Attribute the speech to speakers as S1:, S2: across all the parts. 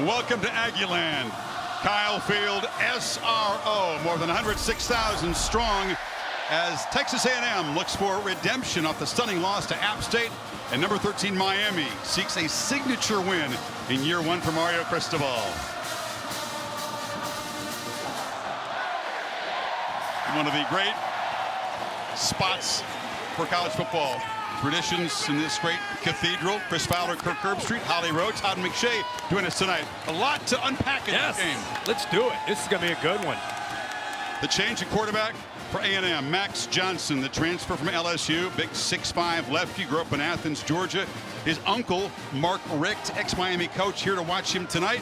S1: Welcome to Aggie Land. Kyle Field, SRO, more than 106,000 strong as Texas A&M looks for redemption off the stunning loss to App State, and number 13 Miami seeks a signature win in year one for Mario Cristobal. One of the great spots for college football. Traditions in this great cathedral. Chris Fowler, Kirk Herbstreit, Holly Rowe, Todd McShay doing us tonight. A lot to unpack in this game.
S2: Let's do it. This is going to be a good one.
S1: The change at quarterback for A&M. Max Johnson, the transfer from LSU. Big 6'5" lefty, grew up in Athens, Georgia. His uncle, Mark Richt, ex-Miami coach, here to watch him tonight.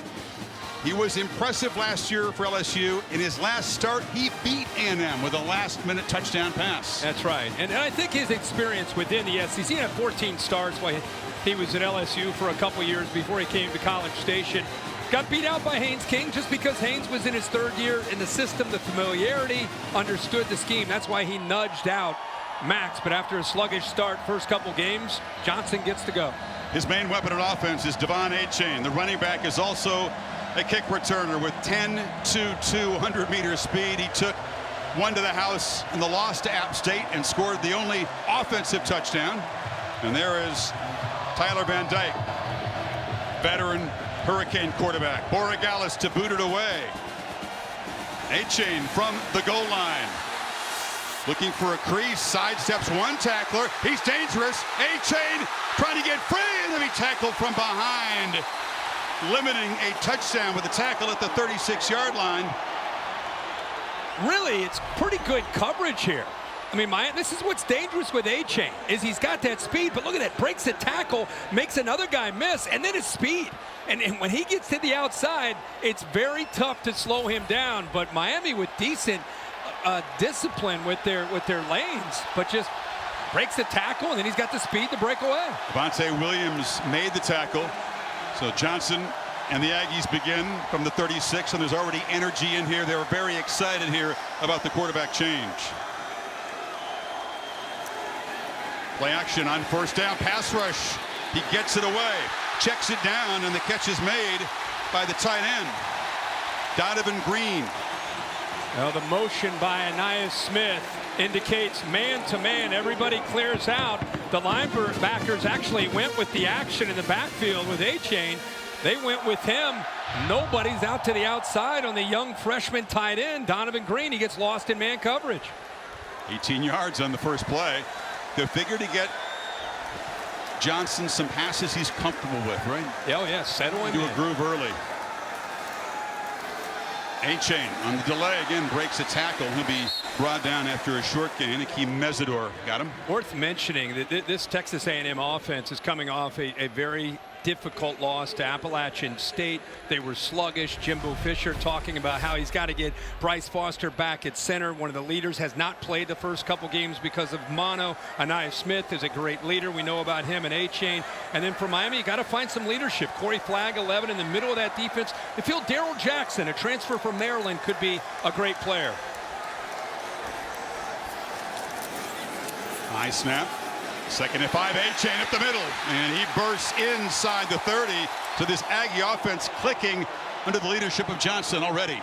S1: He was impressive last year for LSU. In his last start, he beat A&M with a last-minute touchdown pass.
S2: That's right. And I think his experience within the SEC, he had 14 starts while he was at LSU for a couple years before he came to College Station. Got beat out by Haynes King just because Haynes was in his third year in the system, the familiarity, understood the scheme. That's why he nudged out Max. But after a sluggish start, first couple games, Johnson gets to go.
S1: His main weapon on offense is Devon Achane. The running back is also a kick returner with 10 to 200-meter speed. He took one to the house in the loss to App State and scored the only offensive touchdown. And there is Tyler Van Dyke, veteran Hurricane quarterback. Borregales to boot it away. Achane from the goal line. Looking for a crease, sidesteps one tackler. He's dangerous. Achane trying to get free, and then he tackled from behind, limiting a touchdown with a tackle at the 36-yard line.
S2: Really, it's pretty good coverage here. I mean, this is what's dangerous with Achane, is he's got that speed, but look at that, breaks a tackle, makes another guy miss, and then his speed. And when he gets to the outside, it's very tough to slow him down. But Miami with decent discipline with their lanes, but just breaks the tackle, and then he's got the speed to break away.
S1: Devontae Williams made the tackle. So Johnson and the Aggies begin from the 36, and there's already energy in here. They were very excited here about the quarterback change. Play action on first down, pass rush. He gets it away, checks it down, and the catch is made by the tight end, Donovan Green.
S2: Well, the motion by Ainias Smith indicates man-to-man. Everybody clears out. The linebackers actually went with the action in the backfield with Achane. They went with him. Nobody's out to the outside on the young freshman tight end, Donovan Green. He gets lost in man coverage.
S1: 18 yards on the first play. They figure to get Johnson some passes he's comfortable with, right?
S2: Oh, yeah, settling
S1: into a groove early. Achane on the delay again breaks a tackle. He'll be brought down after a short gain. Akeem Mesidor got him.
S2: Worth mentioning that this Texas A&M offense is coming off a very difficult loss to Appalachian State. They were sluggish. Jimbo Fisher talking about how he's got to get Bryce Foster back at center. One of the leaders has not played the first couple games because of mono. Ainias Smith is a great leader. We know about him and Achane. And then for Miami, you got to find some leadership. Corey Flagg, 11 in the middle of that defense. I feel Daryl Jackson, a transfer from Maryland, could be a great player.
S1: High snap. Second and 5, Achane up the middle, and he bursts inside the 30. So this Aggie offense clicking under the leadership of Johnson already.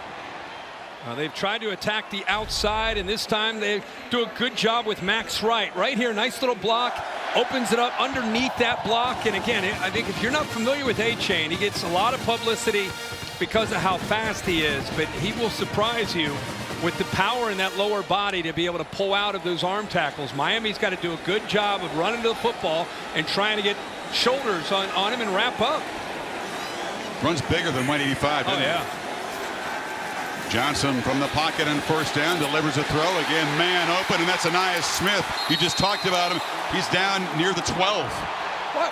S2: They've tried to attack the outside, and this time they do a good job with Max Wright. Right here, nice little block, opens it up underneath that block. And again, I think if you're not familiar with Achane, he gets a lot of publicity because of how fast he is, but he will surprise you with the power in that lower body to be able to pull out of those arm tackles. Miami's got to do a good job of running to the football and trying to get shoulders on him and wrap up.
S1: Runs bigger than 185.
S2: Oh, yeah.
S1: Johnson from the pocket and first down delivers a throw. Again, man open, and that's Ainias Smith. You just talked about him. He's down near the 12.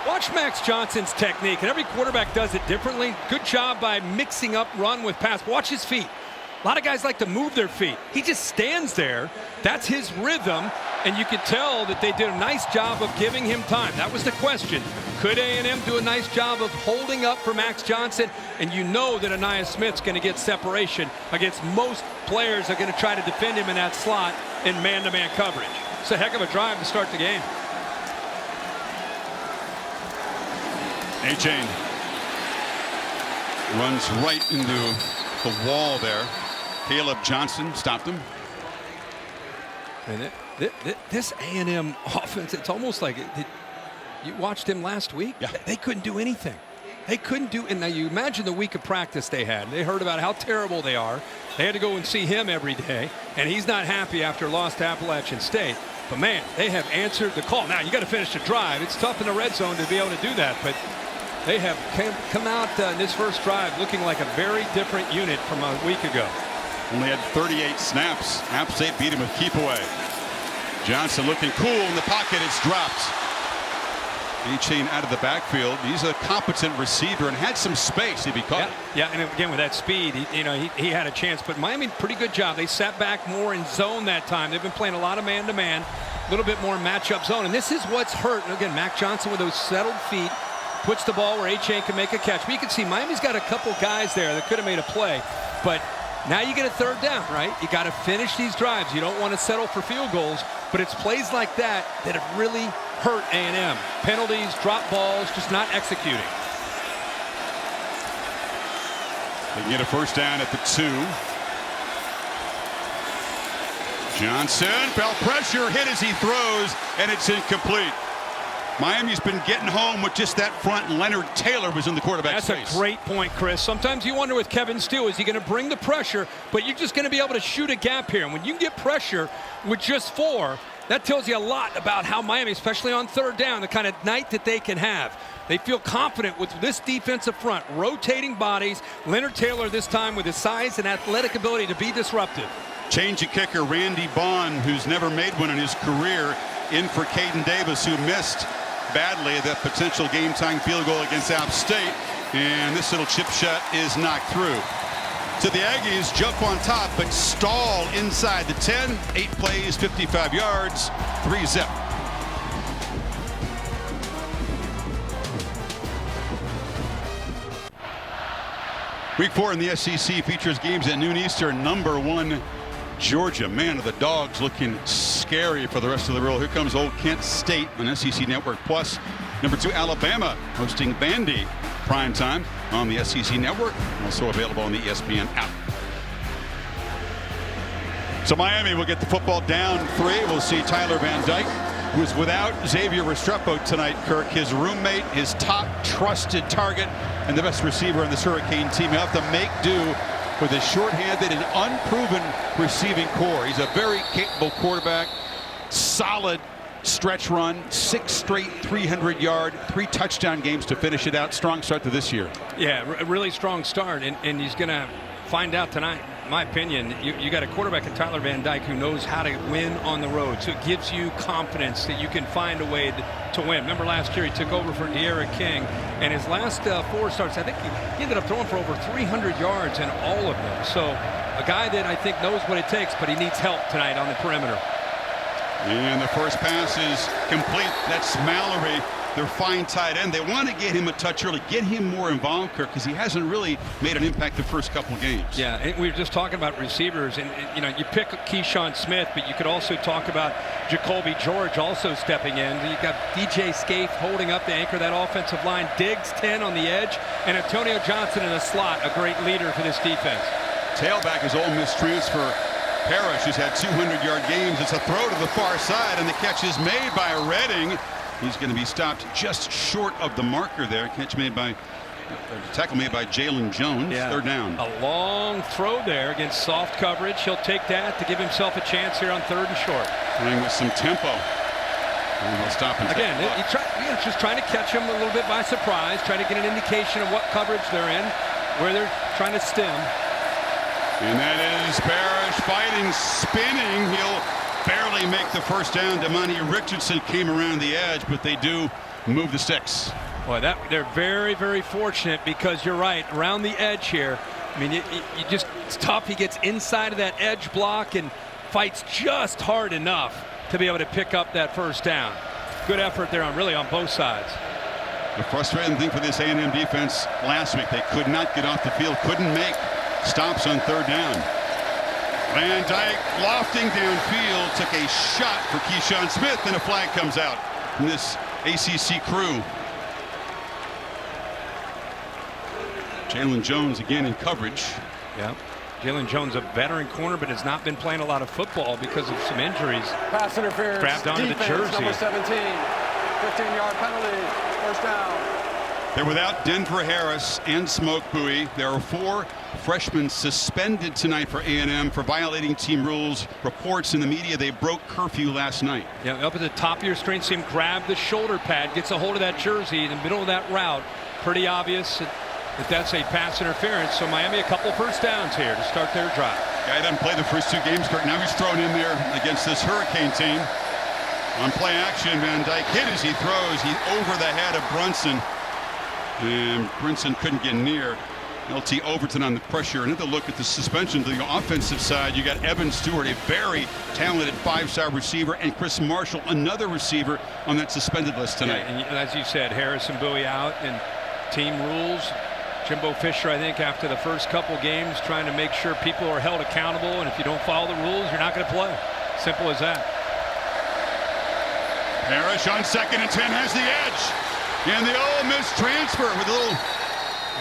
S2: Watch Max Johnson's technique, and every quarterback does it differently. Good job by mixing up run with pass. Watch his feet. A lot of guys like to move their feet. He just stands there. That's his rhythm, and you could tell that they did a nice job of giving him time. That was the question. Could A&M do a nice job of holding up for Max Johnson? And you know that Ainias Smith's going to get separation against most players are going to try to defend him in that slot in man-to-man coverage. It's a heck of a drive to start the game.
S1: Achane Runs right into the wall there. Caleb Johnson stopped him.
S2: And this A&M offense, it's almost like you watched him last week.
S1: Yeah.
S2: They couldn't do anything. They couldn't do, and now you imagine the week of practice they had. They heard about how terrible they are. They had to go and see him every day, and he's not happy after loss to Appalachian State. But man, they have answered the call. Now you got to finish the drive. It's tough in the red zone to be able to do that, but they have come out in this first drive looking like a very different unit from a week ago.
S1: Only had 38 snaps. App State beat him with keep away. Johnson looking cool in the pocket. It's dropped. A-Chain out of the backfield. He's a competent receiver and had some space if he caught it.
S2: Yeah, and again with that speed, he had a chance. But Miami, pretty good job. They sat back more in zone that time. They've been playing a lot of man-to-man, a little bit more matchup zone. And this is what's hurt. And again, Mac Johnson with those settled feet puts the ball where A-Chain can make a catch. But you can see Miami's got a couple guys there that could have made a play. But now you get a third down, right? You got to finish these drives. You don't want to settle for field goals. But it's plays like that that have really hurt A&M. Penalties, drop balls, just not executing.
S1: They can get a first down at the 2. Johnson felt pressure, hit as he throws, and it's incomplete. Miami's been getting home with just that front. Leonard Taylor was in the quarterback's face.
S2: That's a great point, Chris. Sometimes you wonder with Kevin Steele, is he going to bring the pressure, but you're just going to be able to shoot a gap here. And when you get pressure with just 4, that tells you a lot about how Miami, especially on third down, the kind of night that they can have. They feel confident with this defensive front, rotating bodies. Leonard Taylor this time with his size and athletic ability to be disruptive.
S1: Change of kicker, Randy Bond, who's never made one in his career, in for Caden Davis, who missed badly that potential game-tying field goal against App State. And this little chip shot is knocked through. So the Aggies jump on top, but stall inside the 10. 8 plays, 55 yards, 3-zip. Week 4 in the SEC features games at noon Eastern. Number 1, Georgia. Man, of the Dogs looking scary for the rest of the world. Here comes Old Kent State on SEC Network Plus. Number 2, Alabama hosting Vandy. Prime time on the SEC Network. Also available on the ESPN app. So Miami will get the football down 3. We'll see Tyler Van Dyke, who is without Xavier Restrepo tonight, Kirk. His roommate, his top trusted target, and the best receiver on this Hurricane team. He'll have to make do with a short-handed and unproven receiving core. He's a very capable quarterback. Solid stretch run, 6 straight 300-yard, 3 touchdown games to finish it out. Strong start to this year.
S2: Yeah, a really strong start, and he's going to find out tonight. In my opinion, you got a quarterback in Tyler Van Dyke who knows how to win on the road, so it gives you confidence that you can find a way to win. Remember last year he took over for De'Ara King, and his last 4 starts, I think he ended up throwing for over 300 yards in all of them. So a guy that I think knows what it takes, but he needs help tonight on the perimeter.
S1: And the first pass is complete. That's Mallory, their fine tight end. They want to get him a touch early, get him more involved, Kirk, because he hasn't really made an impact the first couple games.
S2: Yeah, and we were just talking about receivers, and you pick Keyshawn Smith, but you could also talk about Jacoby George also stepping in. You got DJ Scaife holding up to anchor that offensive line. Diggs 10 on the edge, and Antonio Johnson in the slot, a great leader for this defense.
S1: Tailback is Ole Miss transfer Parrish, who's had 200-yard games. It's a throw to the far side, and the catch is made by Redding. He's going to be stopped just short of the marker there. Tackle made by Jalen Jones.
S2: Yeah.
S1: Third down.
S2: A long throw there against soft coverage. He'll take that to give himself a chance here on 3rd and short.
S1: Playing with some tempo. And he'll stop and
S2: again. Just trying to catch him a little bit by surprise. Trying to get an indication of what coverage they're in, where they're trying to stem.
S1: And that is Parrish fighting, spinning. He'll barely make the first down. Damani Richardson came around the edge, but they do move the sticks.
S2: Boy, they're very, very fortunate because you're right, around the edge here. I mean, it's tough. He gets inside of that edge block and fights just hard enough to be able to pick up that first down. Good effort there on both sides.
S1: The frustrating thing for this A&M defense last week, they could not get off the field, couldn't make stops on 3rd down. Van Dyke lofting downfield, took a shot for Keyshawn Smith, and a flag comes out from this ACC crew. Jalen Jones again in coverage.
S2: Yeah. Jalen Jones, a veteran corner, but has not been playing a lot of football because of some injuries.
S3: Pass interference.
S2: Grabbed onto the jersey.
S3: Number 17. 15-yard penalty. First down.
S1: They're without Denver Harris and Smoke Bowie. There are 4 freshmen suspended tonight for A&M for violating team rules. Reports in the media they broke curfew last night.
S2: Yeah, up at the top of your screen, see him grab the shoulder pad, gets a hold of that jersey in the middle of that route. Pretty obvious that that's a pass interference. So Miami a couple first downs here to start their drive.
S1: Guy doesn't play the first 2 games. Now he's thrown in there against this Hurricane team. On play action, Van Dyke hit as he throws. He over the head of Brunson. And Brinson couldn't get near. LT Overton on the pressure. Another look at the suspension to the offensive side. You got Evan Stewart, a very talented 5-star receiver, and Chris Marshall, another receiver on that suspended list tonight.
S2: Yeah, and as you said, Harris and Bowie out, and team rules. Jimbo Fisher, I think, after the first couple games, trying to make sure people are held accountable, and if you don't follow the rules, you're not going to play. Simple as that.
S1: Parrish on 2nd and 10 has the edge. And the Ole Miss transfer with a little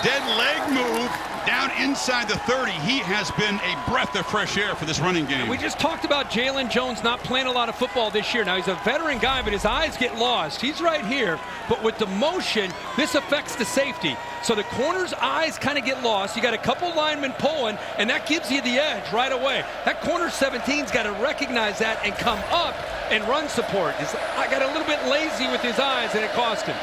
S1: dead leg move down inside the 30. He has been a breath of fresh air for this running game.
S2: We just talked about Jalen Jones not playing a lot of football this year. Now, he's a veteran guy, but his eyes get lost. He's right here, but with the motion, this affects the safety. So the corner's eyes kind of get lost. You got a couple linemen pulling, and that gives you the edge right away. That corner 17's got to recognize that and come up and run support. I got a little bit lazy with his eyes, and it cost him.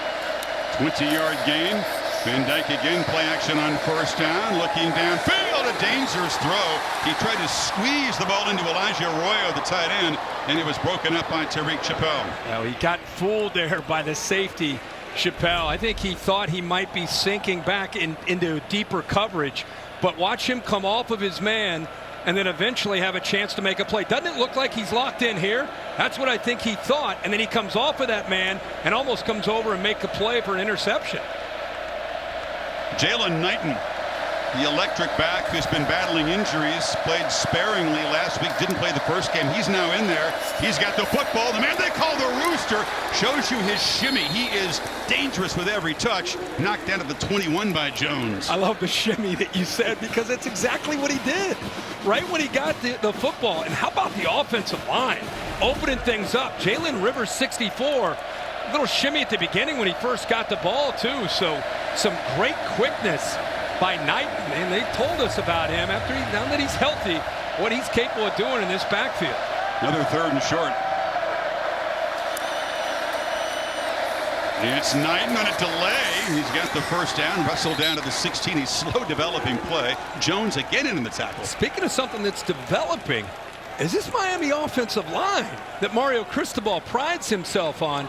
S1: 20-yard gain. Van Dyke again, play action on first down, looking downfield, a dangerous throw. He tried to squeeze the ball into Elijah Arroyo, the tight end, and it was broken up by Tariq Chappelle.
S2: Now, he got fooled there by the safety, Chappelle. I think he thought he might be sinking back into deeper coverage, but watch him come off of his man and then eventually have a chance to make a play. Doesn't it look like he's locked in here? That's what I think he thought, and then he comes off of that man and almost comes over and make a play for an interception.
S1: Jalen Knighton, the electric back who's been battling injuries, played sparingly last week, didn't play the first game. He's now in there. He's got the football. The man they call the Rooster shows you his shimmy. He is dangerous with every touch. Knocked down at the 21 by Jones.
S2: I love the shimmy that you said, because that's exactly what he did right when he got the football. And how about the offensive line opening things up? Jalen Rivers, 64. A little shimmy at the beginning when he first got the ball, too. So some great quickness by Knighton, and they told us about him after now that he's healthy, what he's capable of doing in this backfield.
S1: Another 3rd and short. It's Knighton on a delay. He's got the first down, wrestled down to the 16. He's slow developing play. Jones again in the tackle. Speaking
S2: of something that's developing, is this Miami offensive line that Mario Cristobal prides himself on?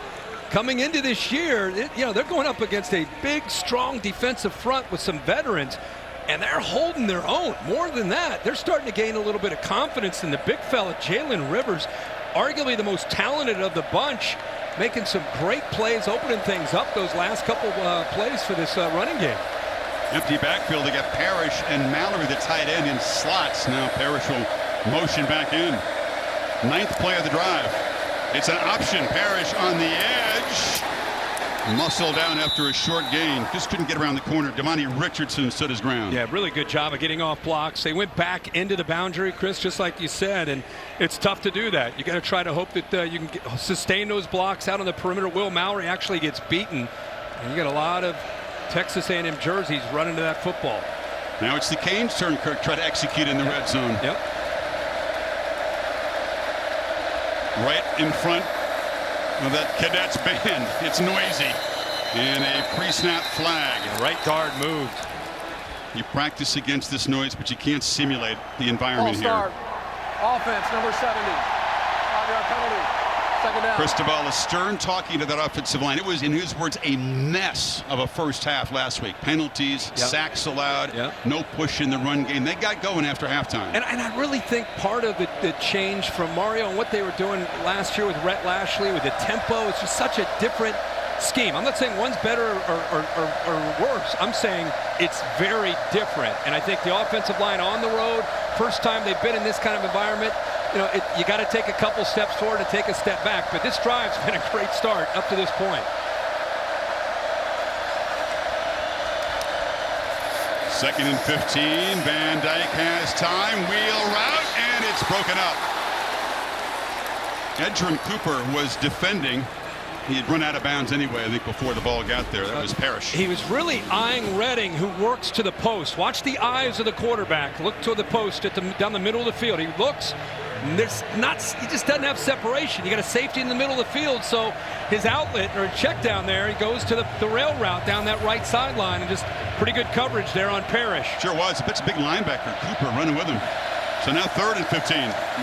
S2: Coming into this year, they're going up against a big, strong defensive front with some veterans, and they're holding their own. More than that, they're starting to gain a little bit of confidence in the big fella, Jalen Rivers, arguably the most talented of the bunch, making some great plays, opening things up those last couple plays for this running game.
S1: Empty backfield. They got Parrish and Mallory, the tight end, in slots. Now Parrish will motion back in. 9th play of the drive. It's an option. Parrish on the edge. Muscle down after a short gain. Just couldn't get around the corner. Devontae Richardson stood his ground.
S2: Yeah, really good job of getting off blocks. They went back into the boundary, Chris, just like you said, and it's tough to do that. You got to try to hope that you can sustain those blocks out on the perimeter. Will Mallory actually gets beaten, and you got a lot of Texas A&M jerseys running to that football.
S1: Now it's the Canes' turn, Kirk, try to execute in the red zone.
S2: Yep.
S1: Right in front of that Cadets band. It's noisy. And a pre-snap flag.
S2: Right guard moved.
S1: You practice against this noise, but you can't simulate the environment here.
S3: Offense, number 70. 5-yard penalty. Second down.
S1: Cristobal is stern talking to that offensive line. It was, in his words, a mess of a first half last week. Penalties, sacks allowed, no push in the run game. They got going after halftime.
S2: And I really think part of the change from Mario and what they were doing last year with Rhett Lashley, with the tempo, it's just such a different scheme. I'm not saying one's better or worse. I'm saying it's very different. And I think the offensive line on the road, first time they've been in this kind of environment, you got to take a couple steps forward and take a step back. But this drive's been a great start up to this point.
S1: 2nd and 15. Van Dyke has time. Wheel route, and it's broken up. Edgerrin Cooper was defending. He had run out of bounds anyway, I think, before the ball got there. That was Parrish.
S2: He was really eyeing Redding, who works to the post. Watch the eyes of the quarterback. Look to the post down the middle of the field. He looks. He just doesn't have separation. You got a safety in the middle of the field, so his outlet or check down there, he goes to the rail route down that right sideline, and just pretty good coverage there on Parrish.
S1: Sure was. It's a big linebacker. Cooper running with him. So now 3rd and 15.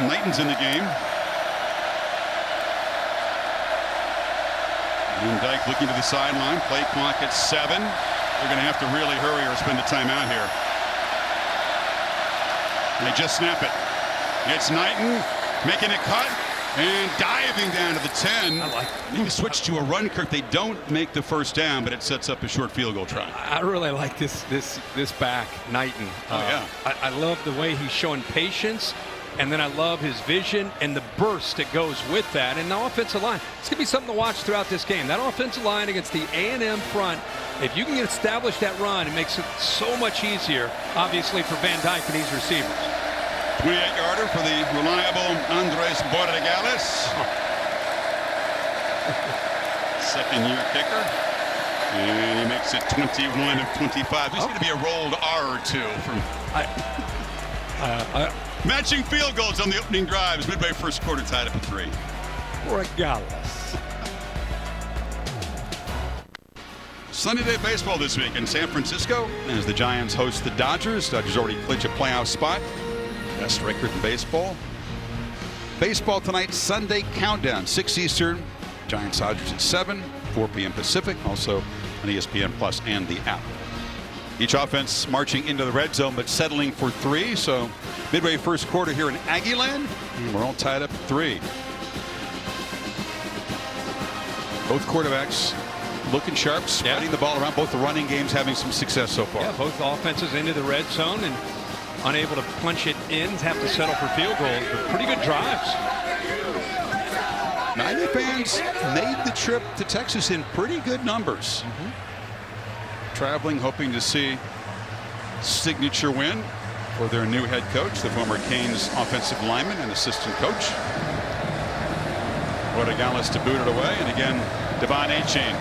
S1: Knighton's in the game. Van Dyke looking to the sideline. Play clock at 7. They're going to have to really hurry or spend a timeout here. They just snap it. It's Knighton making a cut and diving down to the 10.
S2: I like it.
S1: You switch to a run, Kirk. They don't make the first down, but it sets up a short field goal try.
S2: I really like this back, Knighton.
S1: Yeah.
S2: I love the way he's showing patience, and then I love his vision and the burst that goes with that. And the offensive line, it's going to be something to watch throughout this game. That offensive line against the A&M front, if you can establish that run, it makes it so much easier, obviously, for Van Dyke and these receivers.
S1: 28-yarder for the reliable Andres Borregales. Second-year kicker. And he makes it 21 of 25. There's going to be a rolled R or two from matching field goals on the opening drives. Midway first quarter tied up at 3.
S2: Borregales.
S1: Sunday Day Baseball this week in San Francisco as the Giants host the Dodgers. Dodgers already clinch a playoff spot. Best record in baseball. Baseball tonight, Sunday countdown, 6 Eastern. Giants Dodgers at 7, 4 p.m. Pacific. Also on ESPN Plus and the app. Each offense marching into the red zone, but settling for 3. So midway first quarter here in Aggieland, and we're all tied up at 3. Both quarterbacks looking sharp, spreading the ball around. Both the running games having some success so far.
S2: Yeah, both offenses into the red zone and unable to punch it in, have to settle for field goals, but pretty good drives.
S1: Miami fans made the trip to Texas in pretty good numbers. Traveling, hoping to see signature win for their new head coach, the former Canes offensive lineman and assistant coach. Borregales to boot it away, and again, Devon Achane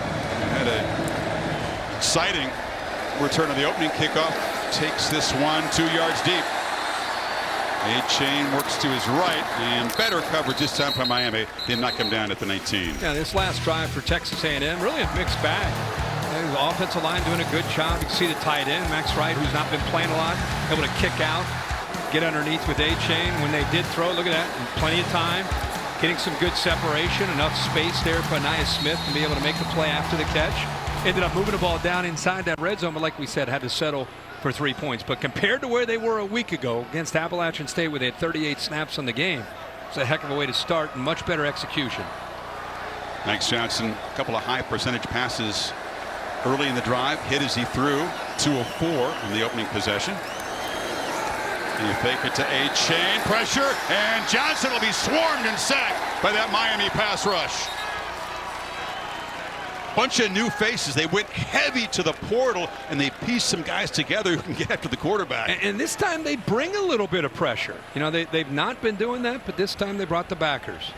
S1: had an exciting return of the opening kickoff. Takes this one 2 yards deep. Achane works to his right, and better coverage this time from Miami. They knock him down at the 19.
S2: Yeah, this last drive for Texas A&M, really a mixed bag. The offensive line doing a good job. You can see the tight end, Max Wright, who's not been playing a lot, able to kick out, get underneath with Achane. When they did throw, look at that, plenty of time, getting some good separation, enough space there for Anaya Smith to be able to make the play after the catch. Ended up moving the ball down inside that red zone, but like we said, had to settle for 3 points. But compared to where they were a week ago against Appalachian State, where they had 38 snaps on the game, it's a heck of a way to start and much better execution.
S1: Max Johnson, a couple of high percentage passes early in the drive, hit as he threw. 2 of 4 on the opening possession. And you fake it to Achane, pressure, and Johnson will be swarmed and sacked by that Miami pass rush. Bunch of new faces. They went heavy to the portal, and they pieced some guys together who can get after the quarterback.
S2: And this time they bring a little bit of pressure. You know, they've not been doing that, but this time they brought the backers.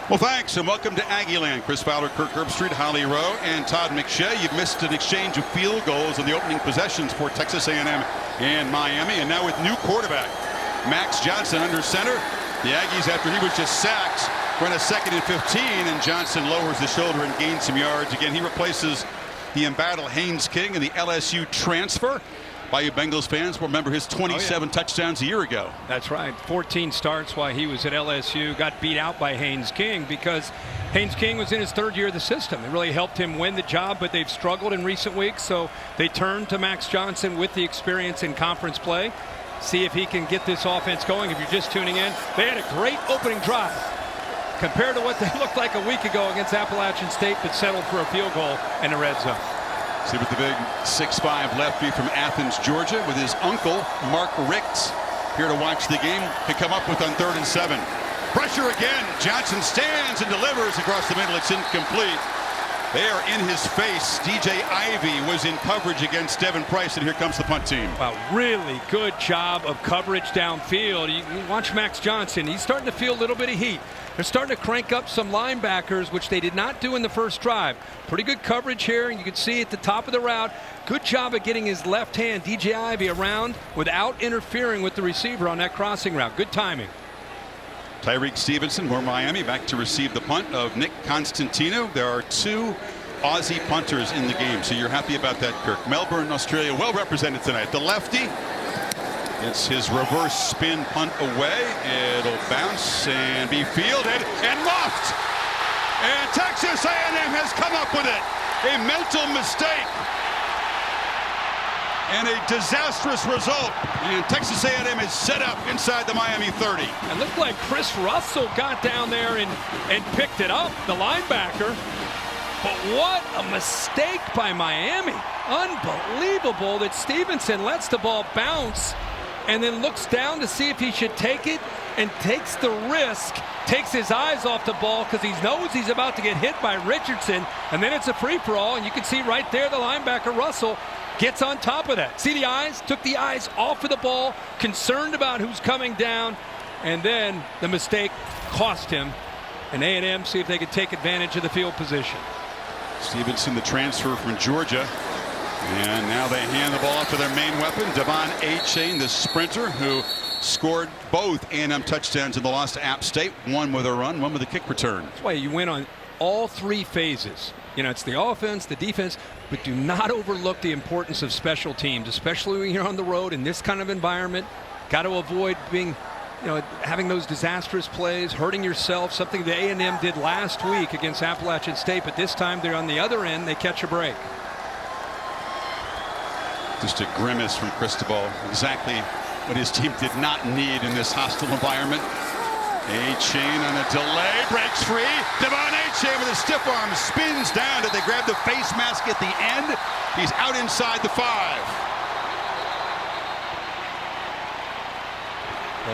S1: Well, thanks, and welcome to Aggieland. Chris Fowler, Kirk Herbstreit, Holly Rowe, and Todd McShay. You've missed an exchange of field goals on the opening possessions for Texas A&M and Miami. And now with new quarterback, Max Johnson under center. The Aggies, after he was just sacked, run a 2nd and 15, and Johnson lowers the shoulder and gains some yards. Again, he replaces the embattled Haynes King in the LSU transfer. Bayou Bengals fans will remember his 27 touchdowns a year ago.
S2: That's right. 14 starts while he was at LSU. Got beat out by Haynes King because Haynes King was in his 3rd year of the system. It really helped him win the job, but they've struggled in recent weeks. So they turned to Max Johnson with the experience in conference play. See if he can get this offense going. If you're just tuning in, they had a great opening drive compared to what they looked like a week ago against Appalachian State, but settled for a field goal in the red zone.
S1: See what the big 6'5" lefty from Athens, Georgia, with his uncle, Mark Richt, here to watch the game could come up with on 3rd and 7. Pressure again. Johnson stands and delivers across the middle. It's incomplete. They are in his face. DJ Ivey was in coverage against Devin Price, and here comes the punt team.
S2: Wow, really good job of coverage downfield. You watch Max Johnson. He's starting to feel a little bit of heat. They're starting to crank up some linebackers, which they did not do in the first drive. Pretty good coverage here, and you can see at the top of the route, good job of getting his left hand, DJ Ivey, around without interfering with the receiver on that crossing route. Good timing.
S1: Tyreek Stevenson, more Miami, back to receive the punt of Nick Constantino. There are 2 Aussie punters in the game, so you're happy about that, Kirk. Melbourne, Australia, well represented tonight. The lefty, it's his reverse spin punt away. It'll bounce and be fielded and muffed. And Texas A&M has come up with it. A mental mistake. And a disastrous result. And Texas A&M is set up inside the Miami 30.
S2: It looked like Chris Russell got down there and picked it up, the linebacker. But what a mistake by Miami. Unbelievable that Stevenson lets the ball bounce and then looks down to see if he should take it and takes the risk, takes his eyes off the ball because he knows he's about to get hit by Richardson, and then it's a free-for-all, and you can see right there the linebacker Russell gets on top of that. See the eyes? Took the eyes off of the ball, concerned about who's coming down, and then the mistake cost him. And A&M see if they could take advantage of the field position.
S1: Stevenson, the transfer from Georgia. And now they hand the ball off to their main weapon, Devon Achane, the sprinter, who scored both A&M touchdowns in the loss to App State. One with a run, one with a kick return.
S2: That's why you win on all 3 phases. You know, it's the offense, the defense, but do not overlook the importance of special teams, especially when you're on the road in this kind of environment. Got to avoid being, having those disastrous plays, hurting yourself, something that A&M did last week against Appalachian State, but this time they're on the other end, they catch a break.
S1: Just a grimace from Cristobal, exactly what his team did not need in this hostile environment. Achane on a delay, breaks free. Devon Achane with a stiff arm spins down. Did they grab the face mask at the end? He's out inside the 5.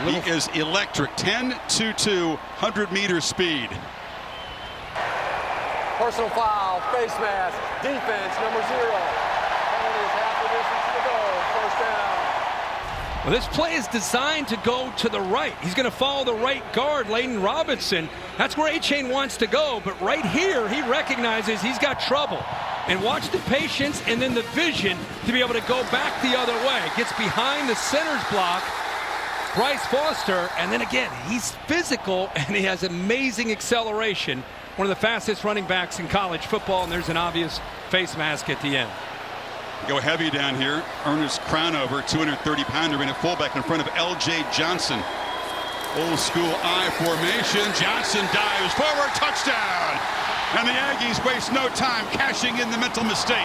S1: He is electric. 10-2-2, 100-meter speed.
S3: Personal foul, face mask, defense, number 0. Penalties, half the distance to go, 1st down.
S2: Well, this play is designed to go to the right. He's going to follow the right guard, Layden Robinson. That's where Achane wants to go, but right here he recognizes he's got trouble. And watch the patience and then the vision to be able to go back the other way. Gets behind the center's block, Bryce Foster, and then again, he's physical and he has amazing acceleration. One of the fastest running backs in college football, and there's an obvious face mask at the end.
S1: Go heavy down here. Ernest Crownover, 230-pounder, in at fullback in front of L.J. Johnson. Old school I formation. Johnson dives forward, touchdown. And the Aggies waste no time cashing in the mental mistake.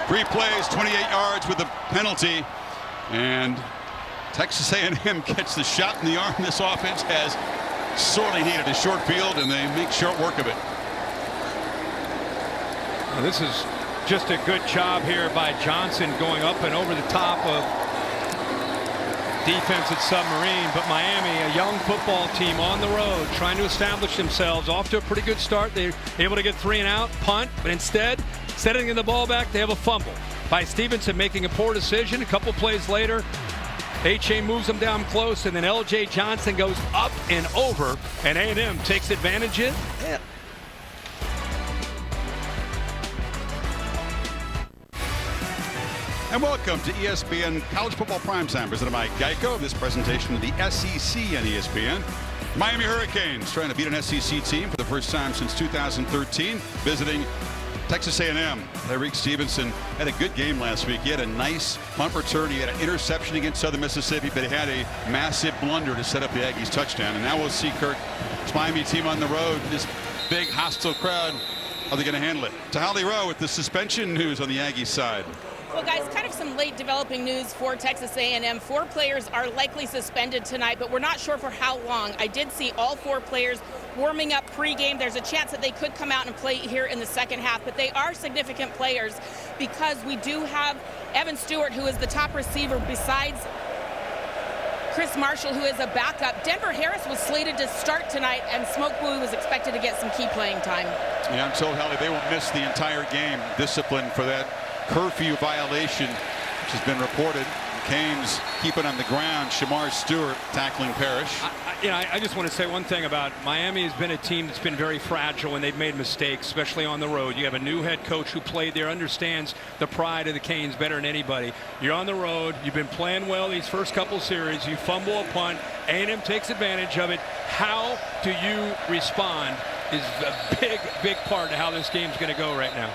S1: Three plays, 28 yards with a penalty, and Texas A&M gets the shot in the arm. This offense has sorely needed a short field, and they make short work of it.
S2: Well, this is just a good job here by Johnson going up and over the top of defense at Submarine, but Miami, a young football team on the road, trying to establish themselves, off to a pretty good start. They're able to get 3 and out, punt, but instead, setting the ball back, they have a fumble by Stevenson, making a poor decision. A couple plays later, Achane moves them down close, and then L.J. Johnson goes up and over, and A&M takes advantage of it. Yeah.
S1: And welcome to ESPN College Football Primetime, presented by Geico. This presentation of the SEC on ESPN. Miami Hurricanes trying to beat an SEC team for the first time since 2013, visiting Texas A&M. Tyreek Stevenson had a good game last week. He had a nice punt return. He had an interception against Southern Mississippi, but he had a massive blunder to set up the Aggies touchdown. And now we'll see, Kirk, this Miami team on the road, this big hostile crowd. How are they going to handle it? To Holly Rowe with the suspension news on the Aggies side.
S4: Well, guys, kind of some late developing news for Texas A&M. 4 players are likely suspended tonight, but we're not sure for how long. I did see all 4 players warming up pregame. There's a chance that they could come out and play here in the second half, but they are significant players because we do have Evan Stewart, who is the top receiver besides Chris Marshall, who is a backup. Denver Harris was slated to start tonight, and Smoke Bowie was expected to get some key playing time.
S1: Yeah, I'm told, Hallie, they will miss the entire game. Discipline for that curfew violation, which has been reported. Canes keep it on the ground. Shamar Stewart tackling Parrish.
S2: I just want to say one thing about Miami. Has been a team that's been very fragile, and they've made mistakes, especially on the road. You have a new head coach who played there, understands the pride of the Canes better than anybody. You're on the road. You've been playing well these first couple series. You fumble a punt. A&M takes advantage of it. How do you respond is a big, big part of how this game's going to go right now.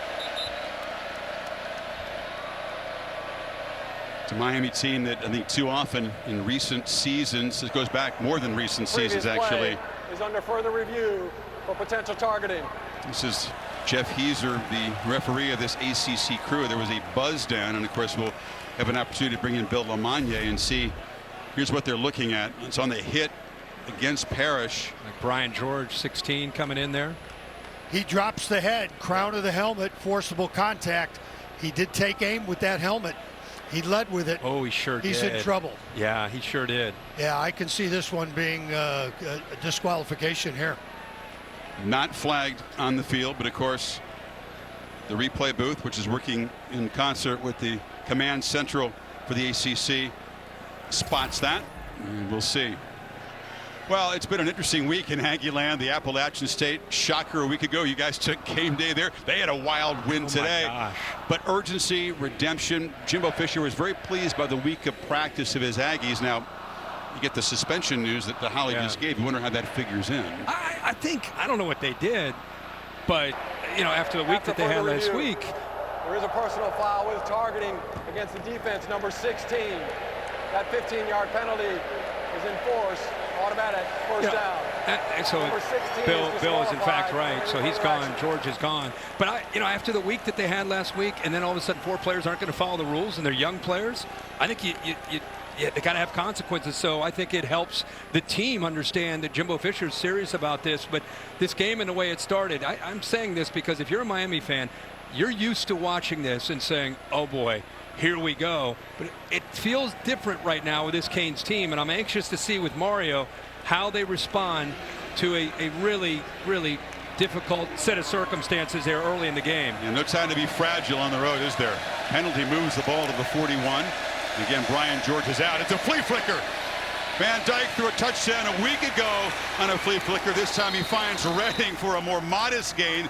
S1: It's a Miami team that I think too often in recent seasons, it goes back more than recent seasons actually,
S3: is under further review for potential targeting.
S1: This is Jeff Heiser, the referee of this ACC crew. There was a buzz down, and of course we'll have an opportunity to bring in Bill Lamagne and see. Here's what they're looking at. It's on the hit against Parrish.
S2: Like Brian George, 16, coming in there.
S5: He drops the head, crown of the helmet, forcible contact. He did take aim with that helmet. He led with it.
S2: Oh, he sure did.
S5: He's in trouble.
S2: Yeah, he sure did.
S5: Yeah, I can see this one being a disqualification here.
S1: Not flagged on the field, but of course the replay booth, which is working in concert with the command central for the ACC, spots that, and we'll see. Well, it's been an interesting week in Aggie land. The Appalachian State shocker a week ago. You guys took game day there. They had a wild win today.
S2: My gosh.
S1: But urgency, redemption. Jimbo Fisher was very pleased by the week of practice of his Aggies. Now, you get the suspension news that the Holly just gave. You wonder how that figures in.
S2: I think, I don't know what they did, but, you know, after the week that they had last week.
S3: There is a personal foul with targeting against the defense, number 16. That 15-yard penalty is enforced. Automatic first down.
S2: So Bill is in fact right. So he's gone. George is gone. But after the week that they had last week, and then all of a sudden 4 players aren't going to follow the rules, and they're young players, I think they got to have consequences. So I think it helps the team understand that Jimbo Fisher is serious about this. But this game and the way it started, I'm saying this because if you're a Miami fan, you're used to watching this and saying, oh boy, here we go. But it feels different right now with this Canes team, and I'm anxious to see with Mario how they respond to a really, really difficult set of circumstances there early in the game.
S1: And no time to be fragile on the road, is there? Penalty moves the ball to the 41. Again, Brian George is out. It's a flea flicker. Van Dyke threw a touchdown a week ago on a flea flicker. This time he finds Redding for a more modest gain.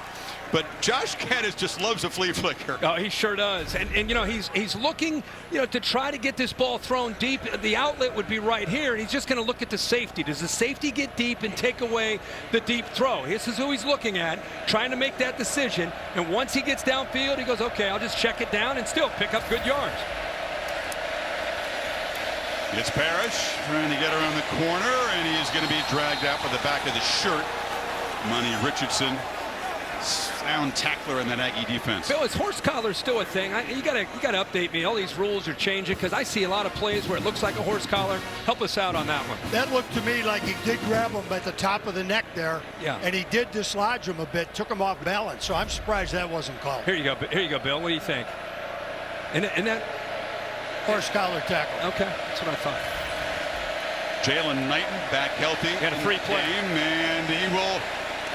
S1: But Josh Caddis just loves a flea flicker.
S2: Oh, he sure does. And he's looking, to try to get this ball thrown deep. The outlet would be right here, and he's just going to look at the safety. Does the safety get deep and take away the deep throw? This is who he's looking at, trying to make that decision. And once he gets downfield, he goes, okay, I'll just check it down and still pick up good yards.
S1: It's Parrish trying to get around the corner, and he is going to be dragged out by the back of the shirt. Monty Richardson. Sound tackler in that Aggie defense.
S2: Bill, is horse collar still a thing? You gotta update me. All these rules are changing because I see a lot of plays where it looks like a horse collar. Help us out on that one.
S5: That looked to me like he did grab him at the top of the neck there.
S2: Yeah.
S5: And he did dislodge him a bit, took him off balance. So I'm surprised that wasn't called.
S2: Here you go, Bill. What do you think? And that
S5: horse collar tackle.
S2: Okay, that's what I thought.
S1: Jalen Knighton back healthy.
S2: Got a free play,
S1: and he will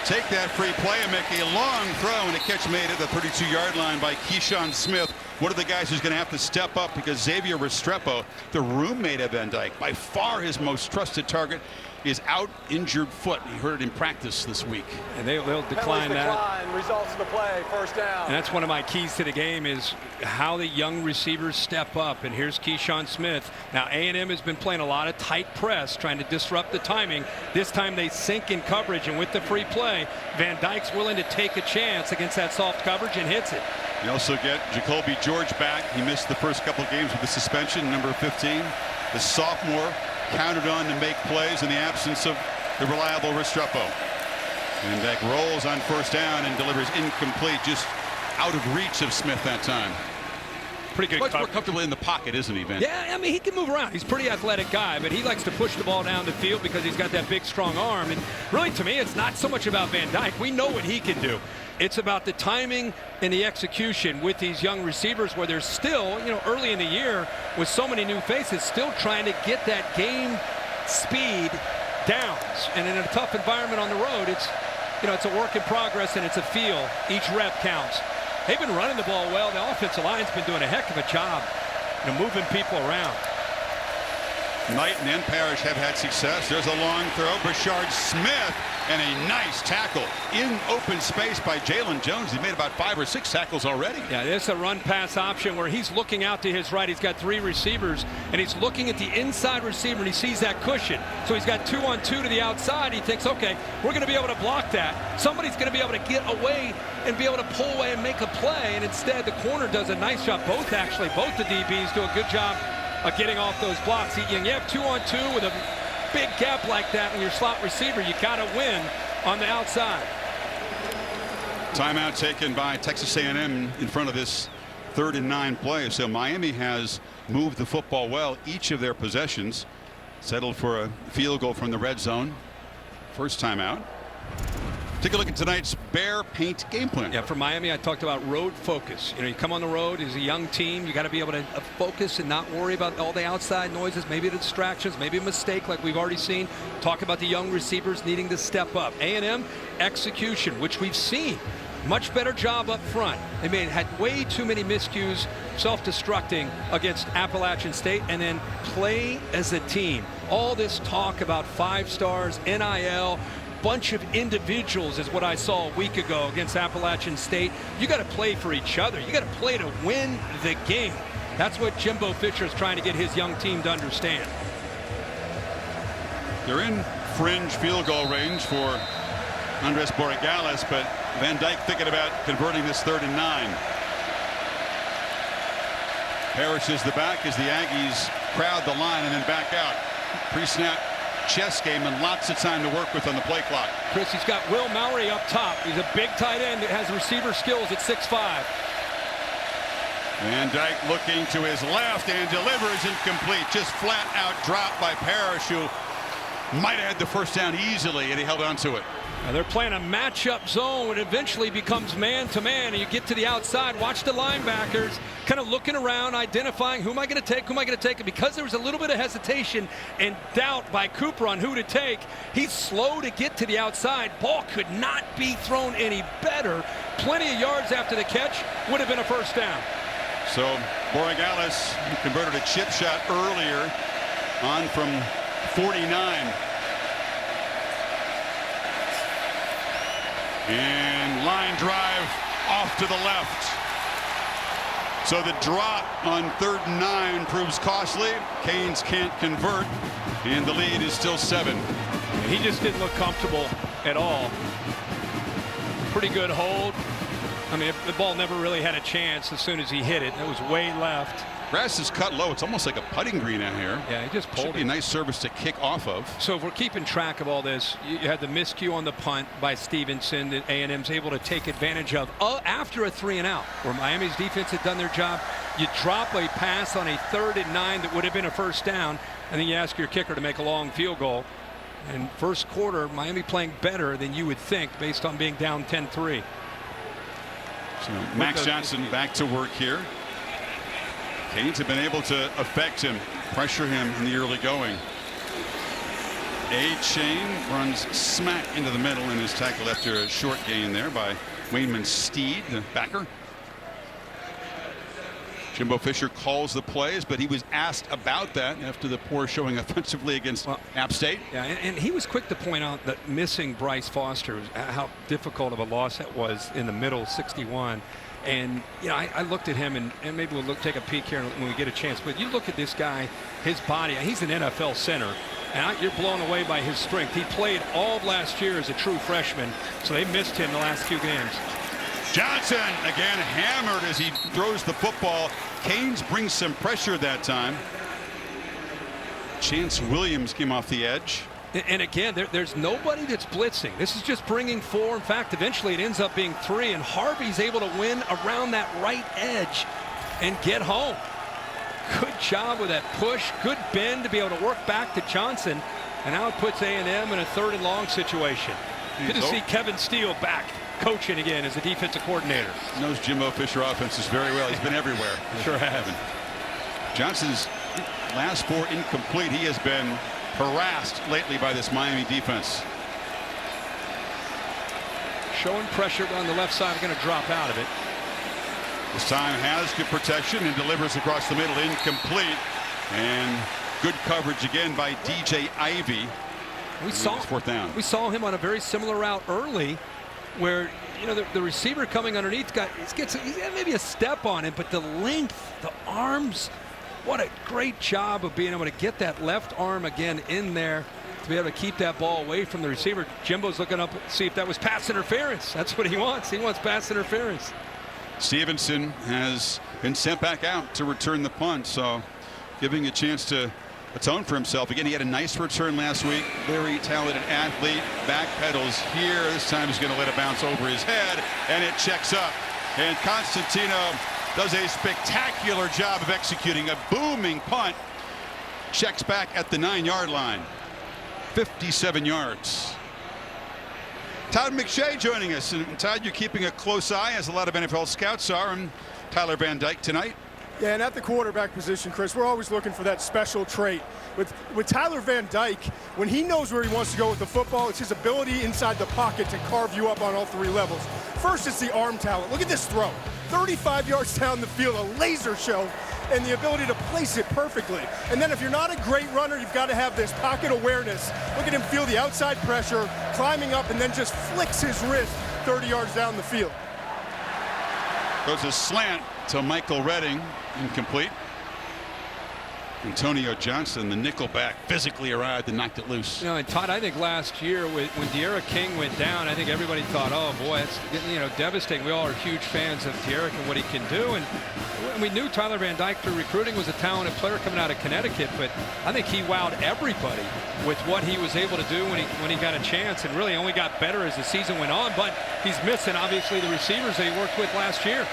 S1: take that free play and make a long throw, and a catch made at the 32-yard line by Keyshawn Smith. One of the guys who's going to have to step up because Xavier Restrepo, the roommate of Van Dyke, by far his most trusted target, is out, injured foot. He heard it in practice this week.
S2: And they'll decline that.
S3: Results of the play, first down.
S2: And that's one of my keys to the game is how the young receivers step up. And here's Keyshawn Smith. Now A&M has been playing a lot of tight press, trying to disrupt the timing. This time they sink in coverage, and with the free play, Van Dyke's willing to take a chance against that soft coverage and hits it.
S1: You also get Jacoby George back. He missed the first couple games with the suspension, number 15. The sophomore counted on to make plays in the absence of the reliable Restrepo. And Dyke rolls on first down and delivers incomplete, just out of reach of Smith that time.
S2: pretty good
S1: Much more
S2: coverage.
S1: comfortable in the pocket, isn't he, Ben?
S2: Yeah, I mean, he can move around. He's a pretty athletic guy, but he likes to push the ball down the field because he's got that big, strong arm. And really, to me, it's not so much about Van Dyke. We know what he can do. It's about the timing and the execution with these young receivers where they're still, early in the year with so many new faces, still trying to get that game speed downs. And in a tough environment on the road, it's a work in progress and it's a feel. Each rep counts. They've been running the ball well. The offensive line's been doing a heck of a job, moving people around.
S1: Knighton and Parrish have had success. There's a long throw. Brashard Smith and a nice tackle in open space by Jalen Jones. He made about 5 or 6 tackles already.
S2: Yeah, it's a run-pass option where he's looking out to his right. He's got 3 receivers, and he's looking at the inside receiver, and he sees that cushion. So he's got 2-on-2 to the outside. He thinks, okay, we're going to be able to block that. Somebody's going to be able to get away and be able to pull away and make a play. And instead, the corner does a nice job. Both the DBs do a good job of getting off those blocks. You have 2-on-2 with a big gap like that when you're slot receiver. You got to win on the outside.
S1: Timeout taken by Texas A&M in front of this 3rd and 9 play. So Miami has moved the football well each of their possessions. Settled for a field goal from the red zone. First timeout. Take a look at tonight's Bear Paint game plan.
S2: Yeah, for Miami, I talked about road focus. You come on the road as a young team. You got to be able to focus and not worry about all the outside noises, maybe the distractions, maybe a mistake like we've already seen. Talk about the young receivers needing to step up. A&M execution, which we've seen. Much better job up front. They had way too many miscues, self-destructing against Appalachian State, and then play as a team. All this talk about 5 stars, NIL, bunch of individuals is what I saw a week ago against Appalachian State. You got to play for each other. You got to play to win the game. That's what Jimbo Fisher is trying to get his young team to understand.
S1: They're in fringe field goal range for Andres Borregales, but Van Dyke thinking about converting this 3rd and 9. Parrish is the back as the Aggies crowd the line and then back out. Pre-snap chess game and lots of time to work with on the play clock.
S2: Chris, he's got Will Mallory up top. He's a big tight end that has receiver skills at 6'5".
S1: Van Dyke looking to his left and delivers incomplete. Just flat out dropped by Parrish, who might have had the first down easily, and he held on to it.
S2: Now they're playing a matchup zone. It eventually becomes man-to-man, and you get to the outside. Watch the linebackers kind of looking around, identifying who am I going to take, And because there was a little bit of hesitation and doubt by Cooper on who to take, he's slow to get to the outside. Ball could not be thrown any better. Plenty of yards after the catch. Would have been a first down.
S1: So Borregales converted a chip shot earlier on from 49. And line drive off to the left. So the drop on 3rd and 9 proves costly. Canes can't convert, and the lead is still 7.
S2: He just didn't look comfortable at all. Pretty good hold. I mean, the ball never really had a chance as soon as he hit it. It was way left.
S1: Grass is cut low. It's almost like a putting green out here.
S2: Yeah, he just pulled it.
S1: Should be a nice surface to kick off of.
S2: So if we're keeping track of all this, you had the miscue on the punt by Stevenson that A&M's able to take advantage of after a 3-and-out, where Miami's defense had done their job. You drop a pass on a 3rd and 9 that would have been a first down, and then you ask your kicker to make a long field goal. And first quarter, Miami playing better than you would think based on being down 10-3.
S1: So Max Johnson back to work here. Canes have been able to affect him, pressure him in the early going. A-Chain runs smack into the middle and is tackled after a short gain there by Wayman Steed, the backer. Jimbo Fisher calls the plays, but he was asked about that after the poor showing offensively against App State.
S2: Yeah, and he was quick to point out that missing Bryce Foster, how difficult of a loss that was in the middle, 61. And, I looked at him, and maybe we'll take a peek here when we get a chance. But you look at this guy, his body, he's an NFL center. And you're blown away by his strength. He played all of last year as a true freshman, so they missed him the last 2 games.
S1: Johnson again hammered as he throws the football. Canes brings some pressure that time. Chance Williams came off the edge.
S2: And again, there's nobody that's blitzing. This is just bringing 4. In fact, eventually it ends up being 3, and Harvey's able to win around that right edge. and get home. Good job with that push. Good bend to be able to work back to Johnson. And now it puts A&M in a 3rd and long situation. Good to see Kevin Steele back coaching again as a defensive coordinator.
S1: Knows Jimbo Fisher offenses very well. He's been everywhere.
S2: Sure has.
S1: Johnson's last 4 incomplete. He has been harassed lately by this Miami defense.
S2: Showing pressure on the left side, going to drop out of it.
S1: This time has good protection and delivers across the middle, incomplete. And good coverage again by DJ Ivey.
S2: We saw
S1: 4th down.
S2: We saw him on a very similar route early, where the receiver coming underneath he's got maybe a step on it, but the length, the arms, what a great job of being able to get that left arm again in there to be able to keep that ball away from the receiver. Jimbo's looking up to see if that was pass interference. That's what he wants. He wants pass interference.
S1: Stevenson has been sent back out to return the punt, so giving a chance to atone for himself. Again, he had a nice return last week. Very talented athlete. Back pedals here. This time he's going to let it bounce over his head, and it checks up. And Constantino does a spectacular job of executing a booming punt. Checks back at the 9-yard line. 57 yards. Todd McShay joining us. And Todd, you're keeping a close eye, as a lot of NFL scouts are, on Tyler Van Dyke tonight.
S6: Yeah, and at the quarterback position, Chris, we're always looking for that special trait. With Tyler Van Dyke, when he knows where he wants to go with the football, it's his ability inside the pocket to carve you up on all 3 levels. First, it's the arm talent. Look at this throw. 35 yards down the field, a laser show, and the ability to place it perfectly. And then if you're not a great runner, you've got to have this pocket awareness. Look at him feel the outside pressure, climbing up, and then just flicks his wrist 30 yards down the field.
S1: Goes a slant to Michael Redding, incomplete. Antonio Johnson, the nickelback, physically arrived and knocked it loose.
S2: And Todd, I think last year when De'Ara King went down, I think everybody thought, oh boy, it's devastating. We all are huge fans of De'Ara and what he can do, and we knew Tyler Van Dyke through recruiting was a talented player coming out of Connecticut, but I think he wowed everybody with what he was able to do when he got a chance, and really only got better as the season went on. But he's missing obviously the receivers that he worked with last year.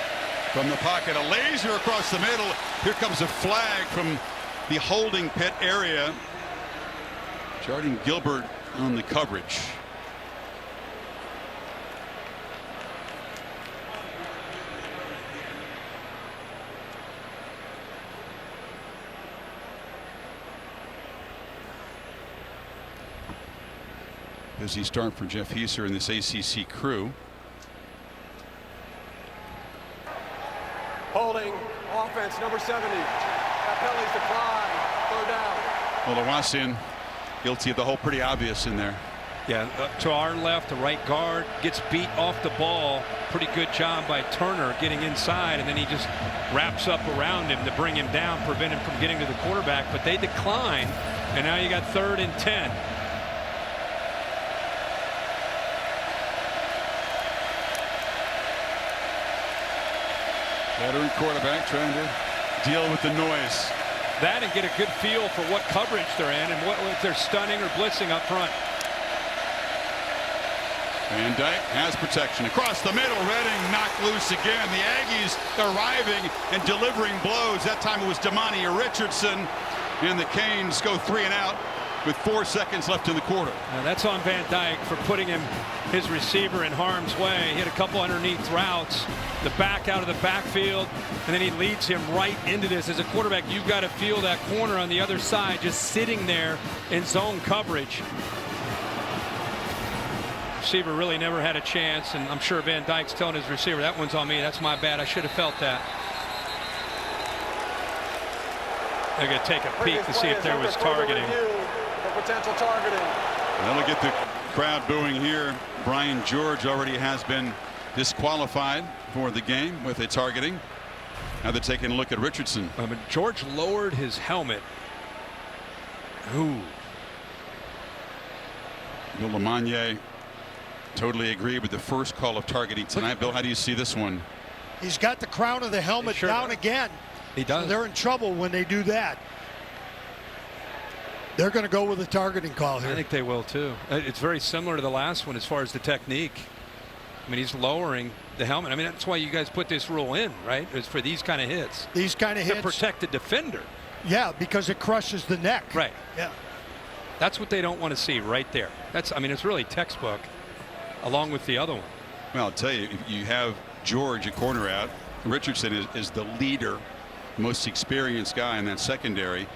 S1: From the pocket, a laser across the middle. Here comes a flag from the holding pit area. Jordan Gilbert on the coverage. Busy start for Jeff Heiser and this ACC crew.
S3: Holding offense number 70. That penalty's declined. 3rd down.
S1: Well, Lawson guilty of the hole, pretty obvious in there.
S2: Yeah, to our left, the right guard gets beat off the ball. Pretty good job by Turner getting inside, and then he just wraps up around him to bring him down, prevent him from getting to the quarterback. But they decline, and now you got 3rd and 10.
S1: Veteran quarterback trying to deal with the noise.
S2: That and get a good feel for what coverage they're in and what if they're stunning or blitzing up front.
S1: Van Dyke has protection across the middle. Redding knocked loose again. The Aggies arriving and delivering blows. That time it was Damani Richardson, and the Canes go 3 and out with 4 seconds left in the quarter.
S2: Now that's on Van Dyke for putting his receiver in harm's way. He hit a couple underneath routes, the back out of the backfield, and then he leads him right into this. As a quarterback, you've got to feel that corner on the other side just sitting there in zone coverage. Receiver really never had a chance, and I'm sure Van Dyke's telling his receiver, that one's on me, that's my bad, I should have felt that. They're going to take a peek to see if there was targeting.
S3: Potential targeting.
S1: That'll get the crowd booing here. Brian George already has been disqualified for the game with a targeting. Now they're taking a look at Richardson.
S2: George lowered his helmet. Ooh.
S1: Bill LeMonnier totally agreed with the first call of targeting tonight. Bill, how do you see this one?
S5: He's got the crown of the helmet down again.
S2: He does.
S5: So they're in trouble when they do that. They're going to go with a targeting call here.
S2: I think they will too. It's very similar to the last one as far as the technique. I mean, he's lowering the helmet. I mean, that's why you guys put this rule in, right? It's for these kind of hits.
S5: These kind of hits.
S2: To protect the defender.
S5: Yeah, because it crushes the neck.
S2: Right.
S5: Yeah.
S2: That's what they don't want to see right there. I mean, it's really textbook along with the other one.
S1: Well, I'll tell you, if you have George a corner out, Richardson is the leader, most experienced guy in that secondary.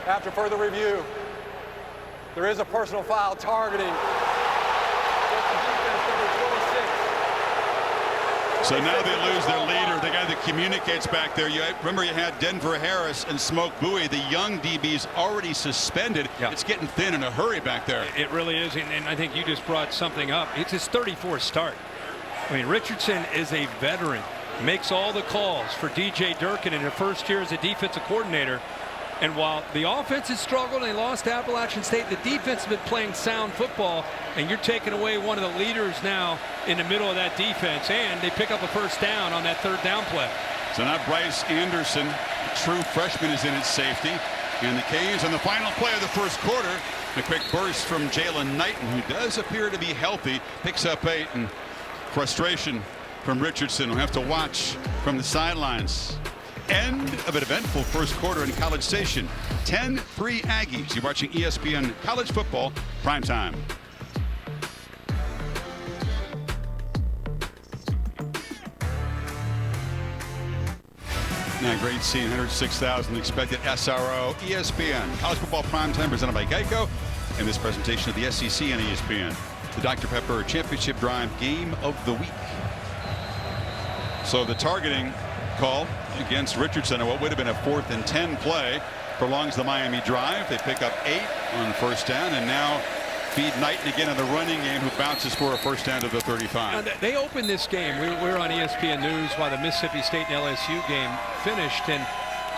S3: After further review, there is a personal foul targeting.
S1: So now they lose their leader, the guy that communicates back there. Remember you had Denver Harris and Smoke Bowie, the young DBs already suspended.
S2: Yeah.
S1: It's getting thin in a hurry back there.
S2: It really is, and I think you just brought something up. It's his 34th start. I mean, Richardson is a veteran, makes all the calls for DJ Durkin in her first year as a defensive coordinator. And while the offense has struggled and they lost to Appalachian State, the defense has been playing sound football, and you're taking away one of the leaders now in the middle of that defense, and they pick up a first down on that third down play.
S1: So now Bryce Anderson, true freshman, is in at safety. And the Canes on the final play of the first quarter, a quick burst from Jalen Knighton, who does appear to be healthy, picks up 8, and frustration from Richardson. We'll have to watch from the sidelines. End of an eventful first quarter in College Station. 10-3 Aggies. You're watching ESPN College Football Primetime. Now, great scene. 106,000 expected SRO. ESPN College Football Primetime presented by Geico. And this presentation of the SEC and ESPN. The Dr. Pepper Championship Drive Game of the Week. So the targeting call against Richardson on what would have been a 4th and 10 play prolongs the Miami drive. They pick up 8 on first down, and now feed Knighton again in the running game, who bounces for a first down to the 35.
S2: Now, they opened this game. We were on ESPN News while the Mississippi State and LSU game finished, and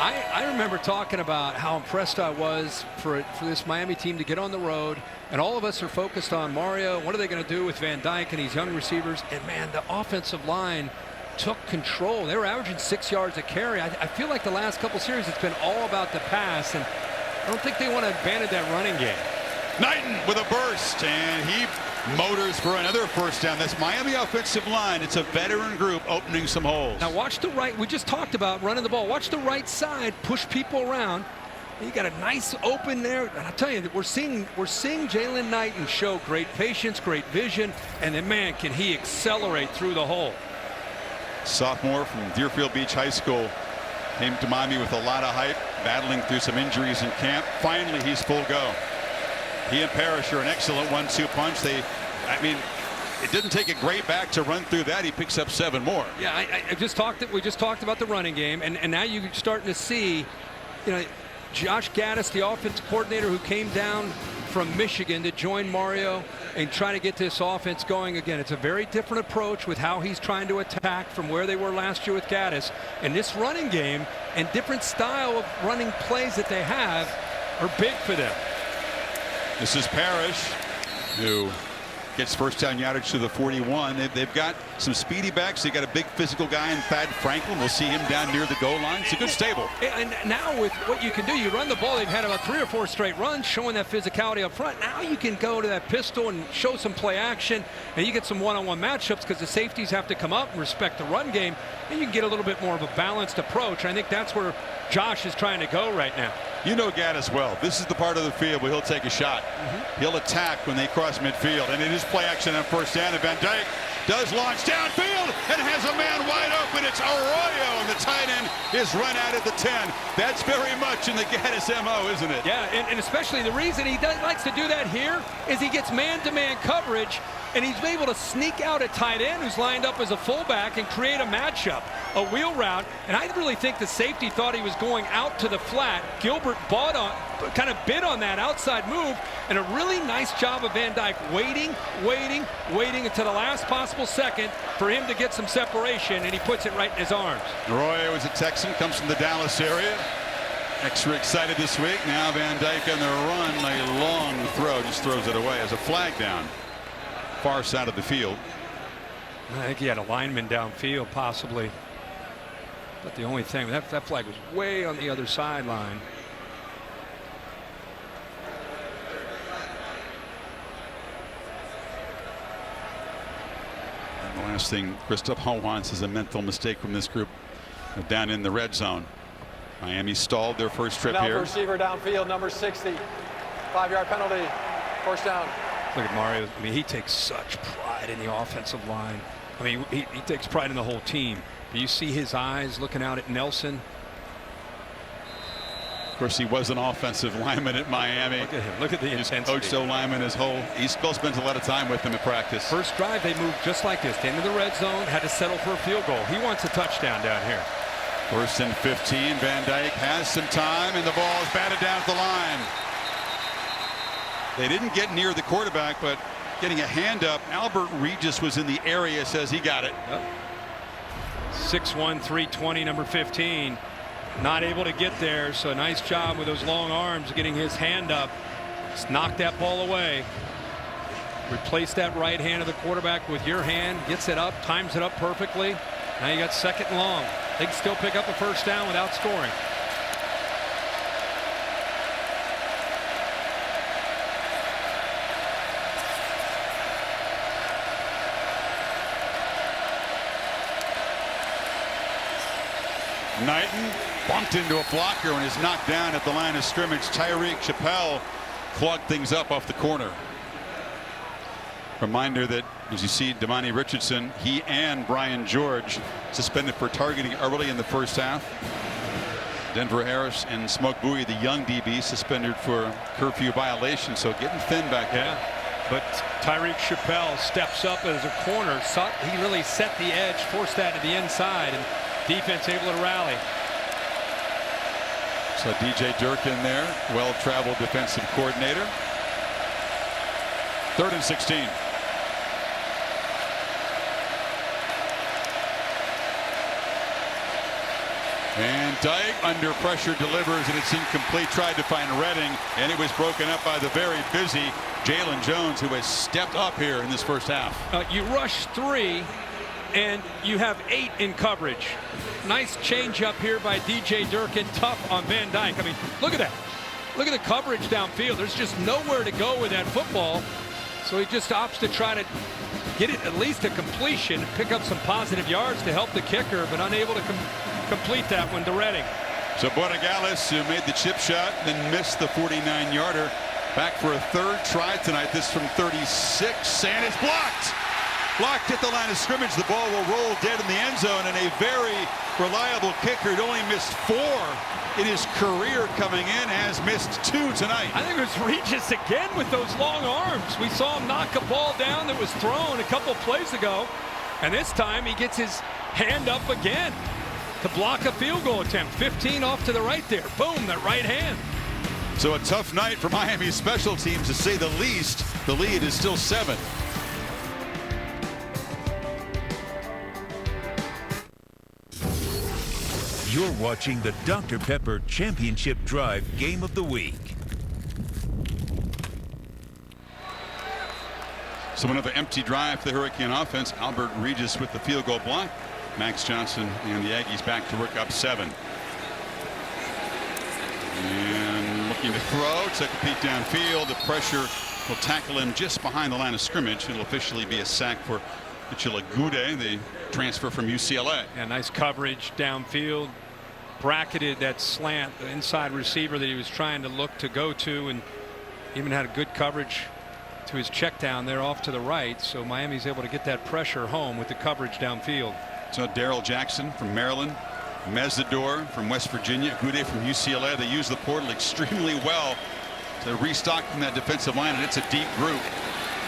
S2: I remember talking about how impressed I was for this Miami team to get on the road, and all of us are focused on Mario. What are they going to do with Van Dyke and these young receivers? And man, the offensive line took control. They were averaging 6 yards a carry. I feel like the last couple series it's been all about the pass, and I don't think they want to abandon that running game.
S1: Knighton with a burst, and he motors for another first down. That's Miami offensive line. It's a veteran group opening some holes.
S2: Now watch the right. We just talked about running the ball. Watch the right side, push people around. You got a nice open there, and I'll tell you, we're seeing Jalen Knighton show great patience, great vision, and then man, can he accelerate through the hole.
S1: Sophomore from Deerfield Beach High School, came to Miami with a lot of hype, battling through some injuries in camp. Finally, he's full go. He and Parrish are an excellent 1-2 punch. I mean, it didn't take a great back to run through that. He picks up 7 more.
S2: Yeah, we just talked about the running game, and now you're starting to see, you know, Josh Gaddis, the offensive coordinator who came down from Michigan to join Mario and try to get this offense going again. It's a very different approach with how he's trying to attack from where they were last year with Gaddis. And this running game and different style of running plays that they have are big for them.
S1: This is Parrish, who gets first down yardage to the 41. They've got some speedy backs. They got a big physical guy in Thad Franklin. We'll see him down near the goal line. It's a good stable.
S2: And now with what you can do, you run the ball. They've had about 3 or 4 straight runs showing that physicality up front. Now you can go to that pistol and show some play action, and you get some one-on-one matchups because the safeties have to come up and respect the run game, and you can get a little bit more of a balanced approach. I think that's where Josh is trying to go right now.
S1: You know Gaddis well. This is the part of the field where he'll take a shot. He'll attack when they cross midfield, and it is play action on first down, and Van Dyke does launch downfield and has a man wide open. It's Arroyo, and the tight end is run out at the 10. That's very much in the Gaddis MO, isn't it?
S2: Yeah, and especially the reason he likes to do that here is he gets man-to-man coverage, and he's able to sneak out a tight end who's lined up as a fullback and create a matchup, a wheel route. And I really think the safety thought he was going out to the flat. Gilbert kind of bid on that outside move, and a really nice job of Van Dyke waiting until the last possible second for him to get some separation, and he puts it right in his arms.
S1: Arroyo is a Texan, comes from the Dallas area. Extra excited this week. Now Van Dyke on the run, a long throw, just throws it away as a flag down. Far side of the field.
S2: I think he had a lineman downfield possibly. But the only thing, that flag was way on the other sideline.
S1: The last thing Cristobal wants is a mental mistake from this group down in the red zone. Miami stalled their first trip here.
S3: Receiver downfield, number 60. 5-yard penalty. First down.
S2: Look at Mario. I mean, he takes such pride in the offensive line. I mean, he takes pride in the whole team. But you see his eyes looking out at Nelson.
S1: Of course, he was an offensive lineman at Miami.
S2: Look at him. Look at the intensity.
S1: Coached O-lineman his whole. He still spends a lot of time with him at practice.
S2: First drive, they moved just like this. Into the red zone, had to settle for a field goal. He wants a touchdown down here.
S1: First and 15. Van Dyke has some time, and the ball is batted down at the line. They didn't get near the quarterback, but getting a hand up. Albert Regis was in the area, says he got it.
S2: Yep. 6'1", 320, number 15. Not able to get there, so nice job with those long arms getting his hand up. Just knocked that ball away. Replace that right hand of the quarterback with your hand. Gets it up, times it up perfectly. Now you got second and long. They can still pick up a first down without scoring.
S1: Knighton bumped into a blocker and is knocked down at the line of scrimmage. Tyreek Chappelle clogged things up off the corner. Reminder that, as you see, Damani Richardson, he and Brian George suspended for targeting early in the first half. Denver Harris and Smoke Bowie, the young DB, suspended for curfew violation. So getting thin back there.
S2: Yeah, but Tyreek Chappelle steps up as a corner. He really set the edge, forced that to the inside, and defense able to rally.
S1: So DJ Durkin there, well-traveled defensive coordinator. 3rd and 16. And Dyke under pressure delivers, and it's incomplete. Tried to find Redding, and it was broken up by the very busy Jalen Jones, who has stepped up here in this first half.
S2: You rush 3 and you have 8 in coverage. Nice change up here by DJ Durkin. Tough on Van Dyke. I mean, look at that. Look at the coverage downfield. There's just nowhere to go with that football. So he just opts to try to get it at least to completion, pick up some positive yards to help the kicker, but unable to complete that one to Redding.
S1: So Borregales, who made the chip shot, then missed the 49-yarder. Back for a 3rd try tonight. This from 36, and it's blocked. Blocked at the line of scrimmage. The ball will roll dead in the end zone, and a very reliable kicker who'd only missed 4 in his career coming in has missed 2 tonight.
S2: I think it was Regis again with those long arms. We saw him knock a ball down that was thrown a couple plays ago, and this time he gets his hand up again to block a field goal attempt. 15 off to the right there. Boom, that right hand.
S1: So a tough night for Miami's special teams, to say the least. The lead is still 7.
S7: You're watching the Dr. Pepper Championship Drive Game of the Week.
S1: So another empty drive for the Hurricane offense. Albert Regis with the field goal block. Max Johnson and the Aggies back to work up 7. And looking to throw. Took a peek downfield. The pressure will tackle him just behind the line of scrimmage. It'll officially be a sack for Chilagoude, the transfer from UCLA.
S2: Yeah, nice coverage downfield. Bracketed that slant, the inside receiver that he was trying to look to go to, and even had a good coverage to his check down there off to the right. So Miami's able to get that pressure home with the coverage downfield.
S1: So Darrell Jackson from Maryland, Mesidor from West Virginia, Goude from UCLA. They use the portal extremely well to restock from that defensive line, and it's a deep group.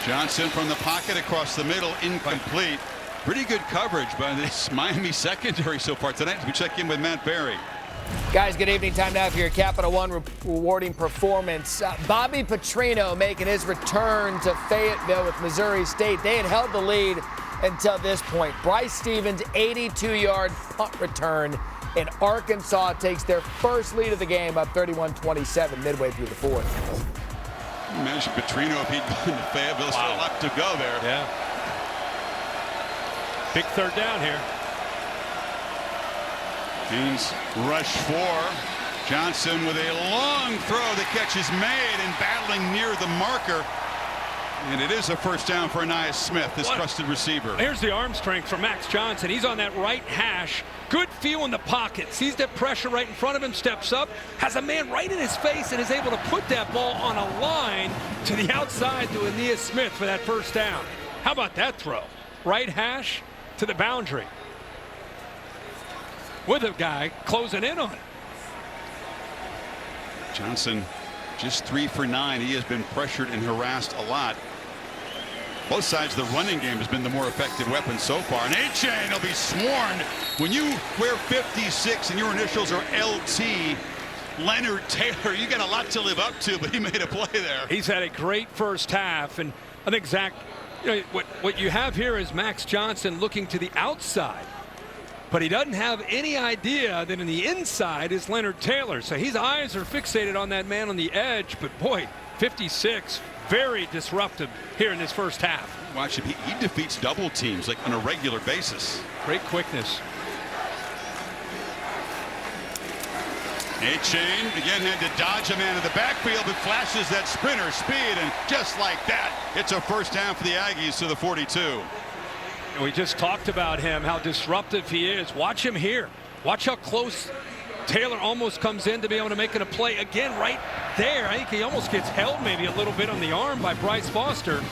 S1: Johnson from the pocket across the middle, incomplete. Pretty good coverage by this Miami secondary so far tonight. We check in with Matt Berry.
S8: Guys, good evening. Time now for your Capital One rewarding performance. Bobby Petrino making his return to Fayetteville with Missouri State. They had held the lead until this point. Bryce Stevens, 82-yard punt return, and Arkansas takes their first lead of the game up 31-27 midway through the 4th.
S1: Imagine Petrino if he'd gone to Fayetteville. Wow. Still left to go there.
S2: Yeah. Big 3rd down here.
S1: Haynes rush 4. Johnson with a long throw. The catch is made and battling near the marker. And it is a first down for Anais Smith, this trusted receiver.
S2: Here's the arm strength for Max Johnson. He's on that right hash. Good feel in the pocket. Sees that pressure right in front of him, steps up, has a man right in his face, and is able to put that ball on a line to the outside to Anais Smith for that first down. How about that throw? Right hash to the boundary, with a guy closing in on it.
S1: Johnson just 3 for 9. He has been pressured and harassed a lot. Both sides, the running game has been the more effective weapon so far. And A-Chain will be sworn. When you wear 56 and your initials are LT, Leonard Taylor, you got a lot to live up to, but he made a play there.
S2: He's had a great first half, and I think, Zach, you know, what you have here is Max Johnson looking to the outside, but he doesn't have any idea that in the inside is Leonard Taylor. So his eyes are fixated on that man on the edge, but boy, 56, very disruptive here in this first half.
S1: Watch him. He defeats double teams like on a regular basis.
S2: Great quickness.
S1: A-Chain again had to dodge a man in the backfield, but flashes that sprinter speed, and just like that, it's a first down for the Aggies to the 42.
S2: We just talked about him, how disruptive he is. Watch him here. Watch how close Taylor almost comes in to be able to make it a play again right there. I think he almost gets held maybe a little bit on the arm by Bryce Foster.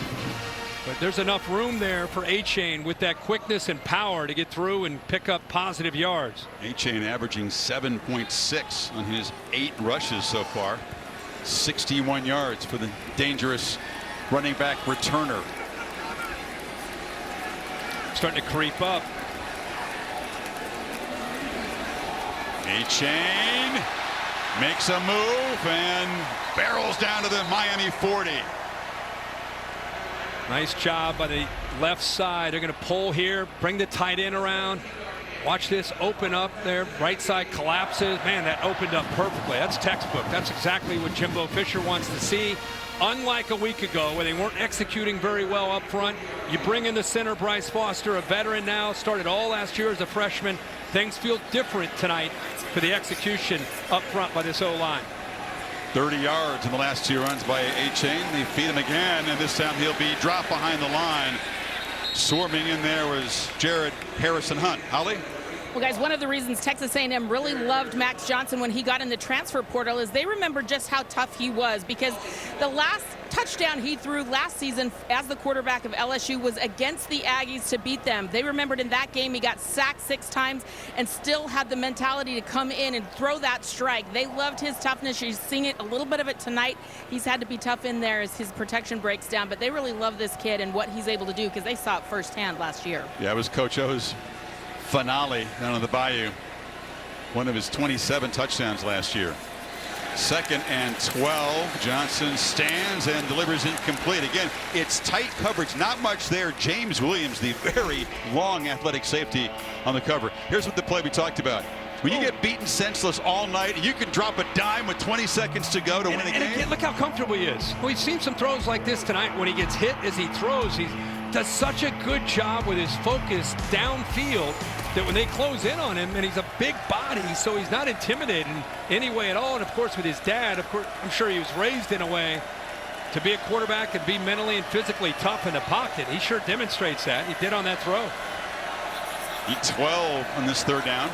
S2: But there's enough room there for A-Chain with that quickness and power to get through and pick up positive yards.
S1: A-Chain averaging 7.6 on his 8 rushes so far. 61 yards for the dangerous running back returner.
S2: Starting to creep up.
S1: A-Chain makes a move and barrels down to the Miami 40.
S2: Nice job by the left side. They're going to pull here, bring the tight end around. Watch this open up there. Right side collapses. Man, that opened up perfectly. That's textbook. That's exactly what Jimbo Fisher wants to see. Unlike a week ago where they weren't executing very well up front, you bring in the center, Bryce Foster, a veteran now, started all last year as a freshman. Things feel different tonight for the execution up front by this O-line.
S1: 30 yards in the last 2 runs by A-Chain. They feed him again, and this time he'll be dropped behind the line. Swarming in there was Jared Harrison Hunt. Holly?
S4: Well, guys, one of the reasons Texas A&M really loved Max Johnson when he got in the transfer portal is they remember just how tough he was, because the last touchdown he threw last season as the quarterback of LSU was against the Aggies to beat them. They remembered in that game he got sacked 6 times and still had the mentality to come in and throw that strike. They loved his toughness. You're seeing it, a little bit of it tonight. He's had to be tough in there as his protection breaks down, but they really love this kid and what he's able to do because they saw it firsthand last year.
S1: Yeah, it was Coach O's finale down on the Bayou. One of his 27 touchdowns last year. 2nd and 12. Johnson stands and delivers incomplete. Again, it's tight coverage, not much there. James Williams, the very long athletic safety on the cover. Here's what the play we talked about. When you get beaten senseless all night, and you can drop a dime with 20 seconds to go to win a game.
S2: Again, look how comfortable he is. We've seen some throws like this tonight. When he gets hit as he throws, he does such a good job with his focus downfield that when they close in on him, and he's a big body, so he's not intimidating any way at all. And of course, with his dad, of course, I'm sure he was raised in a way to be a quarterback and be mentally and physically tough in the pocket. He sure demonstrates that. He did on that throw.
S1: 12 on this 3rd down.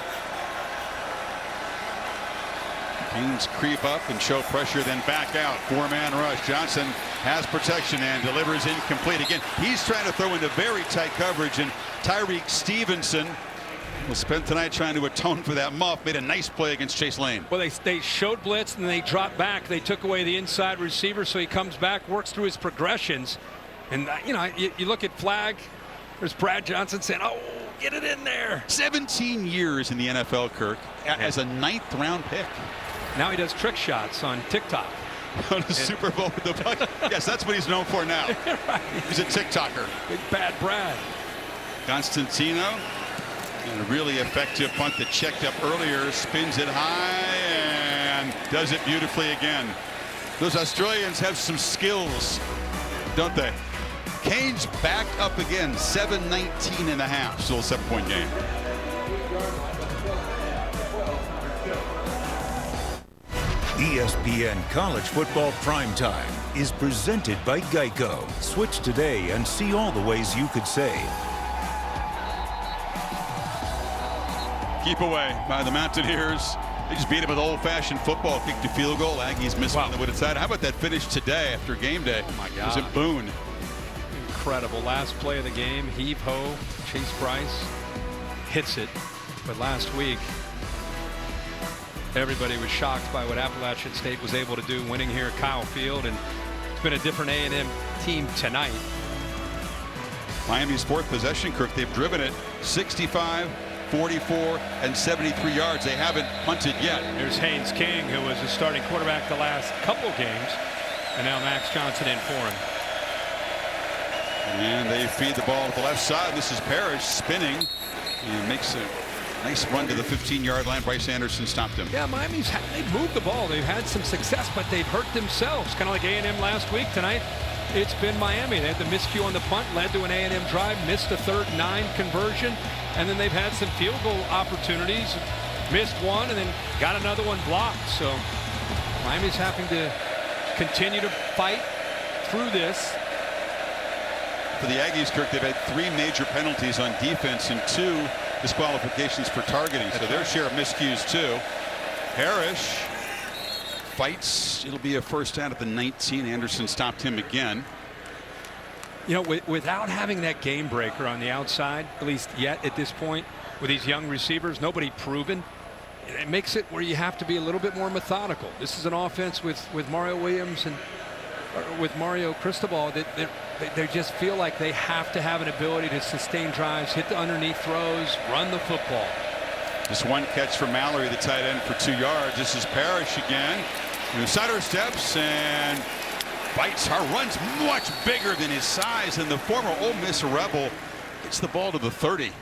S1: Canes creep up and show pressure, then back out. 4-man rush. Johnson has protection and delivers incomplete. Again, he's trying to throw into very tight coverage, and Tyreek Stevenson will spend tonight trying to atone for that muff. Made a nice play against Chase Lane.
S2: Well, they showed blitz and they dropped back. They took away the inside receiver, so he comes back, works through his progressions. And, you know, you look at flag, there's Brad Johnson saying, oh, get it in there.
S1: 17 years in the NFL, Kirk, as a 9th round pick.
S2: Now he does trick shots on TikTok.
S1: On the Super Bowl with the Bucs. Yes, that's what he's known for now.
S2: Right.
S1: He's a TikToker.
S2: Big bad Brad.
S1: Constantino, and a really effective punt that checked up earlier, spins it high and does it beautifully again. Those Australians have some skills, don't they? Canes back up again, 7-19 and a half, still a 7-point game.
S7: ESPN College Football Primetime. is presented by Geico. Switch today and see all the ways you could save.
S1: Keep away by the Mountaineers. They just beat him with old-fashioned football, kicked a field goal. Aggies missed one that would have decided. How about that finish today after game day?
S2: Oh my God.
S1: Was it Boone?
S2: Incredible. Last play of the game, heave-ho, Chase Bryce hits it. But last week, everybody was shocked by what Appalachian State was able to do winning here at Kyle Field, and it's been a different A&M team tonight.
S1: Miami's fourth possession, Kirk. They've driven it 65, 44, and 73 yards. They haven't punted yet.
S2: There's Haynes King, who was the starting quarterback the last couple games, and now Max Johnson in for him.
S1: And they feed the ball to the left side. This is Parrish spinning and makes a nice run to the 15-yard line. Bryce Anderson stopped him.
S2: Yeah, they've moved the ball. They've had some success, but they've hurt themselves. Kind of like A&M last week. Tonight, it's been Miami. They had the miscue on the punt, led to an A&M drive, missed a 3rd and 9 conversion, and then they've had some field goal opportunities, missed one, and then got another one blocked. So Miami's having to continue to fight through this.
S1: For the Aggies, Kirk, they've had 3 major penalties on defense and 2 disqualifications for targeting. So their share of miscues too. Parrish fights. It'll be a first down at the 19. Anderson stopped him again.
S2: You know, without having that game breaker on the outside, at least yet at this point, with these young receivers, nobody proven, it makes it where you have to be a little bit more methodical. This is an offense with Mario Williams and with Mario Cristobal that they just feel like they have to have an ability to sustain drives, hit the underneath throws, run the football.
S1: Just one catch for Mallory, the tight end, for 2 yards. This is Parrish again. Cider steps and bites. Runs much bigger than his size, and the former Ole Miss Rebel gets the ball to the 30.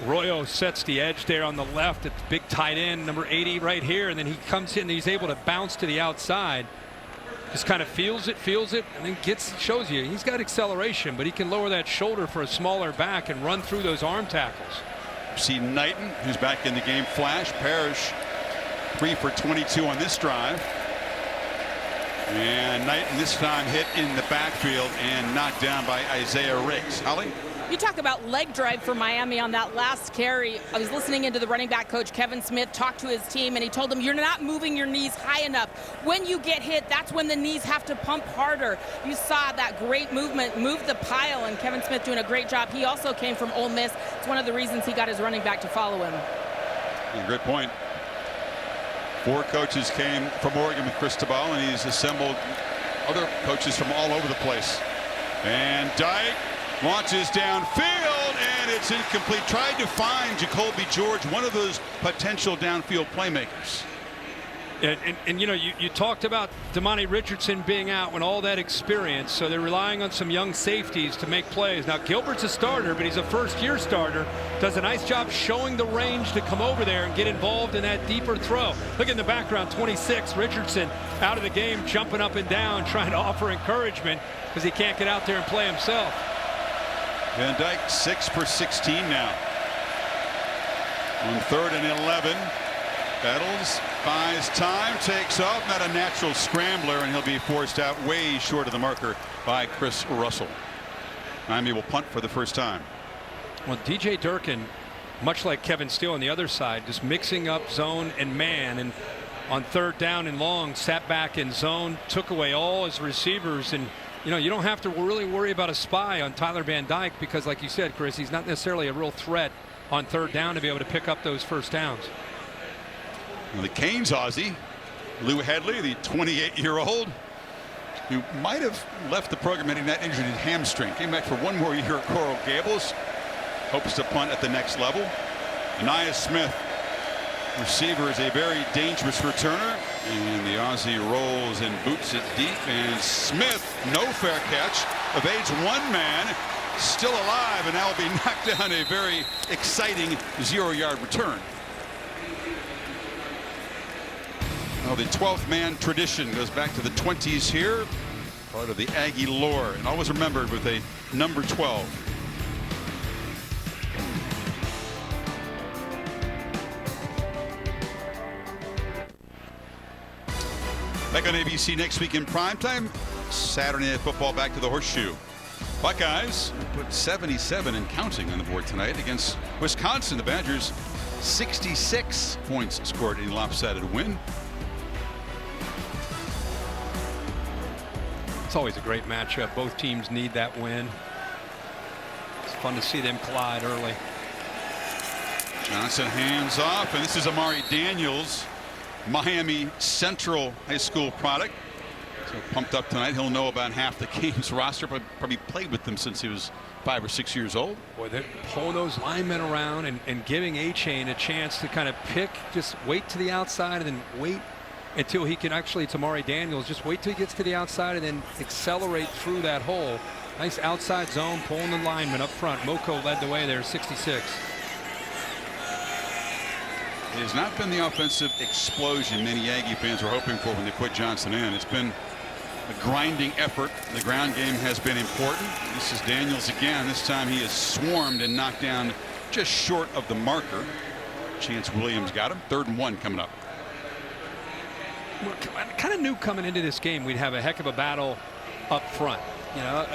S2: Royo sets the edge there on the left at the big tight end, number 80 right here, and then he comes in and he's able to bounce to the outside. Just kind of feels it, and then shows you he's got acceleration, but he can lower that shoulder for a smaller back and run through those arm tackles.
S1: See Knighton, who's back in the game. Flash. Parrish 3 for 22 on this drive. And Knighton this time hit in the backfield and knocked down by Isaiah Riggs. Holly?
S4: You talk about leg drive for Miami on that last carry. I was listening into the running back coach, Kevin Smith, talk to his team, and he told them, you're not moving your knees high enough. When you get hit, that's when the knees have to pump harder. You saw that great movement, move the pile, and Kevin Smith doing a great job. He also came from Ole Miss. It's one of the reasons he got his running back to follow him.
S1: Yeah, great point. 4 coaches came from Oregon with Cristobal, and he's assembled other coaches from all over the place. And Dyke launches downfield, and it's incomplete. Tried to find Jacoby George, one of those potential downfield playmakers.
S2: And you know, you talked about Damani Richardson being out when all that experience, so they're relying on some young safeties to make plays. Now Gilbert's a starter, but he's a first-year starter. Does a nice job showing the range to come over there and get involved in that deeper throw. Look in the background, 26, Richardson out of the game, jumping up and down, trying to offer encouragement because he can't get out there and play himself.
S1: Van Dyke 6 for 16 now. On 3rd and 11. Battles, buys time, takes off. Not a natural scrambler, and he'll be forced out way short of the marker by Chris Russell. Miami will punt for the first time.
S2: Well, DJ Durkin, much like Kevin Steele on the other side, just mixing up zone and man, and on 3rd down and long, sat back in zone, took away all his receivers, and you know, you don't have to really worry about a spy on Tyler Van Dyke because, like you said, Chris, he's not necessarily a real threat on 3rd down to be able to pick up those first downs.
S1: Well, the Canes Aussie, Lou Headley, the 28-year-old, who might have left the program having that injured his hamstring, came back for one more year at Coral Gables, hopes to punt at the next level. Anais Smith, receiver, is a very dangerous returner, and the Aussie rolls and boots it deep, and Smith, no fair catch, evades one man, still alive, and now will be knocked down. A very exciting 0-yard return. Well, the 12th man tradition goes back to the 20s here, part of the Aggie lore, and always remembered with a number 12. Back on ABC next week in primetime. Saturday Night Football back to the Horseshoe. Buckeyes put 77 and counting on the board tonight against Wisconsin. The Badgers 66 points scored in a lopsided win.
S2: It's always a great matchup. Both teams need that win. It's fun to see them collide early.
S1: Johnson hands off, and this is Amari Daniels, Miami Central High School product. So pumped up tonight. He'll know about half the game's roster, but probably played with them since he was 5 or 6 years old.
S2: Boy, they're pulling those linemen around and giving A-Chain a chance to kind of pick, just wait to the outside and then wait until he can actually, it's Amari Daniels, just wait till he gets to the outside and then accelerate through that hole. Nice outside zone, pulling the lineman up front. Moko led the way there, 66.
S1: It has not been the offensive explosion many Aggie fans were hoping for when they put Johnson in. It's been a grinding effort. The ground game has been important. This is Daniels again. This time he is swarmed and knocked down just short of the marker. Chance Williams got him. 3rd and 1 coming up.
S2: I kind of knew coming into this game we'd have a heck of a battle up front. You know,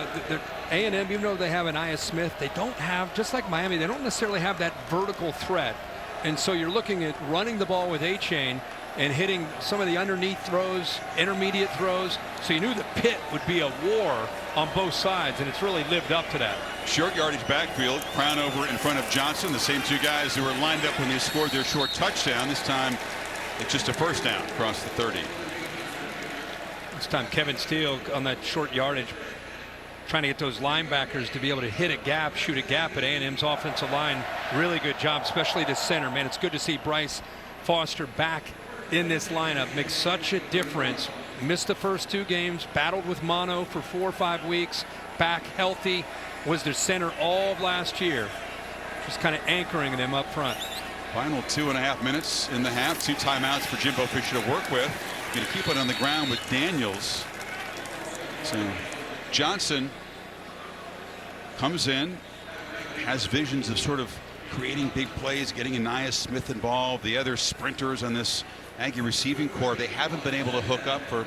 S2: A&M, even though they have Aniyah Smith, they don't have, just like Miami, they don't necessarily have that vertical threat. And so you're looking at running the ball with A-Chain and hitting some of the underneath throws, intermediate throws. So you knew the pit would be a war on both sides, and it's really lived up to that.
S1: Short yardage backfield, Crown over in front of Johnson, the same 2 guys who were lined up when they scored their short touchdown. This time it's just a 1st down across the 30.
S2: This time Kevin Steele on that short yardage, trying to get those linebackers to be able to hit a gap, shoot a gap at A&M's offensive line. Really good job, especially the center. Man, it's good to see Bryce Foster back in this lineup. Makes such a difference. Missed the first 2 games, battled with mono for 4 or 5 weeks, back healthy, was their center all of last year. Just kind of anchoring them up front.
S1: Final 2.5 minutes in the half. 2 timeouts for Jimbo Fisher to work with. Going to keep it on the ground with Daniels. So Johnson comes in, has visions of sort of creating big plays, getting Aniyah Smith involved. The other sprinters on this Aggie receiving corps, they haven't been able to hook up for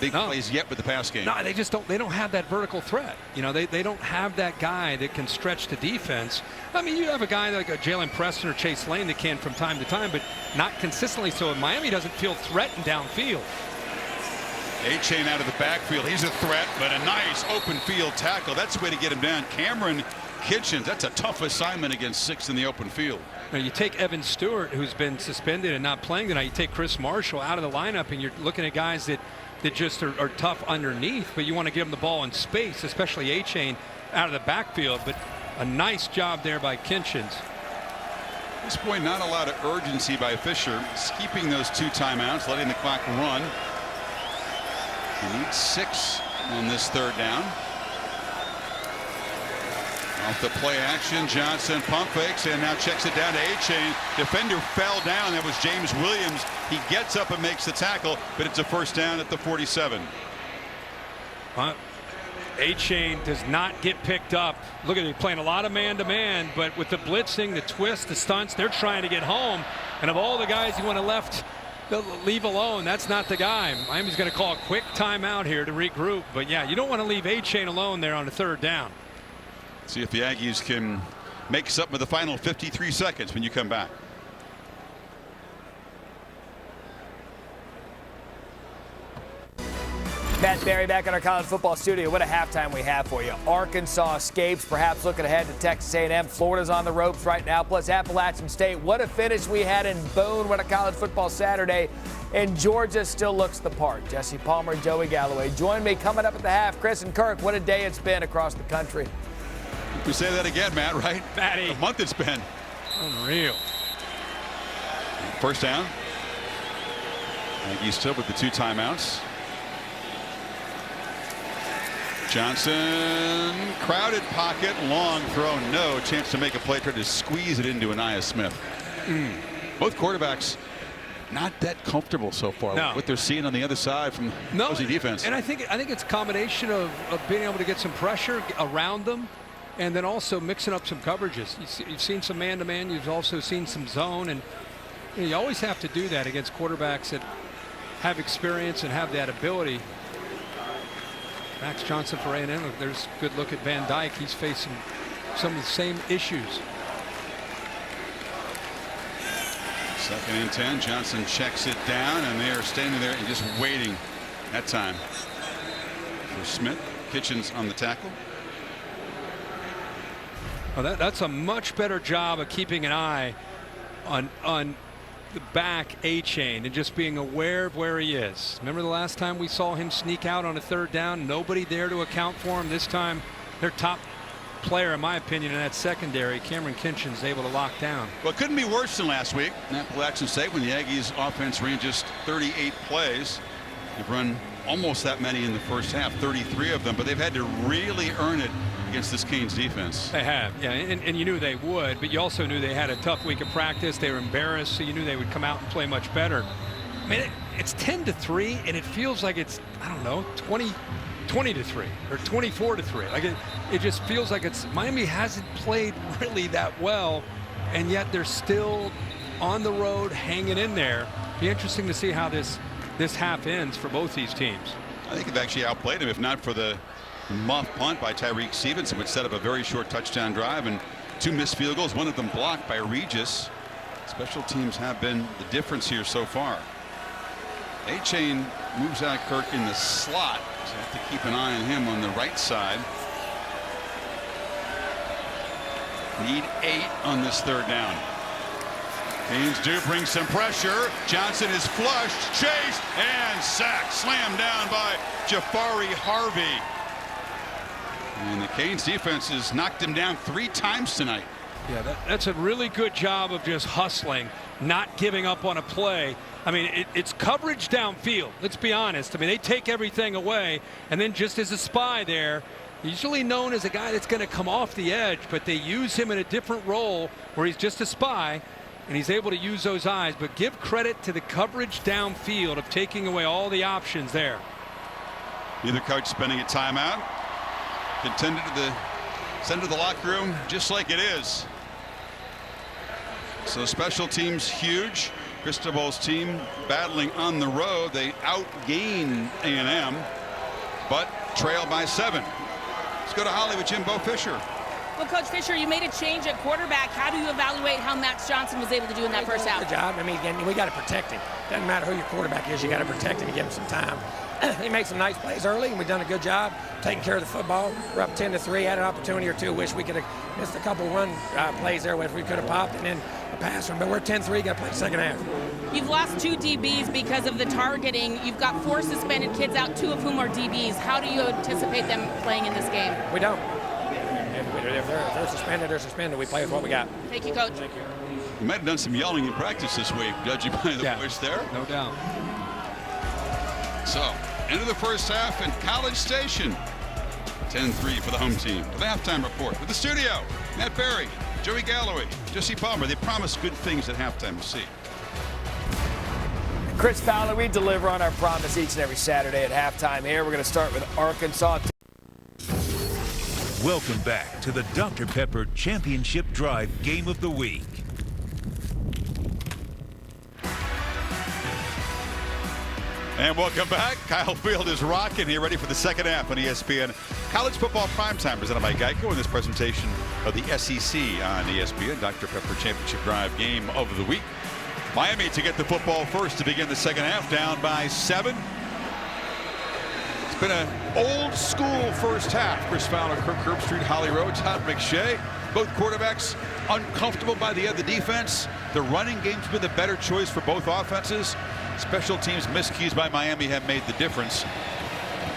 S1: big plays yet with the pass game.
S2: No, they just don't. They don't have that vertical threat. You know, they don't have that guy that can stretch the defense. I mean, you have a guy like a Jalen Preston or Chase Lane that can from time to time, but not consistently. So Miami doesn't feel threatened downfield.
S1: A-Chain out of the backfield. He's a threat, but a nice open field tackle. That's the way to get him down. Cameron Kitchens, that's a tough assignment against 6 in the open field.
S2: Now you take Evan Stewart, who's been suspended and not playing tonight. You take Chris Marshall out of the lineup, and you're looking at guys that just are tough underneath, but you want to give them the ball in space, especially A-Chain out of the backfield. But a nice job there by Kitchens.
S1: At this point, not a lot of urgency by Fisher. He's keeping those 2 timeouts, letting the clock run. He needs 6 on this 3rd down. Off the play action, Johnson pump fakes and now checks it down to A-Chain. Defender fell down. That was James Williams. He gets up and makes the tackle, but it's a 1st down at the 47.
S2: A-Chain does not get picked up. Look at him playing a lot of man-to-man, but with the blitzing, the twist, the stunts, they're trying to get home. And of all the guys you want to leave alone, that's not the guy. Miami's going to call a quick timeout here to regroup. But yeah, you don't want to leave A-Chain alone there on the 3rd down.
S1: See if the Aggies can make something with the final 53 seconds when you come back.
S8: Matt Berry back in our college football studio. What a halftime we have for you. Arkansas escapes, perhaps looking ahead to Texas A&M. Florida's on the ropes right now, plus Appalachian State. What a finish we had in Boone. What a college football Saturday. And Georgia still looks the part. Jesse Palmer, Joey Galloway. Join me coming up at the half. Chris and Kirk, what a day it's been across the country.
S1: We say that again, Matt, right?
S2: Matty.
S1: A month it's been.
S2: Unreal.
S1: 1st down. Aggies still with the 2 timeouts. Johnson, crowded pocket, long throw, no chance to make a play. Tried to squeeze it into Aniyah Smith. Both quarterbacks not that comfortable so far with what they're seeing on the other side from opposing defense.
S2: And I think it's a combination of being able to get some pressure around them, and then also mixing up some coverages. You've seen some man-to-man. You've also seen some zone, and you always have to do that against quarterbacks that have experience and have that ability. Max Johnson for A&M. There's a good look at Van Dyke. He's facing some of the same issues.
S1: 2nd and 10. Johnson checks it down, and they are standing there and just waiting that time for Smith. Kitchens on the tackle.
S2: Well, that's a much better job of keeping an eye on the back A-chain and just being aware of where he is. Remember the last time we saw him sneak out on a 3rd down? Nobody there to account for him. This time, their top player, in my opinion, in that secondary, Cameron Kitchens, able to lock down.
S1: Well, it couldn't be worse than last week in Appalachian State when the Aggies offense ran just 38 plays. They've run almost that many in the first half, 33 of them, but they've had to really earn it against this Canes defense.
S2: They have, yeah, and you knew they would, but you also knew they had a tough week of practice. They were embarrassed, so you knew they would come out and play much better. I mean, it's 10-3, and it feels like it's, I don't know, 20-3 or 24-3. Like it just feels like it's Miami hasn't played really that well, and yet they're still on the road hanging in there. Be interesting to see how this half ends for both these teams.
S1: I think they've actually outplayed them, if not for the muff punt by Tyreek Stevenson, which set up a very short touchdown drive and 2 missed field goals, one of them blocked by Regis. Special teams have been the difference here so far. A-chain moves out Kirk in the slot, so you have to keep an eye on him on the right side. Need 8 on this 3rd down. Canes do bring some pressure. Johnson is flushed, chased, and sacked. Slammed down by Jafari Harvey. And the Canes defense has knocked him down 3 times tonight.
S2: Yeah, that's a really good job of just hustling, not giving up on a play. I mean, it's coverage downfield. Let's be honest. I mean, they take everything away, and then just as a spy there, usually known as a guy that's going to come off the edge, but they use him in a different role where he's just a spy, and he's able to use those eyes. But give credit to the coverage downfield of taking away all the options there.
S1: Neither coach spending a timeout. Intended to send to the locker room just like it is. So special teams huge. Cristobal's team battling on the road. They outgain A&M, but trail by 7. Let's go to Holly with Jimbo Fisher.
S4: Well, Coach Fisher, you made a change at quarterback. How do you evaluate how Max Johnson was able to do in that first half?
S9: Good job. I mean, again, we got to protect him. Doesn't matter who your quarterback is, you got to protect him and give him some time. He made some nice plays early, and we've done a good job taking care of the football. We're up 10-3, had an opportunity or two. Wish we could have missed a couple run plays there if we could have popped, and then a pass one. But we're 10-3, got to play the second half.
S4: You've lost 2 DBs because of the targeting. You've got 4 suspended kids out, 2 of whom are DBs. How do you anticipate them playing in this game?
S9: We don't. If they're suspended, they're suspended. We play with what we got.
S4: Thank you, Coach.
S9: Thank you.
S1: You might have done some yelling in practice this week, judging by the voice there.
S2: No doubt.
S1: So, end of the first half in College Station. 10-3 for the home team. For the halftime report with the studio, Matt Barry, Joey Galloway, Jesse Palmer. They promise good things at halftime. We'll see.
S8: Chris Fowler, we deliver on our promise each and every Saturday at halftime here. We're going to start with Arkansas.
S7: Welcome back to the Dr. Pepper Championship Drive Game of the Week.
S1: And welcome back. Kyle Field is rocking here, ready for the second half on ESPN College Football Primetime, presented by Geico in this presentation of the SEC on ESPN, Dr. Pepper Championship Drive Game of the Week. Miami to get the football first to begin the second half, down by 7. It's been an old school first half. Chris Fowler, Kirk Herbstreit, Holly Rowe, Todd McShay. Both quarterbacks uncomfortable by the other defense. The running game's been the better choice for both offenses. Special teams miscues by Miami have made the difference.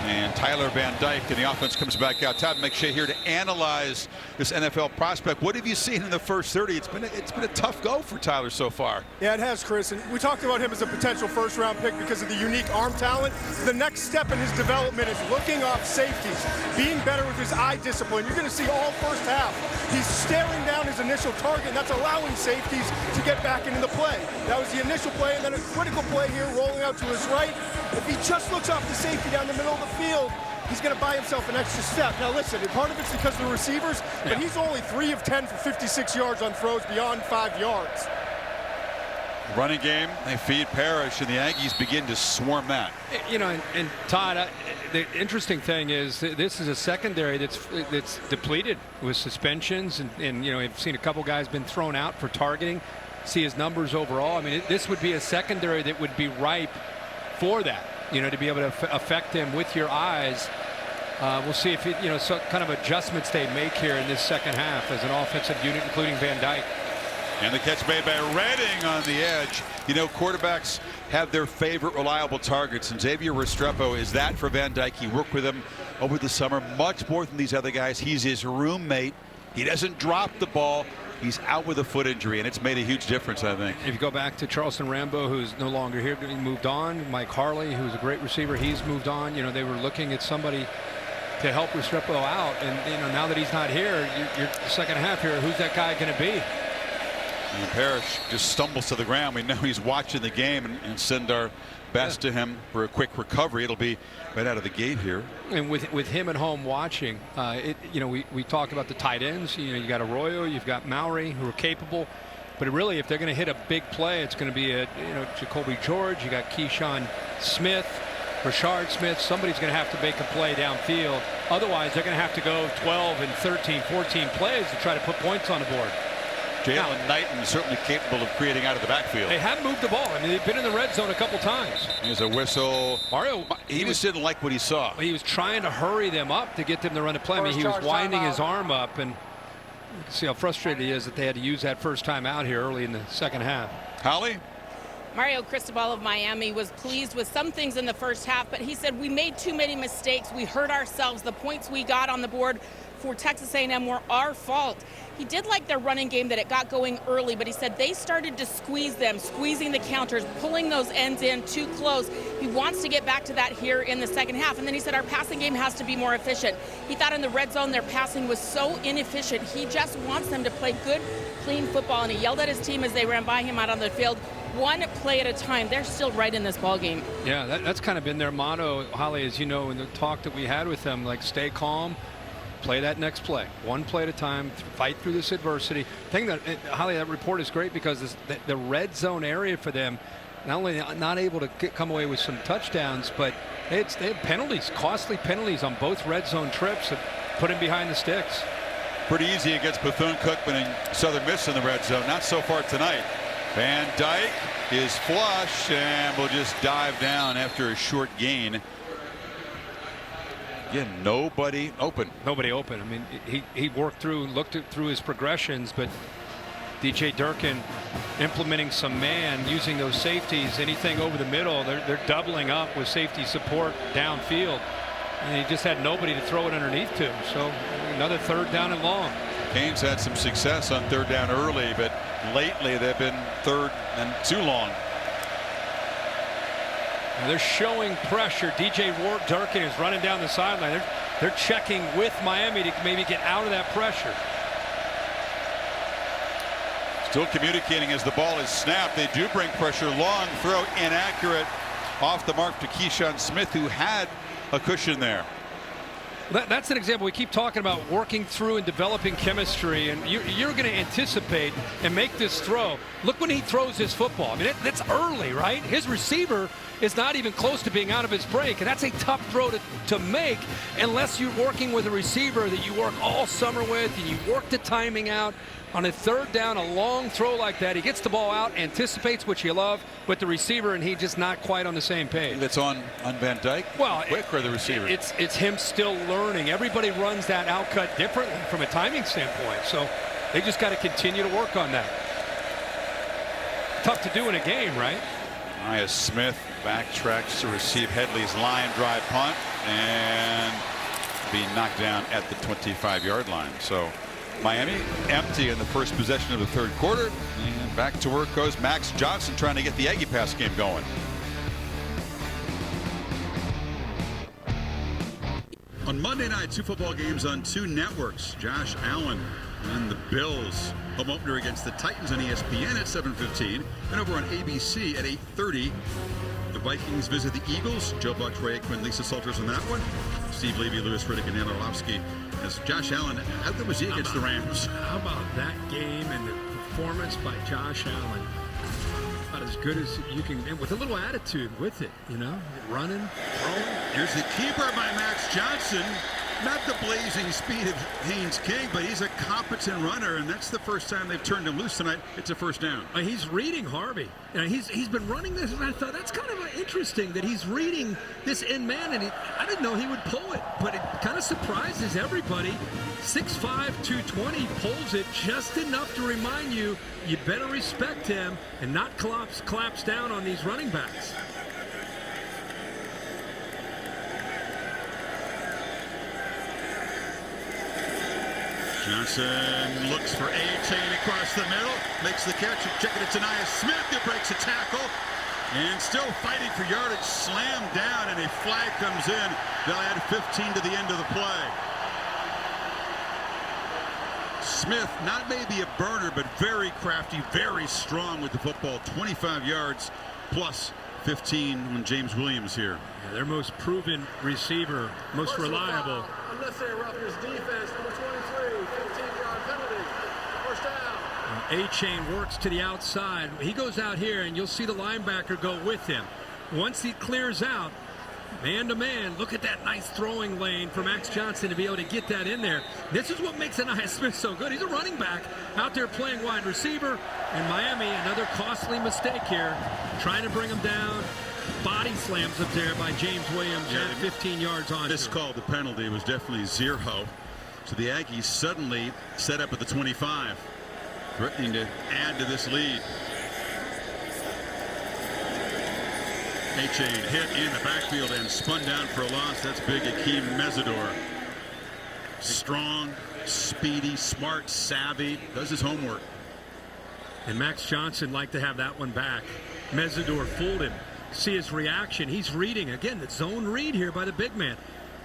S1: And Tyler Van Dyke and the offense comes back out. Todd McShay here to analyze this NFL prospect. What have you seen in the first 30? It's been a tough go for Tyler so far.
S6: Yeah, it has, Chris. And we talked about him as a potential first-round pick because of the unique arm talent. The next step in his development is looking off safeties, being better with his eye discipline. You're going to see all first half. He's staring down his initial target, and that's allowing safeties to get back into the play. That was the initial play, and then a critical play here, rolling out to his right. If he just looks off the safety down the middle of the field, he's going to buy himself an extra step. Now listen, part of it's because of the receivers, but he's only 3 of 10 for 56 yards on throws beyond 5 yards.
S1: Running game, they feed Parrish, and the Aggies begin to swarm that.
S2: You know, and Todd, the interesting thing is this is a secondary that's depleted with suspensions, and you know, we've seen a couple guys been thrown out for targeting. See his numbers overall. I mean, this would be a secondary that would be ripe for that. You know, to be able to affect him with your eyes. We'll see if you know, so kind of adjustments they make here in this second half as an offensive unit, including Van Dyke.
S1: And the catch made by Redding on the edge. You know, quarterbacks have their favorite reliable targets, and Xavier Restrepo is that for Van Dyke. He worked with him over the summer much more than these other guys. He's his roommate. He doesn't drop the ball. He's out with a foot injury, and it's made a huge difference, I think.
S2: If you go back to Charleston Rambo, who's no longer here, he moved on. Mike Harley, who's a great receiver, he's moved on. You know, they were looking at somebody to help Restrepo out, and you know, now that he's not here, you're second half here, who's that guy going to be?
S1: And Parrish just stumbles to the ground. We know he's watching the game, and send our best to him for a quick recovery. It'll be right out of the gate here.
S2: And with him at home watching, you know, we talk about the tight ends. You know, you got Arroyo, you've got Mowry, who are capable, but really, if they're going to hit a big play, it's going to be Jacoby George. You got Keyshawn Smith, Rashard Smith. Somebody's going to have to make a play downfield. Otherwise, they're going to have to go 12 and 13, 14 plays to try to put points on the board.
S1: Jalen Knighton is certainly capable of creating out of the backfield.
S2: They have moved the ball. I mean, they've been in the red zone a couple times.
S1: Here's a whistle.
S2: Mario,
S1: he just didn't like what he saw.
S2: He was trying to hurry them up to get them to run a play. I mean, he was winding his arm up, and you can see how frustrated he is that they had to use that first time out here early in the second half.
S1: Holly?
S4: Mario Cristobal of Miami was pleased with some things in the first half, but he said we made too many mistakes. We hurt ourselves. The points we got on the board for Texas A&M were our fault. He did like their running game, that it got going early, but he said they started to squeeze them, squeezing the counters, pulling those ends in too close. He wants to get back to that here in the second half. And then he said our passing game has to be more efficient. He thought in the red zone their passing was so inefficient. He just wants them to play good, clean football. And he yelled at his team as they ran by him out on the field. One play at a time. They're still right in this ball game.
S2: Yeah, that's kind of been their motto, Holly, as you know, in the talk that we had with them, like stay calm, play that next play, one play at a time, fight through this adversity. Thing that, Holly, that report is great because the red zone area for them, not only not able to come away with some touchdowns, but they had penalties, costly penalties on both red zone trips that put him behind the sticks.
S1: Pretty easy against Bethune-Cookman and Southern Miss in the red zone. Not so far tonight. Van Dyke is flush and will just dive down after a short gain. Again, nobody open.
S2: Nobody open. I mean, he worked through, looked through his progressions, but DJ Durkin implementing some man, using those safeties, anything over the middle, they're doubling up with safety support downfield. And he just had nobody to throw it underneath to. So another third down and long.
S1: Canes had some success on third down early, but lately they've been third and too long.
S2: Now they're showing pressure. DJ Durkin is running down the sideline. They're checking with Miami to maybe get out of that pressure.
S1: Still communicating as the ball is snapped. They do bring pressure. Long throw, inaccurate, off the mark to Keyshawn Smith, who had a cushion there.
S2: That's an example. We keep talking about working through and developing chemistry, and you're going to anticipate and make this throw. Look when he throws his football. I mean, that's early, right? His receiver is not even close to being out of his break, and that's a tough throw to make unless you're working with a receiver that you work all summer with and you work the timing out. On a third down, a long throw like that, he gets the ball out, anticipates, which you love, with the receiver, and he just not quite on the same page.
S1: That's on Van Dyke?
S2: Well,
S1: quick or the receiver?
S2: It's him still learning. Everybody runs that out cut differently from a timing standpoint, so they just got to continue to work on that. Tough to do in a game, right?
S1: Nia Smith backtracks to receive Headley's line drive punt and be knocked down at the 25-yard line. So Miami empty in the first possession of the third quarter, and back to work goes Max Johnson trying to get the Aggie pass game going. On Monday night, two football games on two networks. Josh Allen and the Bills home opener against the Titans on ESPN at 7:15, and over on ABC at 8:30. The Vikings visit the Eagles. Joe Buck, Ray Quinn, Lisa Salters on that one. Steve Levy, Louis Riddick, and Dan Orlovsky. As Josh Allen, how good was he against the Rams?
S2: How about that game and the performance by Josh Allen? About as good as you can, and with a little attitude with it, you know, running, throwing.
S1: Here's the keeper by Max Johnson. Not the blazing speed of Haynes King, but he's a competent runner, and that's the first time they've turned him loose tonight. It's a first down.
S2: He's reading Harvey. You know, he's been running this, and I thought that's kind of interesting that he's reading this end man, and I didn't know he would pull it, but it kind of surprises everybody. 6'5", 220, pulls it just enough to remind you better respect him and not collapse down on these running backs.
S1: Johnson looks for A-Chain across the middle, makes the catch, checking it to Nia Smith, who breaks a tackle, and still fighting for yardage, slammed down, and a flag comes in. They'll add 15 to the end of the play. Smith, not maybe a burner, but very crafty, very strong with the football, 25 yards plus 15 when James Williams here.
S2: Yeah, their most proven receiver, most reliable.
S3: Unnecessary roughness defense, number 23, 15-yard penalty, first down.
S2: A-Chain works to the outside. He goes out here, and you'll see the linebacker go with him. Once he clears out, man-to-man, look at that nice throwing lane for Max Johnson to be able to get that in there. This is what makes Nia Smith so good. He's a running back out there playing wide receiver. And Miami, another costly mistake here, trying to bring him down. Body slams up there by James Williams at 15 yards on.
S1: This call, the penalty, was definitely 0. So the Aggies suddenly set up at the 25, threatening to add to this lead. A-Chain hit in the backfield and spun down for a loss. That's big. Akeem Mesidor. Strong, speedy, smart, savvy, does his homework.
S2: And Max Johnson liked to have that one back. Mesidor fooled him. See his reaction. He's reading. Again, the zone read here by the big man.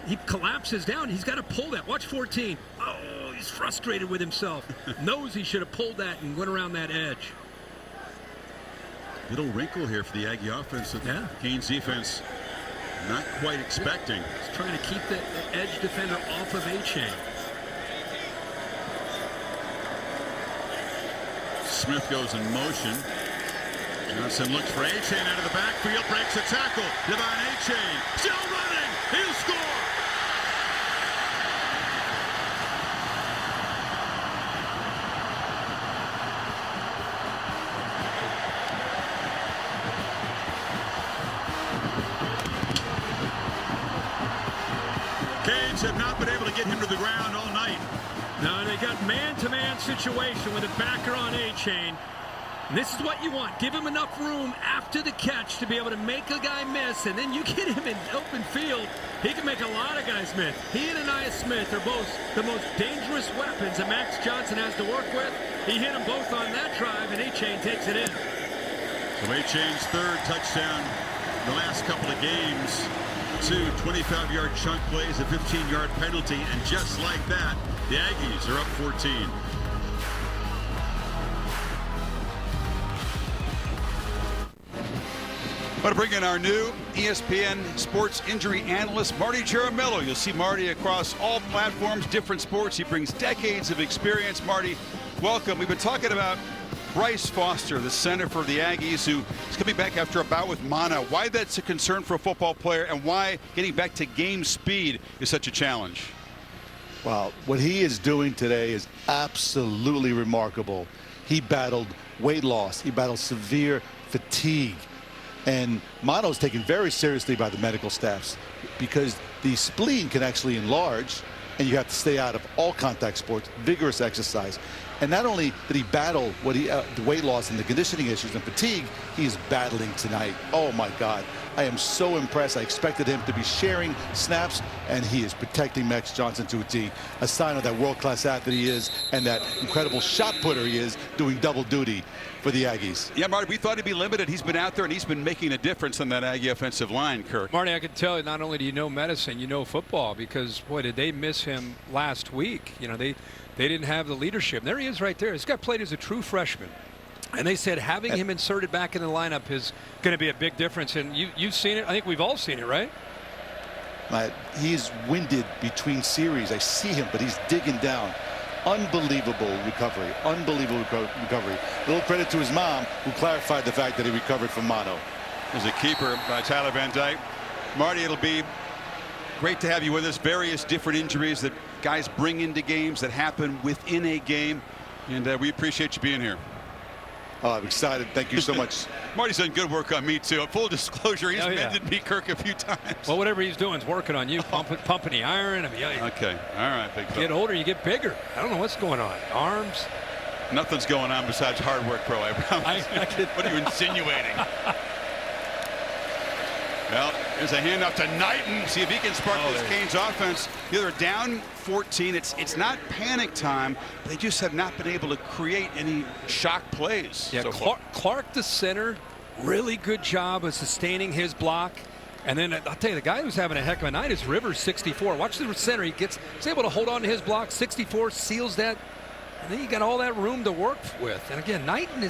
S2: He collapses down. He's got to pull that. Watch 14. Oh, he's frustrated with himself. Knows he should have pulled that and went around that edge.
S1: Little wrinkle here for the Aggie offense that Canes defense not quite expecting.
S2: He's trying to keep the edge defender off of A-Chain.
S1: Smith goes in motion. Johnson looks for A-Chain out of the backfield, breaks a tackle. Devon A-Chain still running. He'll score. Canes have not been able to get him to the ground all night.
S2: No, they got man-to-man situation with a backer on A-Chain. This is what you want. Give him enough room after the catch to be able to make a guy miss, and then you get him in open field. He can make a lot of guys miss. He and Nia Smith are both the most dangerous weapons that Max Johnson has to work with. He hit them both on that drive, and A-Chain takes it in.
S1: So A-Chain's third touchdown in the last couple of games. 2 25-yard chunk plays, a 15-yard penalty, and just like that, the Aggies are up 14. I want to bring in our new ESPN sports injury analyst, Marty Jaramillo. You'll see Marty across all platforms, different sports. He brings decades of experience. Marty, welcome. We've been talking about Bryce Foster, the center for the Aggies, who is coming back after a bout with mono. Why that's a concern for a football player, and why getting back to game speed is such a challenge.
S10: Wow, what he is doing today is absolutely remarkable. He battled weight loss. He battled severe fatigue. And mono is taken very seriously by the medical staffs because the spleen can actually enlarge, and you have to stay out of all contact sports, vigorous exercise. And not only did he battle what the weight loss and the conditioning issues and fatigue, he is battling tonight. Oh my God, I am so impressed. I expected him to be sharing snaps, and he is protecting Max Johnson to a T. A sign of that world-class athlete he is, and that incredible shot putter he is, doing double duty for the Aggies.
S1: Yeah, Marty, we thought he'd be limited. He's been out there, and he's been making a difference on that Aggie offensive line, Kirk.
S2: Marty, I can tell you, not only do you know medicine, you know football, because, boy, did they miss him last week. You know, they didn't have the leadership. There he is right there. This guy played as a true freshman. And they said having him inserted back in the lineup is going to be a big difference. And you've seen it. I think we've all seen it, right?
S10: He's winded between series. I see him, but he's digging down. Unbelievable recovery. Unbelievable recovery. A little credit to his mom, who clarified the fact that he recovered from mono.
S1: There's a keeper by Tyler Van Dyke. Marty, it'll be great to have you with us. Various different injuries that guys bring into games that happen within a game. And we appreciate you being here.
S10: Oh, I'm excited. Thank you so much.
S1: Marty's done good work on me, too. Full disclosure, he's mended me, Kirk, a few times.
S2: Well, whatever he's doing is working on you, pumping the iron. I mean,
S1: okay. All right, big
S2: get older, you get bigger. I don't know what's going on. Arms.
S1: Nothing's going on besides hard work, bro. I promise. What are you insinuating? Well, there's a handoff to Knighton. See if he can spark this Canes offense. They're down 14. It's not panic time. They just have not been able to create any shock plays.
S2: Yeah,
S1: so
S2: Clark, the center, really good job of sustaining his block. And then I'll tell you, the guy who's having a heck of a night is Rivers, 64. Watch the center. He's able to hold on to his block. 64 seals that. And then you got all that room to work with. And again, Knighton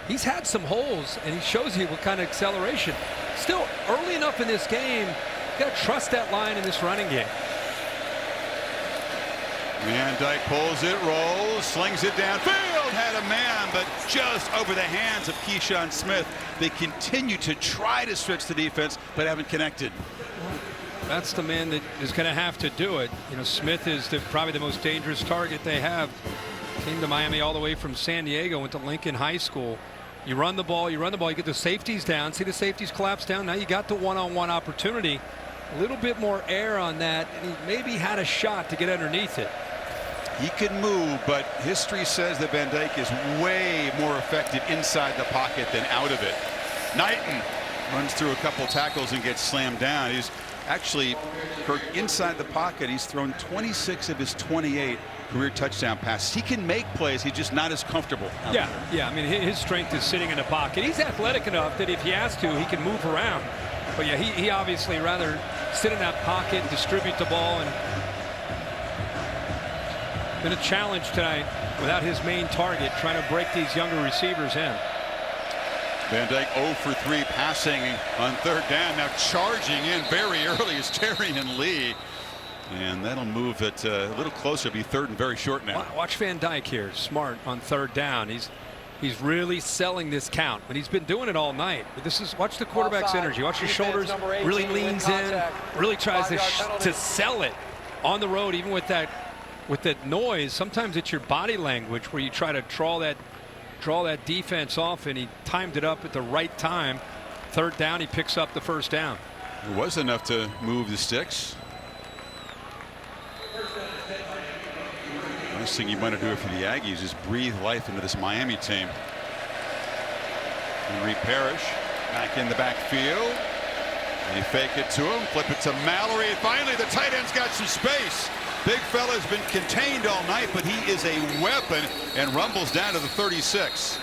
S2: he's had some holes, and he shows you what kind of acceleration. Still early enough in this game, you got to trust that line in this running game.
S1: Van Dyke pulls it, rolls, slings it downfield, had a man, but just over the hands of Keyshawn Smith. They continue to try to stretch the defense, but haven't connected.
S2: That's the man that is going to have to do it. You know, Smith is probably the most dangerous target they have. Came to Miami all the way from San Diego, went to Lincoln High School. You run the ball, you get the safeties down. See the safeties collapse down. Now you got the one-on-one opportunity. A little bit more air on that, and he maybe had a shot to get underneath it.
S1: He can move, but history says that Van Dyke is way more effective inside the pocket than out of it. Knighton runs through a couple tackles and gets slammed down. He's actually, Kirk, inside the pocket. He's thrown 26 of his 28 career touchdown passes. He can make plays. He's just not as comfortable.
S2: Yeah. I mean, his strength is sitting in the pocket. He's athletic enough that if he has to, he can move around. But yeah, he obviously rather sit in that pocket, distribute the ball, and been a challenge tonight without his main target, trying to break these younger receivers in.
S1: Van Dyke 0 for 3 passing on third down. Now charging in very early is Terrion Lee. And that'll move it a little closer. Be third and very short now.
S2: Watch Van Dyke here. Smart on third down. He's really selling this count, but he's been doing it all night. But this is, watch the quarterback's energy. Watch his shoulders. Really leans in. Really tries to sell it on the road, even with that noise. Sometimes it's your body language where you try to draw that defense off, and he timed it up at the right time. Third down, he picks up the first down.
S1: It was enough to move the sticks. Nice thing you want to do it for the Aggies is breathe life into this Miami team. Henry Parrish back in the backfield. They fake it to him, flip it to Mallory, and finally the tight end's got some space. Big fella's been contained all night, but he is a weapon and rumbles down to the 36.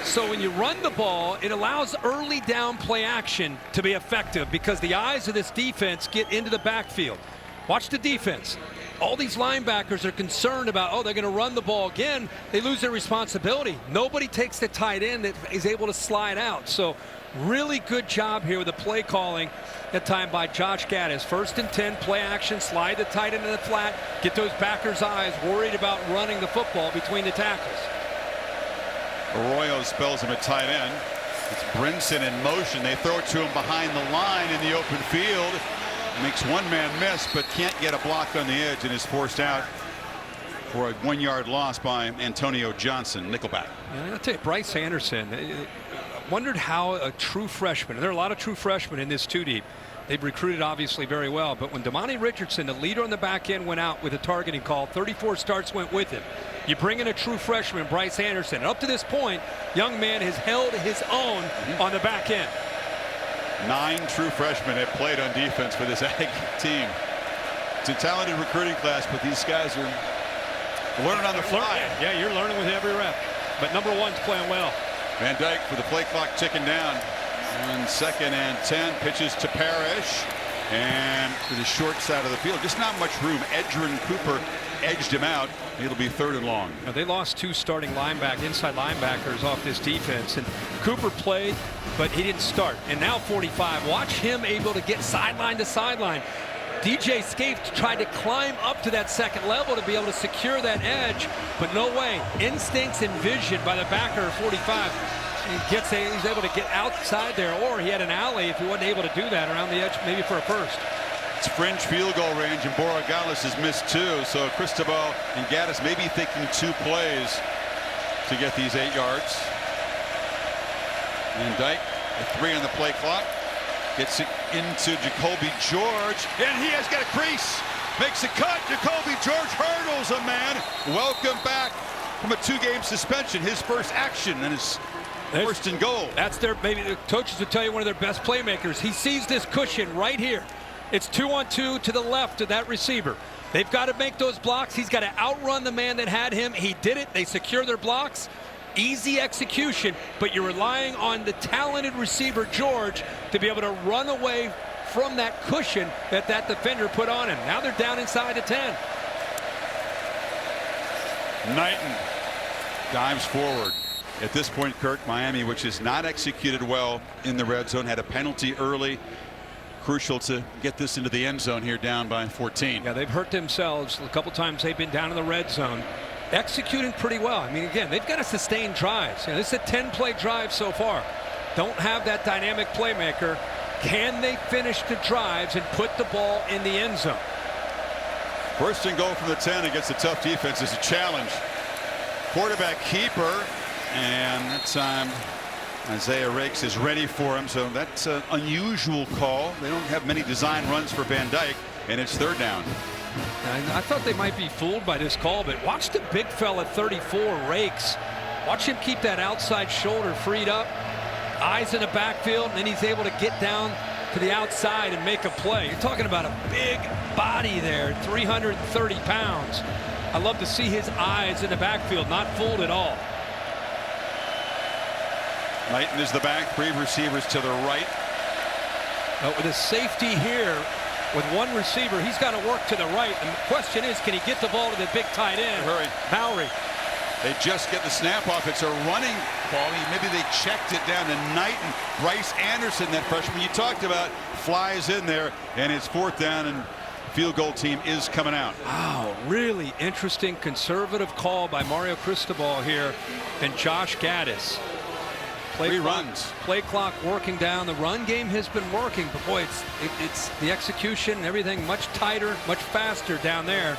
S2: So when you run the ball, it allows early down play action to be effective because the eyes of this defense get into the backfield. Watch the defense. All these linebackers are concerned about, they're going to run the ball again. They lose their responsibility. Nobody takes the tight end that is able to slide out. So really good job here with the play calling that time by Josh Gaddis. 1st and 10, play action, slide the tight end in the flat, get those backers' eyes worried about running the football between the tackles.
S1: Arroyo spells him a tight end. It's Brinson in motion. They throw it to him behind the line in the open field. Makes one man miss, but can't get a block on the edge and is forced out for a 1-yard loss by Antonio Johnson, nickelback.
S2: Yeah, I'll tell you, Bryce Anderson, wondered how a true freshman, and there are a lot of true freshmen in this 2-deep. They've recruited obviously very well, but when Damani Richardson, the leader on the back end, went out with a targeting call, 34 starts went with him. You bring in a true freshman, Bryce Anderson. And up to this point, young man has held his own on the back end.
S1: 9 true freshmen have played on defense for this Aggie team. It's a talented recruiting class, but these guys are learning on the fly.
S2: Yeah, you're learning with every rep. But number 1's playing well.
S1: Van Dyke for the play clock ticking down. On 2nd and 10, pitches to Parrish. And to the short side of the field, just not much room. Edgerrin Cooper edged him out. It'll be 3rd and long.
S2: Now, they lost 2 starting inside linebackers off this defense, and Cooper played, but he didn't start. And now 45. Watch him able to get sideline to sideline. DJ Scaife tried to climb up to that second level to be able to secure that edge, but no way. Instincts and vision by the backer of 45. He's able to get outside there, or he had an alley if he wasn't able to do that around the edge, maybe for a first.
S1: It's fringe field goal range, and Borregales has missed 2. So Cristobal and Gaddis may be thinking 2 plays to get these 8 yards. Van Dyke, a 3 on the play clock. Gets it into Jacoby George, and he has got a crease. Makes a cut. Jacoby George hurdles a man. Welcome back from a 2-game suspension. His first action and his first and goal.
S2: That's maybe the coaches would tell you, one of their best playmakers. He sees this cushion right here. It's 2-on-2 to the left of that receiver. They've got to make those blocks. He's got to outrun the man that had him. He did it. They secure their blocks. Easy execution, but you're relying on the talented receiver George to be able to run away from that cushion that defender put on him. Now they're down inside the 10.
S1: Knighton dives forward. At this point, Kirk, Miami, which is not executed well in the red zone, had a penalty early. Crucial to get this into the end zone here, down by 14.
S2: Yeah, they've hurt themselves a couple times. They've been down in the red zone. Executing pretty well. I mean, again, they've got to sustain drives. You know, this is a 10-play drive so far. Don't have that dynamic playmaker. Can they finish the drives and put the ball in the end zone?
S1: First and goal from the 10 against a tough defense is a challenge. Quarterback keeper, and that time Isaiah Rakes is ready for him, so that's an unusual call. They don't have many design runs for Van Dyke, and it's 3rd down.
S2: I thought they might be fooled by this call, but watch the big fella 34, Rakes. Watch him keep that outside shoulder freed up, eyes in the backfield, and then he's able to get down to the outside and make a play. You're talking about a big body there, 330 pounds. I love to see his eyes in the backfield, not fooled at all.
S1: Knighton is the back, 3 receivers to the right.
S2: With a safety here, with 1 receiver, he's got to work to the right. And the question is, can he get the ball to the big tight end?
S1: Hurry.
S2: Bowery.
S1: They just get the snap off. It's a running ball. Maybe they checked it down to Knighton. Bryce Anderson, that freshman you talked about, flies in there, and it's 4th down, and field goal team is coming out.
S2: Wow, really interesting conservative call by Mario Cristobal here and Josh Gaddis. Play clock working down. The run game has been working, but boy, it's the execution and everything much tighter, much faster down there.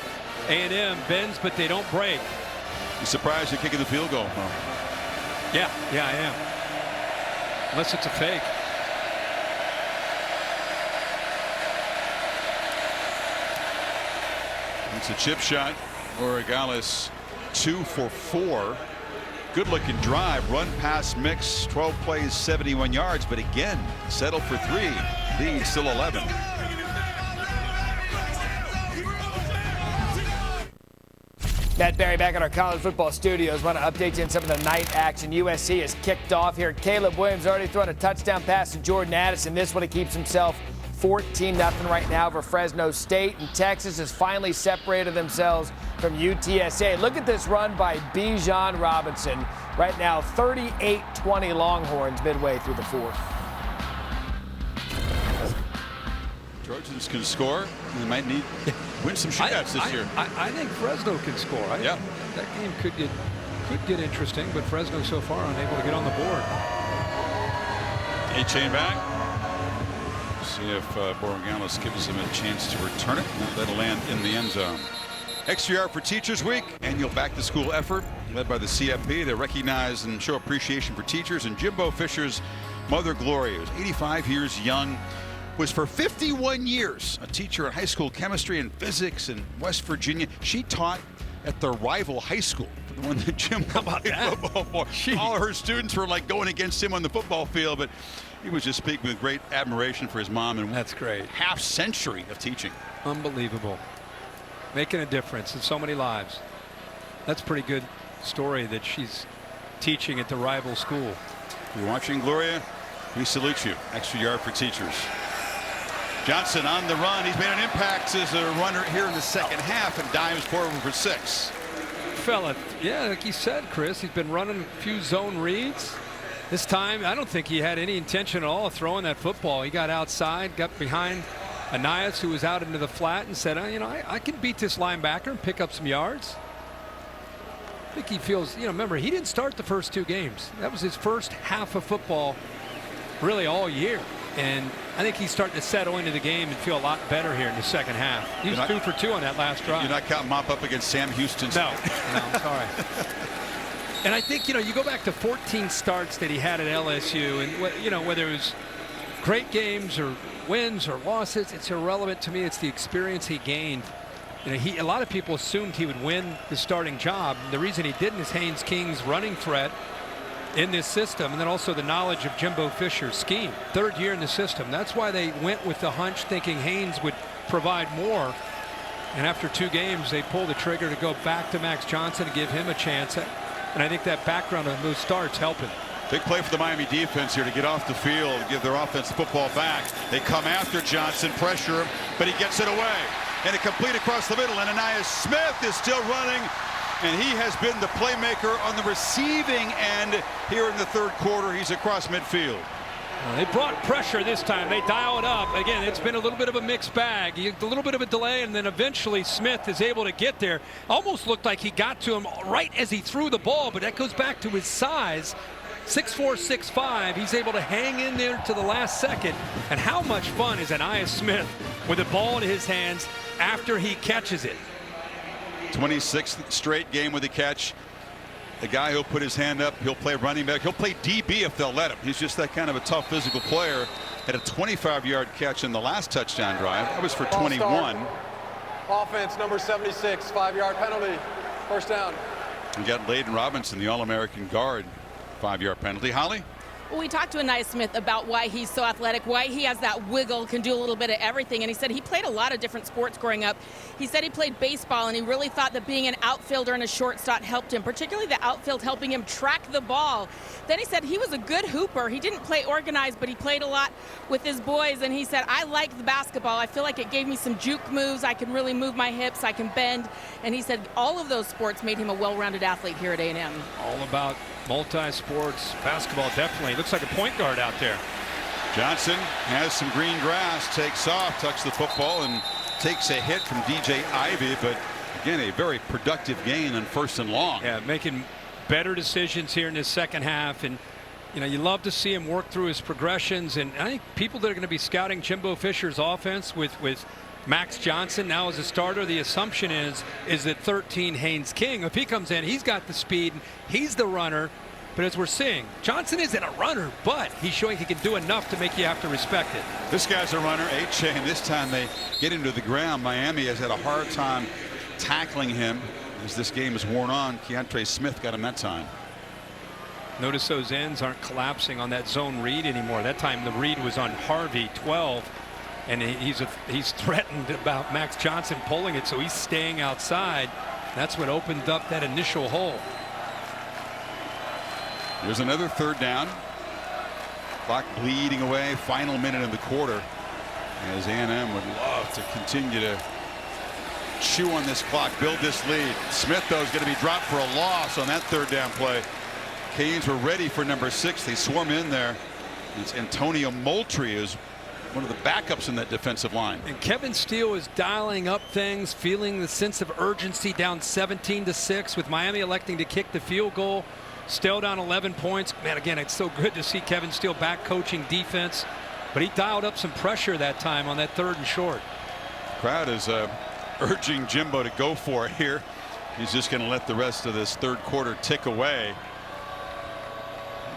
S2: A&M bends, but they don't break.
S1: You surprised you're kicking the field goal?
S2: Yeah, I am. Unless it's a fake.
S1: It's a chip shot. Borregales 2 for 4. Good looking drive, run pass mix, 12 plays, 71 yards, but again, settled for 3. Lead still 11.
S8: Matt Barry back at our college football studios. Want to update you on some of the night action. USC has kicked off here. Caleb Williams already thrown a touchdown pass to Jordan Addison. This one, he keeps himself 14-0 right now over Fresno State. And Texas has finally separated themselves from UTSA. Look at this run by Bijan Robinson. Right now, 38-20 Longhorns midway through the 4th.
S1: Trojans can score. They might need win some shootouts this year.
S2: I think Fresno can score.
S1: Yeah.
S2: That game could get interesting, but Fresno so far unable to get on the board.
S1: A-chain back. See if Borregales gives him a chance to return it. That'll land in the end zone. Extra Yard for Teachers Week, annual back-to-school effort led by the CFP. They recognize and show appreciation for teachers. And Jimbo Fisher's mother, Gloria, who's 85 years young, was for 51 years a teacher at high school chemistry and physics in West Virginia. She taught at the rival high school, the one that Jim played football for. All of her students were like going against him on the football field, but he was just speaking with great admiration for his mom. And
S2: that's great.
S1: Half century of teaching.
S2: Unbelievable. Making a difference in so many lives. That's a pretty good story that she's teaching at the rival school.
S1: If you're watching, Gloria, we salute you. Extra Yard for Teachers. Johnson on the run. He's made an impact as a runner here in the second half and dives forward for 6.
S2: Fella, yeah, like you said, Chris, he's been running a few zone reads. This time, I don't think he had any intention at all of throwing that football. He got outside, got behind Anais, who was out into the flat and said, you know, I can beat this linebacker and pick up some yards. I think he feels, you know, remember, he didn't start the first 2 games. That was his first half of football really all year. And I think he's starting to settle into the game and feel a lot better here in the second half. He was 2 for 2 on that last drive.
S1: You're not counting mop-up against Sam Houston?
S2: No, I'm sorry. And I think, you know, you go back to 14 starts that he had at LSU, and, you know, whether it was great games or wins or losses, it's irrelevant to me. It's the experience he gained. You know, a lot of people assumed he would win the starting job. The reason he didn't is Haynes King's running threat in this system, and then also the knowledge of Jimbo Fisher's scheme. 3rd year in the system. That's why they went with the hunch, thinking Haynes would provide more. And after 2 games, they pulled the trigger to go back to Max Johnson and give him a chance. And I think that background of those starts helping.
S1: Big play for the Miami defense here to get off the field, give their offense the football back. They come after Johnson, pressure him, but he gets it away. And a complete across the middle, and Anais Smith is still running, and he has been the playmaker on the receiving end here in the 3rd quarter. He's across midfield.
S2: They brought pressure this time. They dial it up. Again, it's been a little bit of a mixed bag. A little bit of a delay, and then eventually Smith is able to get there. Almost looked like he got to him right as he threw the ball, but that goes back to his size. 6'4", 6'5". He's able to hang in there to the last second. And how much fun is Anais Smith with the ball in his hands after he catches it?
S1: 26th straight game with a catch. The guy who'll put his hand up, he'll play running back, he'll play DB if they'll let him. He's just that kind of a tough physical player. Had a 25-yard catch in the last touchdown drive. That was for 21.
S3: Offense number 76, 5-yard penalty, 1st down.
S1: We got Layden Robinson, the All-American guard, 5-yard penalty. Holly?
S4: Well, we talked to Anais Smith about why he's so athletic, why he has that wiggle, can do a little bit of everything. And he said he played a lot of different sports growing up. He said he played baseball, and he really thought that being an outfielder and a shortstop helped him, particularly the outfield helping him track the ball. Then he said he was a good hooper. He didn't play organized, but he played a lot with his boys. And he said, I like the basketball. I feel like it gave me some juke moves. I can really move my hips. I can bend. And he said all of those sports made him a well-rounded athlete here at A&M.
S2: All about multi-sports. Basketball definitely looks like a point guard out there.
S1: Johnson has some green grass, takes off, tucks the football, and takes a hit from DJ Ivey, but again, a very productive gain on 1st and long.
S2: Yeah, making better decisions here in this second half, and you know, you love to see him work through his progressions. And I think people that are going to be scouting Jimbo Fisher's offense with Max Johnson now as a starter, the assumption is that 13 Haynes King, if he comes in, he's got the speed, he's the runner. But as we're seeing, Johnson isn't a runner, but he's showing he can do enough to make you have to respect it.
S1: This guy's a runner, A-Chain. This time they get him to the ground. Miami has had a hard time tackling him as this game is worn on. Keontre Smith got him that time.
S2: Notice those ends aren't collapsing on that zone read anymore. That time the read was on Harvey 12, and he's threatened about Max Johnson pulling it, so he's staying outside. That's what opened up that initial hole.
S1: There's another 3rd down. Clock bleeding away. Final minute in the quarter. As A&M would love to continue to chew on this clock, build this lead. Smith, though, is going to be dropped for a loss on that 3rd down play. Canes were ready for number 6. They swarm in there. It's Antonio Moultrie, who's one of the backups in that defensive line.
S2: And Kevin Steele is dialing up things, feeling the sense of urgency, down 17-6 with Miami electing to kick the field goal. Still down 11 points. Man, again, it's so good to see Kevin Steele back coaching defense, but he dialed up some pressure that time on that 3rd and short.
S1: Crowd is urging Jimbo to go for it here. He's just going to let the rest of this 3rd quarter tick away.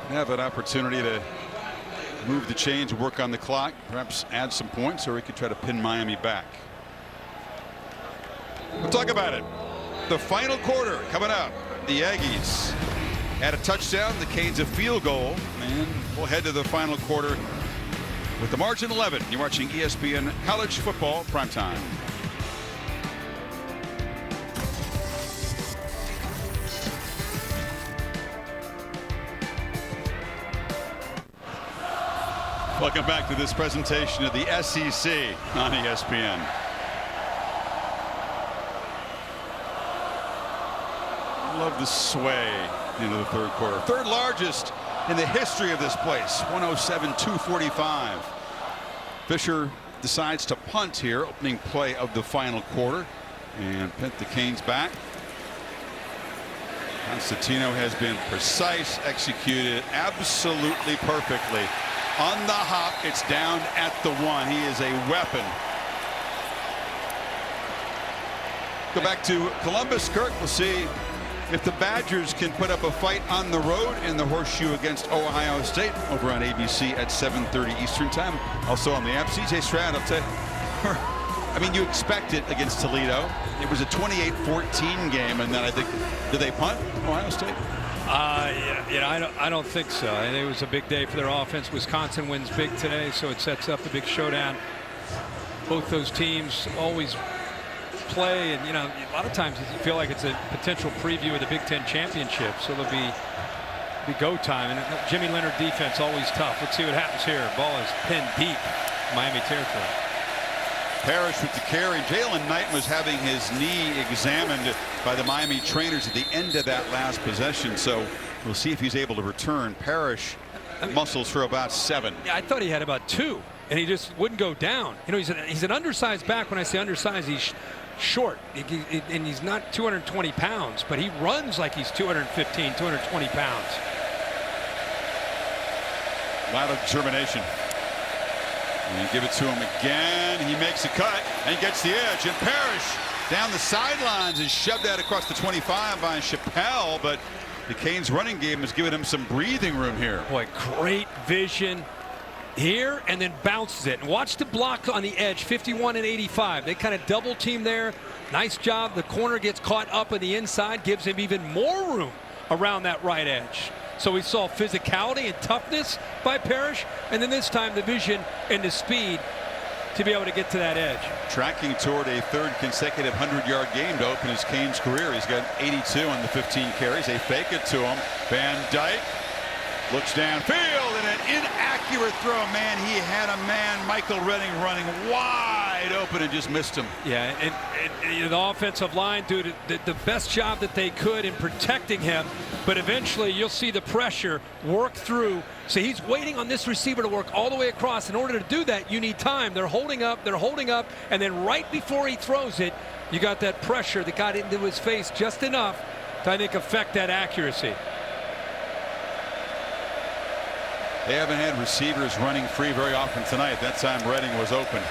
S1: Have an opportunity to move the chains, work on the clock, perhaps add some points, or we could try to pin Miami back. We'll talk about it. The final quarter coming up. The Aggies had a touchdown, the Canes a field goal, and we'll head to the final quarter with the margin 11. You're watching ESPN College Football Primetime. Welcome back to this presentation of the SEC on ESPN. Love the sway into the 3rd quarter. 3rd largest in the history of this place. 107-245. Fisher decides to punt here, opening play of the final quarter, and pent the Canes back. Constantino has been precise, executed absolutely perfectly. On the hop, it's down at the 1. He is a weapon. Go back to Columbus. Kirk, we'll see if the Badgers can put up a fight on the road in the Horseshoe against Ohio State over on ABC at 7:30 Eastern time. Also on the app. CJ Stroud, I'll tell you. I mean, you expect it against Toledo. It was a 28-14 game, and then I think, did they punt Ohio State?
S2: I don't think so. I think it was a big day for their offense. Wisconsin wins big today, so it sets up a big showdown. Both those teams always play, and a lot of times you feel like it's a potential preview of the Big Ten championship, so there'll be go time. And Jimmy Leonard defense always tough. Let's see what happens here. Ball is pinned deep, Miami territory.
S1: Parrish with the carry. Jalen Knight was having his knee examined by the Miami trainers at the end of that last possession, so we'll see if he's able to return. Parrish muscles for about 7.
S2: Yeah, I thought he had about 2, and he just wouldn't go down. He's an undersized back. When I say undersized, he's short, and he's not 220 pounds, but he runs like he's 215, 220 pounds.
S1: A lot of determination. And give it to him again. He makes a cut and gets the edge. And Parrish down the sidelines is shoved out across the 25 by Chappelle, but the Canes running game has given him some breathing room here.
S2: Boy, great vision here, and then bounces it. And watch the block on the edge, 51 and 85. They kind of double team there. Nice job. The corner gets caught up on the inside, gives him even more room around that right edge. So we saw physicality and toughness by Parrish, and then this time the vision and the speed to be able to get to that edge.
S1: Tracking toward a 3rd consecutive 100-yard game to open his Canes career. He's got 82 on the 15 carries. They fake it to him. Van Dyke looks downfield, and an inaccurate throw. Man, he had a man, Michael Redding, running wide open and just missed him.
S2: Yeah, and the offensive line did the best job that they could in protecting him, but eventually you'll see the pressure work through. So he's waiting on this receiver to work all the way across. In order to do that, you need time. They're holding up, and then right before he throws it, you got that pressure that got into his face just enough to, I think, affect that accuracy.
S1: They haven't had receivers running free very often tonight. That time Redding was open.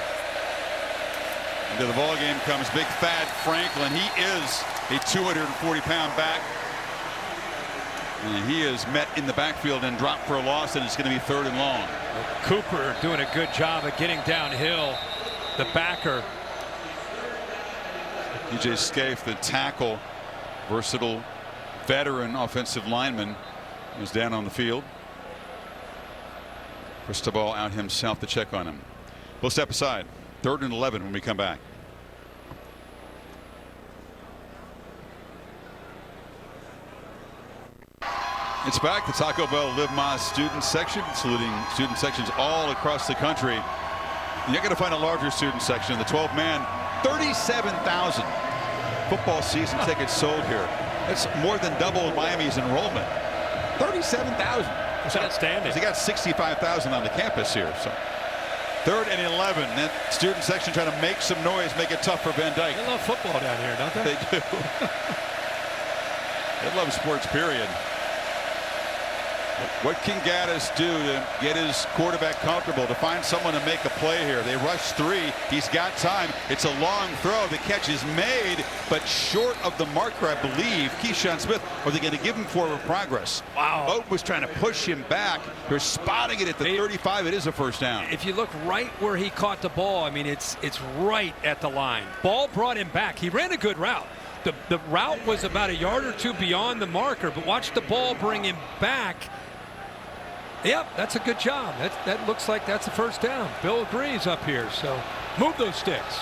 S1: Into the ball game comes big Thad Franklin. He is a 240-pound back. And he is met in the backfield and dropped for a loss, and it's going to be 3rd and long.
S2: Cooper doing a good job of getting downhill. The backer.
S1: DJ Scaife, the tackle, versatile veteran offensive lineman, is down on the field. Cristobal out himself to check on him. We'll step aside. 3rd and 11 when we come back. It's back. The Taco Bell Live Más student section, saluting student sections all across the country. You're going to find a larger student section. The 12-man, 37,000 football season tickets sold here. That's more than double Miami's enrollment. 37,000.
S2: That's outstanding.
S1: He got 65,000 on the campus here. So 3rd and 11. That student section trying to make some noise, make it tough for Van Dyke.
S2: They love football down here, don't they?
S1: They do. They love sports, period. What can Gaddis do to get his quarterback comfortable, to find someone to make a play here? They rush 3. He's got time. It's a long throw. The catch is made, but short of the marker, I believe. Keyshawn Smith, are they going to give him forward progress?
S2: Wow.
S1: Oak was trying to push him back. They're spotting it at the 35. It is a 1st down.
S2: If you look right where he caught the ball, I mean, it's right at the line. Ball brought him back. He ran a good route. The route was about a yard or 2 beyond the marker, but watch the ball bring him back. Yep, that's a good job. That looks like that's a 1st down. Bill agrees up here, so move those sticks.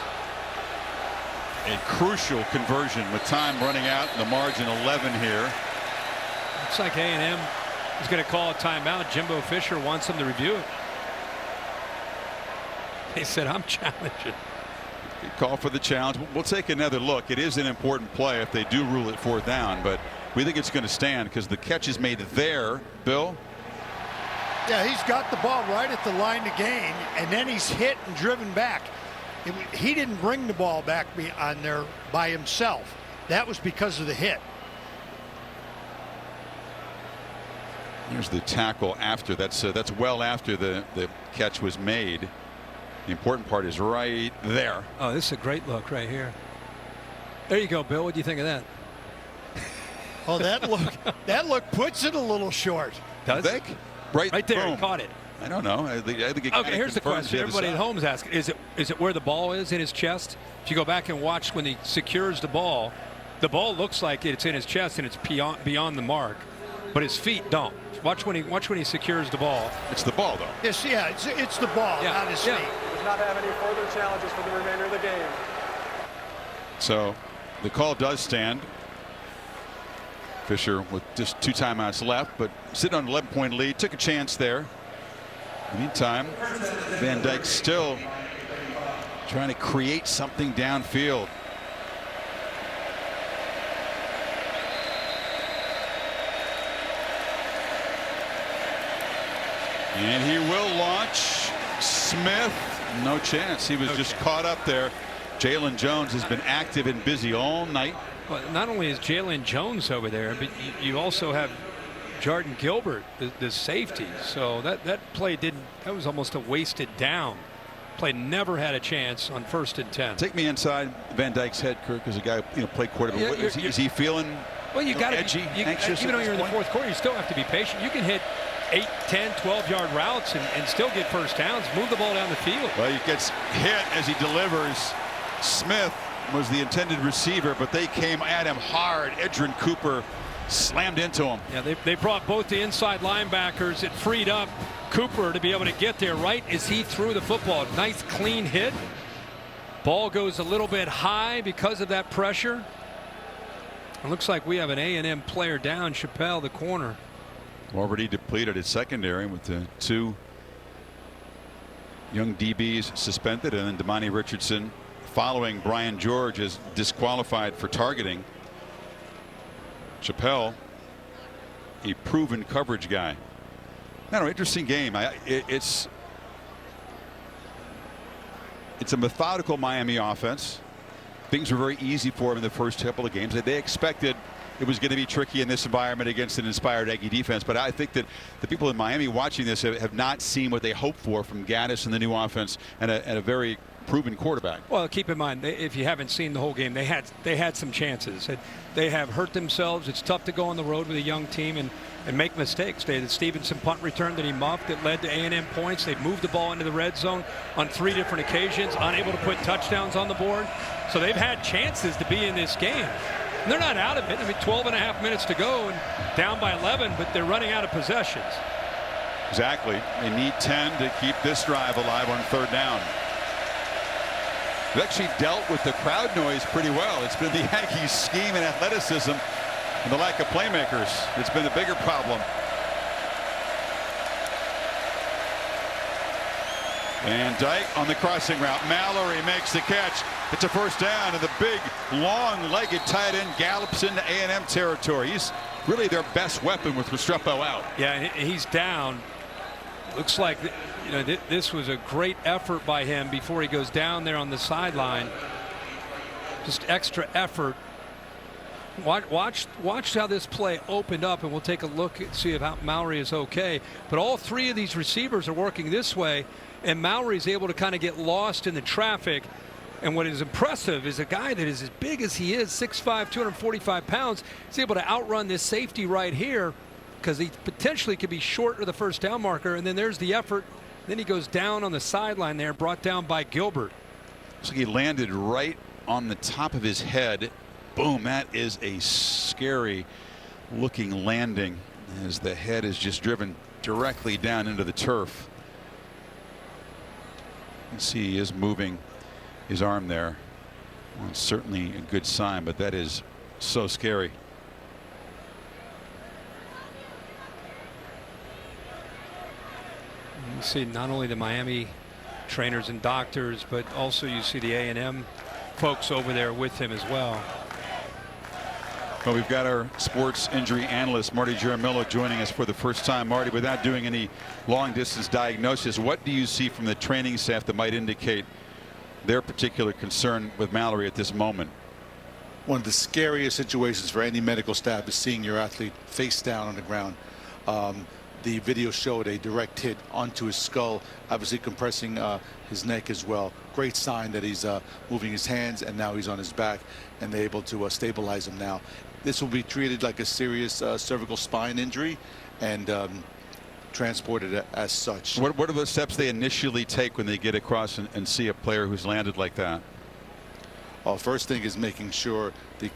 S1: A crucial conversion with time running out, the margin 11 here.
S2: Looks like A&M is going to call a timeout. Jimbo Fisher wants him to review it. He said, I'm challenging.
S1: Good call for the challenge. We'll take another look. It is an important play if they do rule it 4th down, but we think it's going to stand because the catch is made there. Bill?
S5: Yeah, he's got the ball right at the line to gain, and then he's hit and driven back. He didn't bring the ball back on there by himself. That was because of the hit.
S1: Here's the tackle after. That's well after the catch was made. The important part is right there.
S2: Oh, this is a great look right here. There you go, Bill. What do you think of that?
S5: Oh, that look puts it a little short.
S2: Does
S1: it? Right
S2: there,
S1: boom.
S2: He caught it.
S1: I don't know. I think it
S2: okay, here's the question.
S1: the
S2: Everybody at home is asking: Is it where the ball is in his chest? If you go back and watch when he secures the ball looks like it's in his chest and it's beyond the mark, but his feet don't. Watch when he secures the ball.
S1: It's the ball, though.
S5: Yes, yeah, it's the ball, not his feet.
S3: Does not have any further challenges for the remainder of the game.
S1: So the call does stand. Fisher with just 2 timeouts left, but sitting on an 11-point lead, took a chance there. In the meantime, Van Dyke still trying to create something downfield. And he will launch. Smith, no chance. He was just caught up there. Jalen Jones has been active and busy all night.
S2: Well, not only is Jalen Jones over there, but you also have Jordan Gilbert, the safety. So that play that was almost a wasted down. Play never had a chance on 1st and 10.
S1: Take me inside Van Dyke's head, Kirk, as a guy played quarterback. Is he feeling edgy, anxious?
S2: Even though you're in the 4th quarter, you still have to be patient. You can hit 8, 10, 12-yard routes and still get first downs. Move the ball down the field.
S1: Well, he gets hit as he delivers. Smith was the intended receiver, but they came at him hard. Edrin Cooper slammed into him.
S2: Yeah, they brought both the inside linebackers. It freed up Cooper to be able to get there right as he threw the football. Nice clean hit. Ball goes a little bit high because of that pressure. It looks like we have an A&M player down. Chappelle, the corner.
S1: Already depleted at secondary with the 2 young DBs suspended, and then Damani Richardson, following Brian George, is disqualified for targeting. Chappelle, a proven coverage guy. No, interesting game. It's a methodical Miami offense. Things were very easy for them in the first couple of games. They expected it was going to be tricky in this environment against an inspired Aggie defense, but I think that the people in Miami watching this have not seen what they hoped for from Gaddis and the new offense and a very proven quarterback.
S2: Well, keep in mind, if you haven't seen the whole game, they had some chances. They have hurt themselves. It's tough to go on the road with a young team and make mistakes. They had the Stevenson punt return that he muffed that led to A&M points. They've moved the ball into the red zone on 3 different occasions, unable to put touchdowns on the board. So they've had chances to be in this game. And they're not out of it. I mean, 12.5 minutes to go and down by 11, but they're running out of possessions.
S1: Exactly. They need 10 to keep this drive alive on 3rd down. They've actually dealt with the crowd noise pretty well. It's been the Aggies' scheme and athleticism and the lack of playmakers. It's been the bigger problem. Van Dyke on the crossing route. Mallory makes the catch. It's a first down, and the big, long-legged tight end gallops into A&M territory. He's really their best weapon with Restrepo out.
S2: Yeah, he's down. Looks like this was a great effort by him before he goes down there on the sideline. Just extra effort. Watch how this play opened up, and we'll take a look and see if Mallory is okay. But all 3 of these receivers are working this way, and Mallory's able to kind of get lost in the traffic. And what is impressive is a guy that is as big as he is, 6'5", 245 pounds, is able to outrun this safety right here because he potentially could be short of the first down marker. And then there's the effort. Then he goes down on the sideline there, brought down by Gilbert.
S1: Looks like he landed right on the top of his head. Boom, that is a scary looking landing as the head is just driven directly down into the turf. You can see he is moving his arm there. Well, it's certainly a good sign, but that is so scary.
S2: You see not only the Miami trainers and doctors, but also you see the A&M folks over there with him as well.
S1: Well, we've got our sports injury analyst, Marty Jaramillo, joining us for the first time. Marty, without doing any long-distance diagnosis, what do you see from the training staff that might indicate their particular concern with Mallory at this moment?
S10: One of the scariest situations for any medical staff is seeing your athlete face down on the ground. The video showed a direct hit onto his skull, obviously compressing his neck as well. Great sign that he's moving his hands, and now he's on his back, and they're able to stabilize him now. This will be treated like a serious cervical spine injury and transported as such.
S1: What are the steps they initially take when they get across and see a player who's landed like that?
S10: First thing is making sure the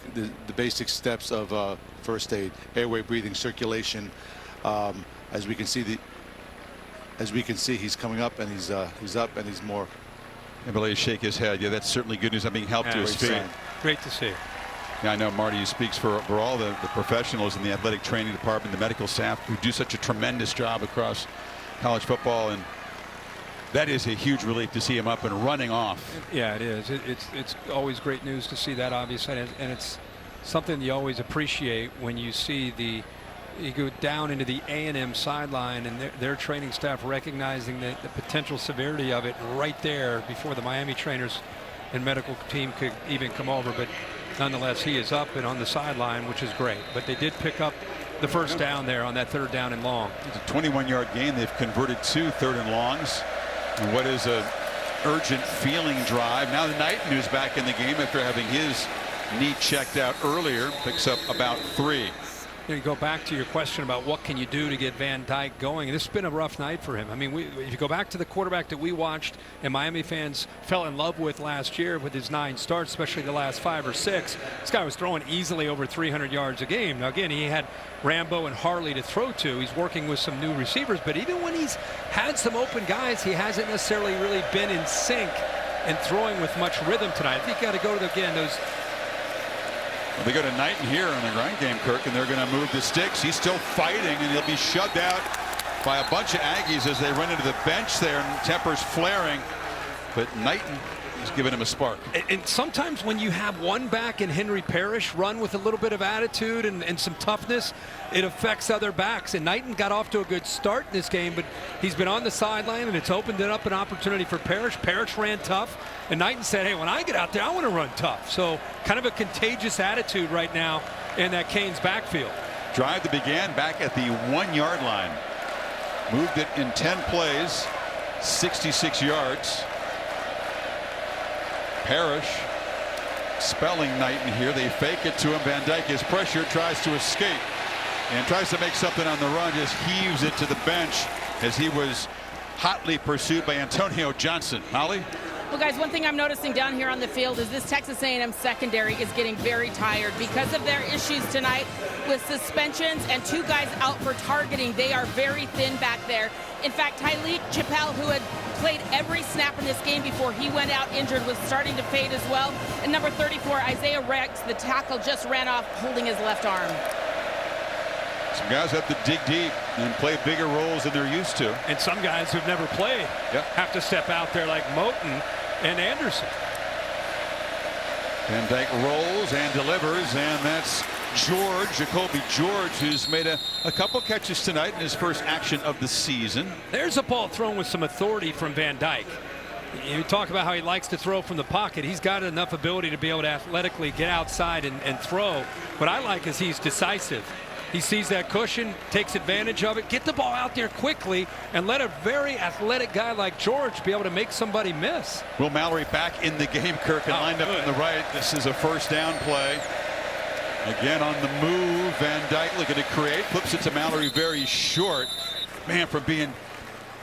S10: basic steps of first aid: airway, breathing, circulation. As we can see, he's coming up, and he's up, and he's more.
S1: I believe shake his head. Yeah, that's certainly good news. I'm being helped to his feet.
S2: Great to see.
S1: Yeah, I know Marty speaks for all the professionals in the athletic training department, the medical staff, who do such a tremendous job across college football, and that is a huge relief to see him up and running off.
S2: Yeah, it is. It's always great news to see that, obviously, and it's something you always appreciate when you see you go down into the A&M sideline and their training staff recognizing the potential severity of it right there before the Miami trainers and medical team could even come over. But nonetheless, he is up and on the sideline, which is great. But they did pick up the first down there on that 3rd down and long.
S1: It's a 21-yard gain. They've converted 2 3rd and longs. And what is a urgent feeling drive. Now the Knighton, who's back in the game after having his knee checked out earlier, picks up about 3.
S2: You go back to your question about what can you do to get Van Dyke going. This has been a rough night for him. I mean, if you go back to the quarterback that we watched and Miami fans fell in love with last year with his 9 starts, especially the last 5 or 6, this guy was throwing easily over 300 yards a game. Now, again, he had Rambo and Harley to throw to. He's working with some new receivers, but even when he's had some open guys, he hasn't necessarily really been in sync and throwing with much rhythm tonight. I think you got to go to, again, those.
S1: Well, they go to Knighton here on the grind game, Kirk, and they're going to move the sticks. He's still fighting, and he'll be shoved out by a bunch of Aggies as they run into the bench there, and tempers flaring. But Knighton is giving him a spark.
S2: And sometimes when you have one back in Henry Parrish run with a little bit of attitude and some toughness, it affects other backs. And Knighton got off to a good start in this game, but he's been on the sideline, and it's opened it up an opportunity for Parrish. Parrish ran tough, and Knighton said, hey, when I get out there, I want to run tough. So kind of a contagious attitude right now in that Canes backfield.
S1: Drive that began back at the 1-yard line. Moved it in 10 plays, 66 yards. Parrish spelling Knighton here. They fake it to him. Van Dyke is pressure, tries to escape and tries to make something on the run, just heaves it to the bench as he was hotly pursued by Antonio Johnson. Holly?
S4: Well, guys, one thing I'm noticing down here on the field is this Texas A&M secondary is getting very tired because of their issues tonight with suspensions and 2 guys out for targeting. They are very thin back there. In fact, Tylee Chappelle, who had played every snap in this game before he went out injured, was starting to fade as well. And number 34, Isaiah Rex, the tackle, just ran off holding his left arm.
S1: Some guys have to dig deep and play bigger roles than they're used to.
S2: And some guys who've never played have to step out there like Moten and Anderson.
S1: Van Dyke rolls and delivers, and that's Jacoby George, who's made a couple catches tonight in his first action of the season.
S2: There's a ball thrown with some authority from Van Dyke. You talk about how he likes to throw from the pocket. He's got enough ability to be able to athletically get outside and throw. What I like is he's decisive. He sees that cushion, takes advantage of it, get the ball out there quickly, and let a very athletic guy like George be able to make somebody miss.
S1: Will Mallory back in the game, Kirk, and lined up on the right. This is a first down play. Again on the move, Van Dyke looking to create, flips it to Mallory very short. Man, from being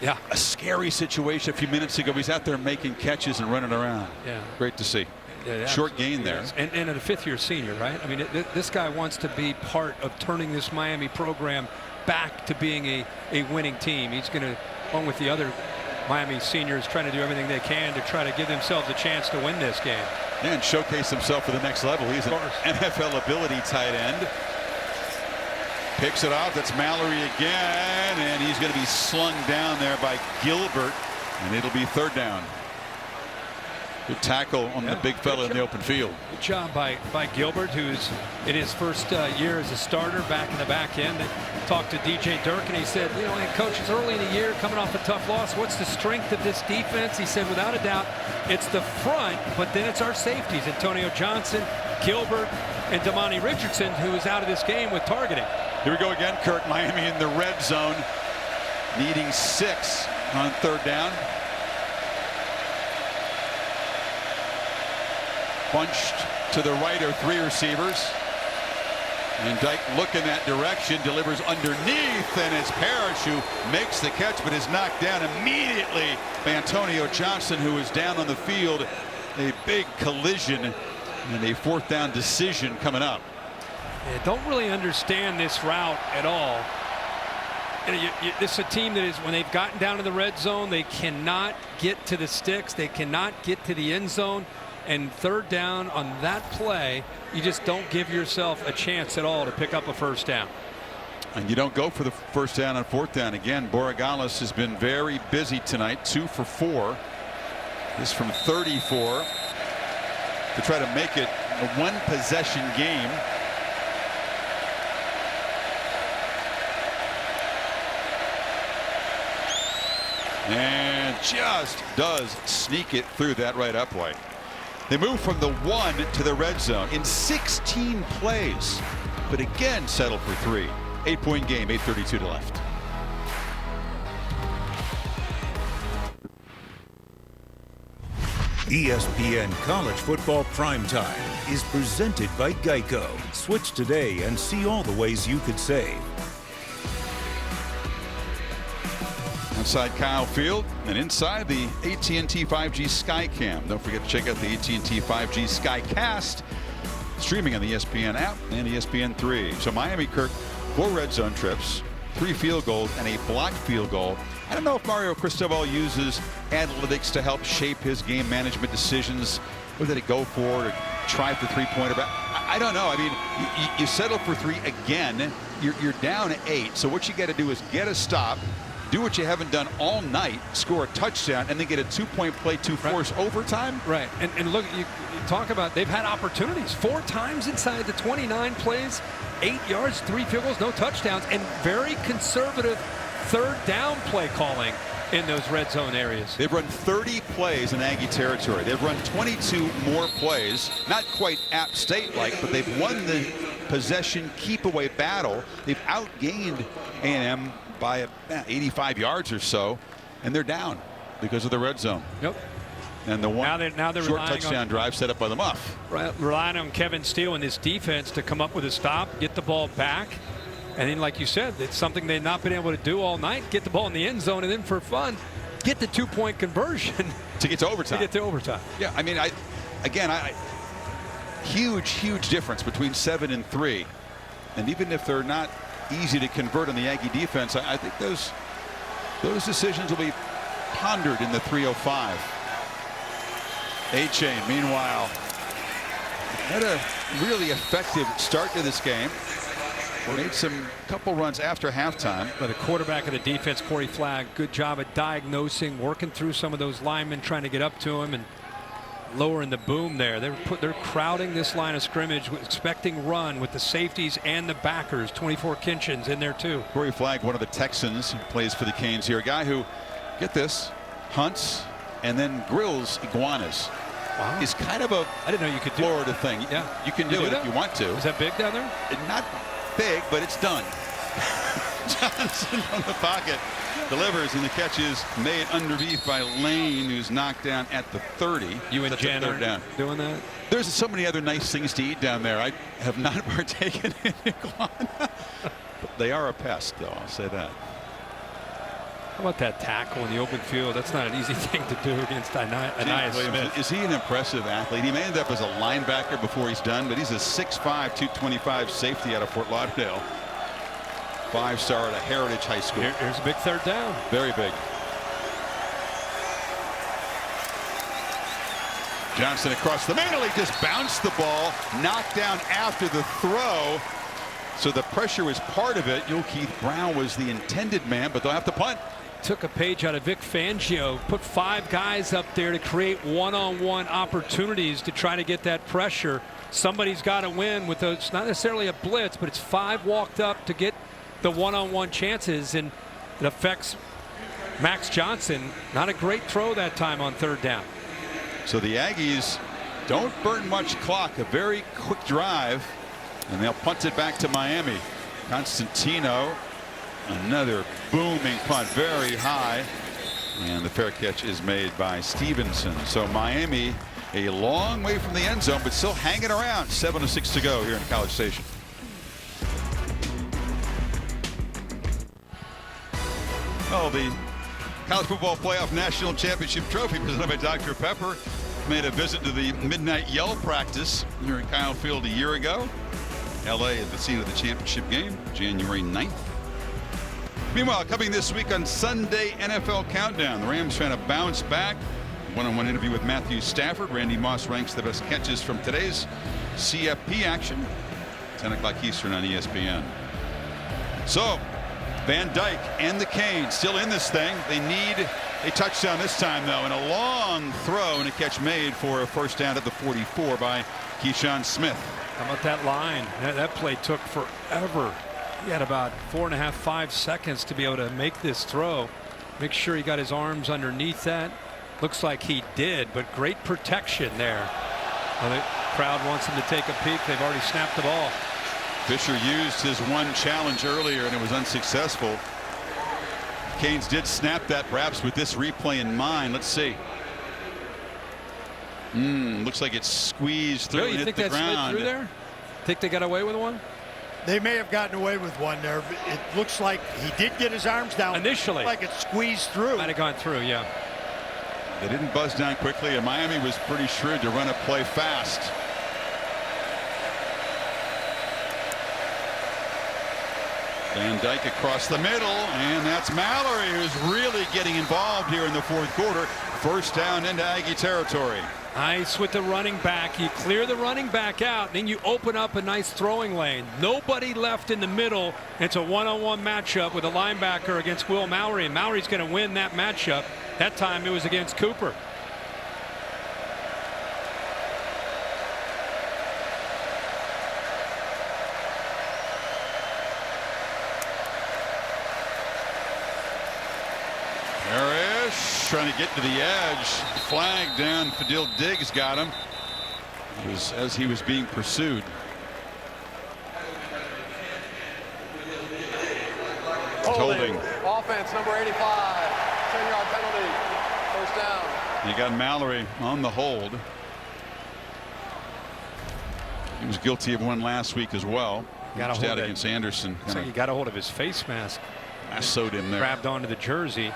S1: a scary situation a few minutes ago, he's out there making catches and running around.
S2: Yeah,
S1: great to see.
S2: Yeah,
S1: short gain there.
S2: And a 5th-year senior, right? I mean, this guy wants to be part of turning this Miami program back to being a winning team. He's going to, along with the other Miami seniors, trying to do everything they can to try to give themselves a chance to win this game.
S1: Yeah, and showcase himself for the next level. He's an NFL ability tight end. Picks it off. That's Mallory again, and he's going to be slung down there by Gilbert, and it'll be 3rd down. Good tackle on the big fella in the open field.
S2: Good job by Gilbert, who's in his first year as a starter back in the back end. I talked to DJ Dirk, and he said, you know, hey, coach, it's early in the year, coming off a tough loss. What's the strength of this defense? He said, without a doubt, it's the front, but then it's our safeties. Antonio Johnson, Gilbert, and Damani Richardson, who is out of this game with targeting.
S1: Here we go again, Kirk. Miami in the red zone, needing 6 on 3rd down. Bunched to the right are 3 receivers. And Dyke looking that direction, delivers underneath, and it's Parrish who makes the catch but is knocked down immediately by Antonio Johnson, who is down on the field. A big collision and a 4th down decision coming up.
S2: Yeah, don't really understand this route at all. This is a team that is, when they've gotten down to the red zone, they cannot get to the sticks. They cannot get to the end zone. And 3rd down on that play, you just don't give yourself a chance at all to pick up a 1st down.
S1: And you don't go for the 1st down on 4th down. Again, Borregales has been very busy tonight, 2 for 4. This from 34 to try to make it a 1-possession game. And just does sneak it through that right upright. They move from the 1 to the red zone in 16 plays, but again settle for 3. 8-point game, 8:32 to left.
S7: ESPN College Football Primetime is presented by Geico. Switch today and see all the ways you could save.
S1: Outside Kyle Field and inside the AT&T 5G Skycam. Don't forget to check out the AT&T 5G Skycast, streaming on the ESPN app and ESPN3. So Miami, Kirk, 4 red zone trips, 3 field goals, and a blocked field goal. I don't know if Mario Cristobal uses analytics to help shape his game management decisions. What did he go for? To try for 3-pointer? I don't know. I mean, you settle for 3 again. You're down 8. So what you got to do is get a stop, do what you haven't done all night, score a touchdown, and then get a 2-point play to force overtime.
S2: Right. And look, you talk about, they've had opportunities 4 times inside the 29 plays, 8 yards, 3 field goals, no touchdowns, and very conservative 3rd down play calling in those red zone areas.
S1: They've run 30 plays in Aggie territory. They've run 22 more plays, not quite App State-like, but they've won the possession keep-away battle. They've outgained A&M by 85 yards or so, and they're down because of the red zone.
S2: Yep.
S1: And the one
S2: now they're
S1: short
S2: relying
S1: touchdown drive set up by the Muff.
S2: Relying on Kevin Steele and his defense to come up with a stop, get the ball back, and then, like you said, it's something they've not been able to do all night. Get the ball in the end zone, and then for fun, get the 2-point conversion
S1: to get to overtime.
S2: To get to overtime.
S1: Yeah, I mean, huge difference between 7 and 3, and even if they're not easy to convert on the Aggie defense, I think those decisions will be pondered in the 3:05. A-Chain, meanwhile, had a really effective start to this game. Made some couple runs after halftime.
S2: But the quarterback of the defense, Corey Flagg, good job at diagnosing, working through some of those linemen, trying to get up to him and lowering the boom there. They're crowding this line of scrimmage, expecting run with the safeties and the backers. 24 Kinchins in there too.
S1: Corey Flagg, one of the Texans, who plays for the Canes here. A guy who, get this, hunts and then grills iguanas.
S2: Wow.
S1: Is kind of a
S2: I didn't know you could do
S1: Florida thing.
S2: Yeah,
S1: you can do it if you want to.
S2: Is that big down there?
S1: Not big, but it's done. Johnson from the pocket delivers, and the catch is made underneath by Lane, who's knocked down at the 30.
S2: You and Jen are doing that?
S1: There's so many other nice things to eat down there. I have not partaken in iguana. They are a pest, though. I'll say that.
S2: How about that tackle in the open field? That's not an easy thing to do against Anais Smith.
S1: Is he an impressive athlete? He may end up as a linebacker before he's done, but he's a 6'5", 225 safety out of Fort Lauderdale. 5-star at a Heritage High School.
S2: Here's a big 3rd down.
S1: Very big. Johnson across the middle. He just bounced the ball, knocked down after the throw. So the pressure was part of it. Keith Brown was the intended man, but they'll have to punt.
S2: took a page out of Vic Fangio, put 5 guys up there to create one-on-one opportunities to try to get that pressure. Somebody's got to win with those, not necessarily a blitz, but it's 5 walked up to get the one-on-one chances, and it affects Max Johnson. Not a great throw that time on 3rd down.
S1: So the Aggies don't burn much clock. A very quick drive, and they'll punt it back to Miami. Constantino, another booming punt, very high, and the fair catch is made by Stevenson. So Miami a long way from the end zone, but still hanging around. 7:06 to go here in College Station. Oh, the College Football Playoff National Championship Trophy presented by Dr. Pepper made a visit to the midnight yell practice here in Kyle Field a year ago. LA at the scene of the championship game, January 9th. Meanwhile, coming this week on Sunday NFL Countdown, the Rams trying to bounce back. One-on-one interview with Matthew Stafford. Randy Moss ranks the best catches from today's CFP action. 10 o'clock Eastern on ESPN. So, Van Dyke and the Canes still in this thing. They need a touchdown this time, though, and a long throw and a catch made for a first down at the 44 by Keyshawn Smith.
S2: How about that line? That play took forever. He had about 4.5, 5 seconds to be able to make this throw. Make sure he got his arms underneath that. Looks like he did, but great protection there. Well, the crowd wants him to take a peek. They've already snapped the ball.
S1: Fisher used his one challenge earlier, and it was unsuccessful. Canes did snap that, perhaps with this replay in mind. Let's see. Looks like it's squeezed through
S2: Really?
S1: and
S2: You
S1: hit
S2: think
S1: the
S2: that slid
S1: ground.
S2: through there? Think they got away with one?
S5: They may have gotten away with one there. It looks like he did get his arms down.
S2: Initially.
S5: Like it squeezed through.
S2: Might have gone through, yeah.
S1: They didn't buzz down quickly, and Miami was pretty shrewd to run a play fast. Van Dyke across the middle, and that's Mallory, who's really getting involved here in the 4th quarter. First down into Aggie territory.
S2: Nice with the running back. You clear the running back out, then you open up a nice throwing lane. Nobody left in the middle. It's a one-on-one matchup with a linebacker against Will Mallory, and Mallory's going to win that matchup. That time it was against Cooper.
S1: Parrish trying to get to the edge. Flag down. Fadil Diggs got him. It was as he was being pursued. Holding.
S3: Offense number 85. 10-yard penalty. First down.
S1: You got Mallory on the hold. He was guilty of one last week as well.
S2: Got a
S1: Reached
S2: hold
S1: out
S2: of
S1: against Anderson.
S2: Looks like he got a hold of his face mask.
S1: Lassoed him there.
S2: Grabbed onto the jersey.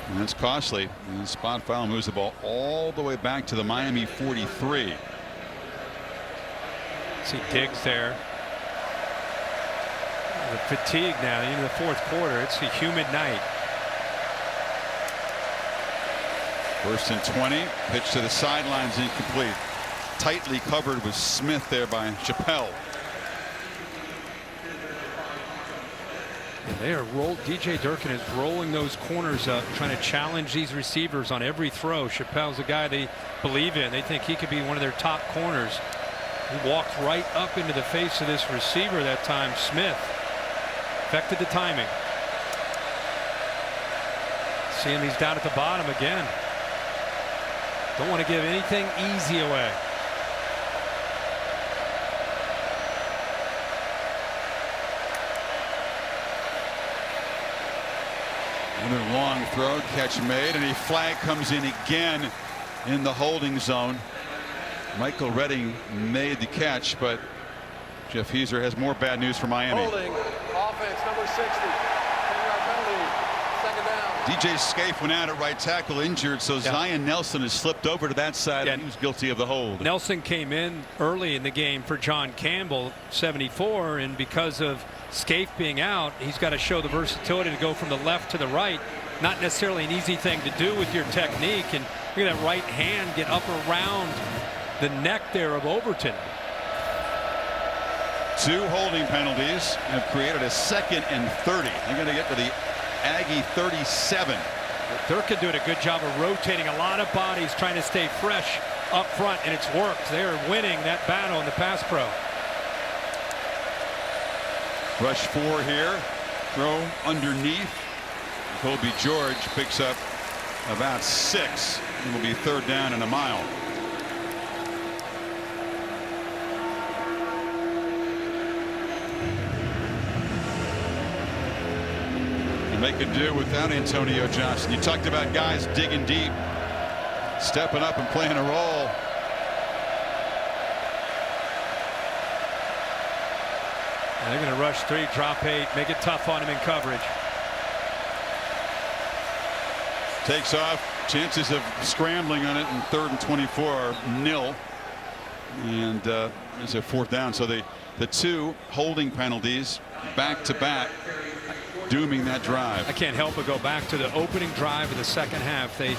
S1: And that's costly. And the spot foul moves the ball all the way back to the Miami 43.
S2: See Diggs there. The fatigue now into the 4th quarter. It's a humid night.
S1: 1st and 20. Pitch to the sidelines, incomplete. Tightly covered with Smith there by Chappelle.
S2: They are DJ Durkin is rolling those corners up, trying to challenge these receivers on every throw. Chappelle's a guy they believe in. They think he could be one of their top corners. He walked right up into the face of this receiver that time. Smith affected the timing. See him, he's down at the bottom again. Don't want to give anything easy away.
S1: Another long throw, catch made, and a flag comes in again in the holding zone. Michael Redding made the catch, but Jeff Heiser has more bad news for Miami.
S3: Holding. Offense number 60. 10-yard penalty. Second down.
S1: DJ Scaife went out at right tackle injured, so Zion Nelson has slipped over to that side, and he was guilty of the hold.
S2: Nelson came in early in the game for John Campbell, 74, and because of Scaife being out, he's got to show the versatility to go from the left to the right. Not necessarily an easy thing to do with your technique, and look at that right hand get up around the neck there of Overton.
S1: 2 holding penalties have created a 2nd and 30. They're going to get to the Aggie 37.
S2: Durkin doing a good job of rotating a lot of bodies, trying to stay fresh up front, and it's worked. They're winning that battle in the pass pro.
S1: Rush 4 here. Throw underneath. Colby George picks up about 6. It will be 3rd down and a mile. And they could do without Antonio Johnson. You talked about guys digging deep, stepping up and playing a role.
S2: And they're going to rush 3, drop 8, make it tough on him in coverage.
S1: Takes off. Chances of scrambling on it in 3rd and 24 are nil. And there's a 4th down. So the 2 holding penalties back to back, dooming that drive.
S2: I can't help but go back to the opening drive of the second half. They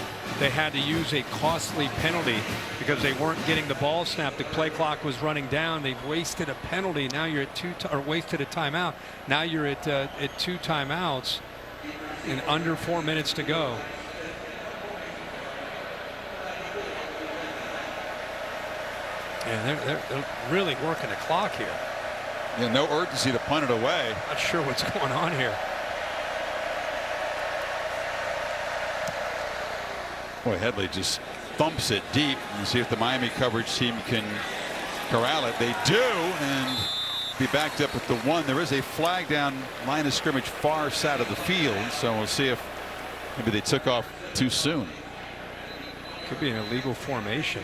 S2: had to use a costly penalty because they weren't getting the ball snapped. The play clock was running down. They wasted a penalty. Now you're at or wasted a timeout. Now you're at 2 timeouts and under 4 minutes to go. And they're really working the clock here.
S1: Yeah, no urgency to punt it away.
S2: Not sure what's going on here.
S1: Boy, Headley just thumps it deep. You see if the Miami coverage team can corral it. They do, and be backed up at the 1. There is a flag down line of scrimmage far side of the field, so we'll see if maybe they took off too soon.
S2: Could be an illegal formation.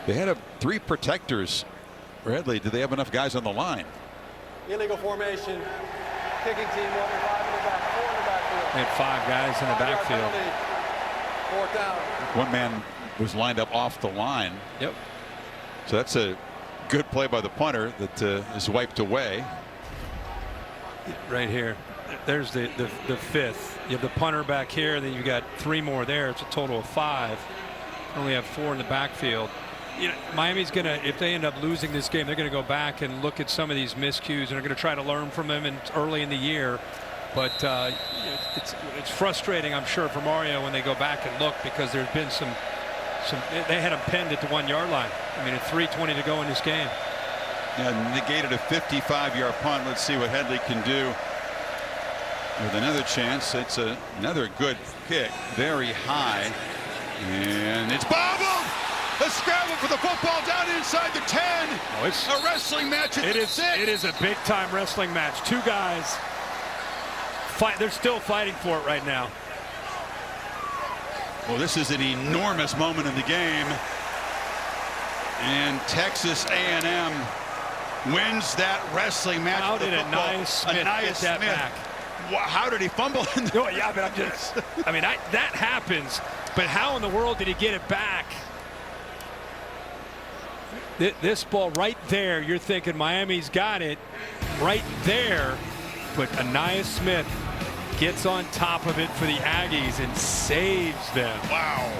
S1: They had 3 protectors. Headley, do they have enough guys on the line?
S3: Illegal formation. Kicking team will be 5 in the back, 4 in the backfield.
S2: They had 5 guys in the backfield.
S3: 4th down.
S1: 1 man was lined up off the line.
S2: Yep.
S1: So that's a good play by the punter that is wiped away.
S2: Right here. There's the 5th. You have the punter back here, then you got 3 more there. It's a total of 5. Only have 4 in the backfield. You know, Miami's going to, if they end up losing this game, they're going to go back and look at some of these miscues and they're going to try to learn from them early in the year. But it's frustrating, I'm sure, for Mario when they go back and look, because there's been some they had them pinned at the 1-yard line. I mean, at 3:20 to go in this game.
S1: Yeah, negated a 55-yard punt. Let's see what Headley can do with another chance. It's another good kick, very high, and it's bobbled. A scramble for the football down inside the 10.
S2: Oh, it's
S1: a wrestling match at the 6.
S2: It is a big-time wrestling match. 2 guys fight. They're still fighting for it right now.
S1: Well, this is an enormous moment in the game, and Texas A&M wins that wrestling match.
S2: How did Anaya Smith get that back?
S1: How did he fumble in the
S2: yeah, but that happens, but how in the world did he get it back? This ball right there, you're thinking Miami's got it right there, but Anaya Smith gets on top of it for the Aggies and saves them.
S1: Wow.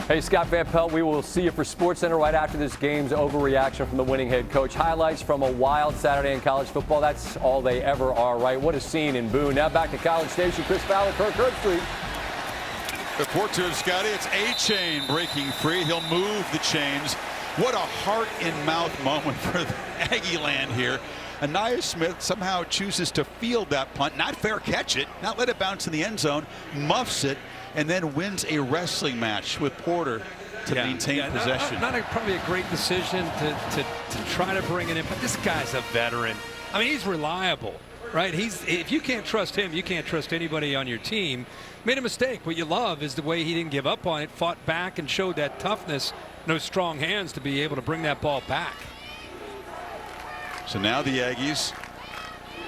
S11: Hey, Scott Van Pelt, we will see you for SportsCenter right after this game's overreaction from the winning head coach. Highlights from a wild Saturday in college football. That's all they ever are, right? What a scene in Boone. Now back to College Station. Chris Fowler, Kirk Herbstreit.
S1: Report to Scotty. It's A-Chain breaking free. He'll move the chains. What a heart-in-mouth moment for Aggie land here. Anaya Smith somehow chooses to field that punt, not fair catch it, not let it bounce in the end zone, muffs it, and then wins a wrestling match with Porter to maintain possession.
S2: Not probably a great decision to try to bring it in, but this guy's a veteran. I mean, he's reliable, right? If you can't trust him, you can't trust anybody on your team. Made a mistake. What you love is the way he didn't give up on it, fought back and showed that toughness, no strong hands to be able to bring that ball back.
S1: So now the Aggies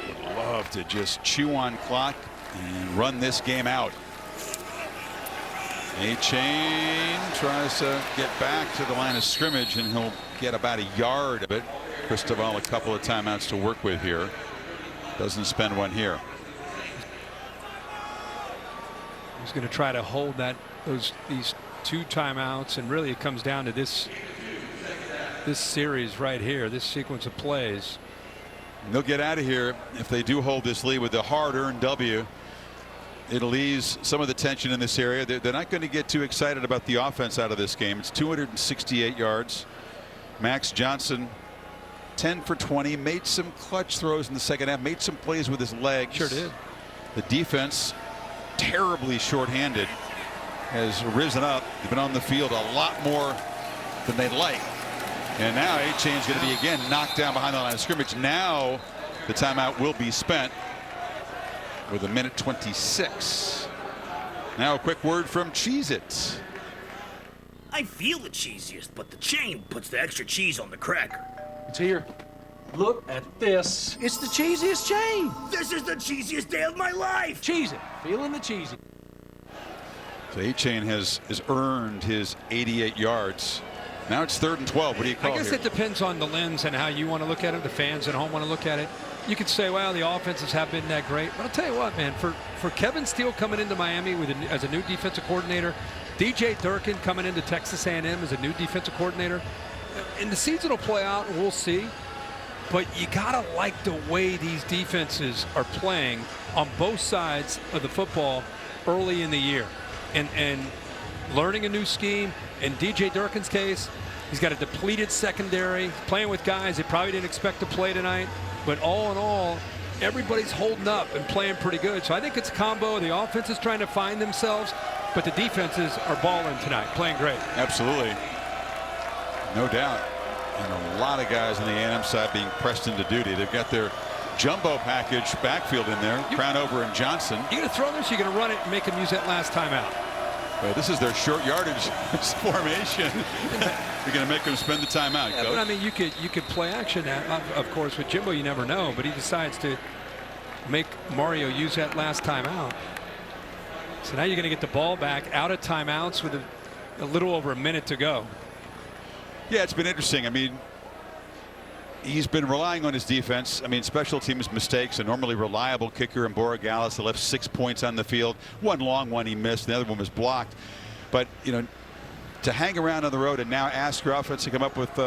S1: would love to just chew on clock and run this game out. A-Chain tries to get back to the line of scrimmage, and he'll get about a yard of it. Cristobal a couple of timeouts to work with here. Doesn't spend one here.
S2: He's going to try to hold these 2 timeouts, and really it comes down to this series right here, this sequence of plays.
S1: They'll get out of here if they do hold this lead with a hard-earned W. It'll ease some of the tension in this area. They're not going to get too excited about the offense out of this game. It's 268 yards. Max Johnson, 10 for 20, made some clutch throws in the second half, made some plays with his legs.
S2: Sure did.
S1: The defense, terribly shorthanded, has risen up. They've been on the field a lot more than they'd like. And now A-Chain's going to be again knocked down behind the line of scrimmage. Now the timeout will be spent with 1:26. Now a quick word from Cheez-It.
S12: I feel the cheesiest, but the chain puts the extra cheese on the cracker.
S13: It's here. Look at this. It's the cheesiest chain.
S12: This is the cheesiest day of my life.
S13: Cheese it. Feeling the cheesy.
S1: So A-Chain has earned his 88 yards. Now it's 3rd and 12. What do you call it?
S2: I guess it depends on the lens and how you want to look at it. The fans at home want to look at it. You could say, well, the offenses have been that great. But I'll tell you what, man, for Kevin Steele coming into Miami as a new defensive coordinator, DJ Durkin coming into Texas A&M as a new defensive coordinator, and the season will play out and we'll see. But you got to like the way these defenses are playing on both sides of the football early in the year. And learning a new scheme. In DJ Durkin's case, he's got a depleted secondary, playing with guys they probably didn't expect to play tonight. But all in all, everybody's holding up and playing pretty good. So I think it's a combo. The offense is trying to find themselves, but the defenses are balling tonight, playing great.
S1: Absolutely. No doubt. And a lot of guys on the A&M side being pressed into duty. They've got their jumbo package backfield in there. Crownover and Johnson.
S2: You're going to throw this, you're going to run it and make them use that last timeout.
S1: Well, this is their short yardage formation. You're going to make them spend the timeout.
S2: Yeah, but I mean, you could play action that, of course, with Jimbo. You never know, but he decides to make Mario use that last timeout. So now you're going to get the ball back out of timeouts with a little over a minute to go.
S1: Yeah, it's been interesting. I mean, he's been relying on his defense. I mean, special teams mistakes. A normally reliable kicker in Borregales that left 6 points on the field. One long one he missed. The other one was blocked. But, you know, to hang around on the road and now ask your offense to come up with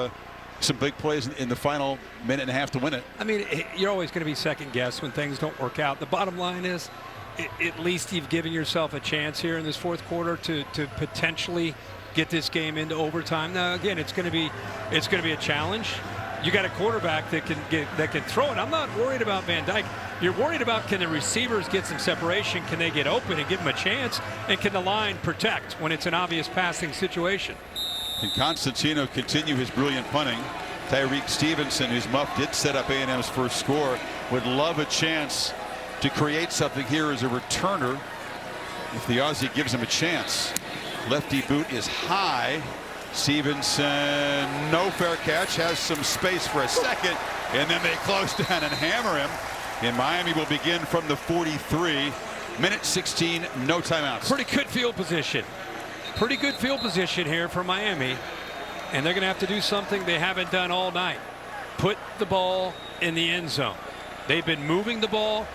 S1: some big plays in the final minute and a half to win it.
S2: I mean, you're always going to be second guessed when things don't work out. The bottom line is, at least you've given yourself a chance here in this fourth quarter to potentially get this game into overtime. Now, again, it's going to be a challenge. You got a quarterback that can throw it. I'm not worried about Van Dyke. You're worried about, can the receivers get some separation? Can they get open and give them a chance? And can the line protect when it's an obvious passing situation?
S1: Can Constantino continue his brilliant punting? Tyreek Stevenson, whose muff did set up A&M's first score, would love a chance to create something here as a returner if the Aussie gives him a chance. Lefty boot is high. Stevenson, no fair catch, has some space for a second, and then they close down and hammer him. And Miami will begin from the 43. Minute 16, no timeouts.
S2: Pretty good field position. Pretty good field position here for Miami. And they're going to have to do something they haven't done all night. Put the ball in the end zone. They've been moving the ball.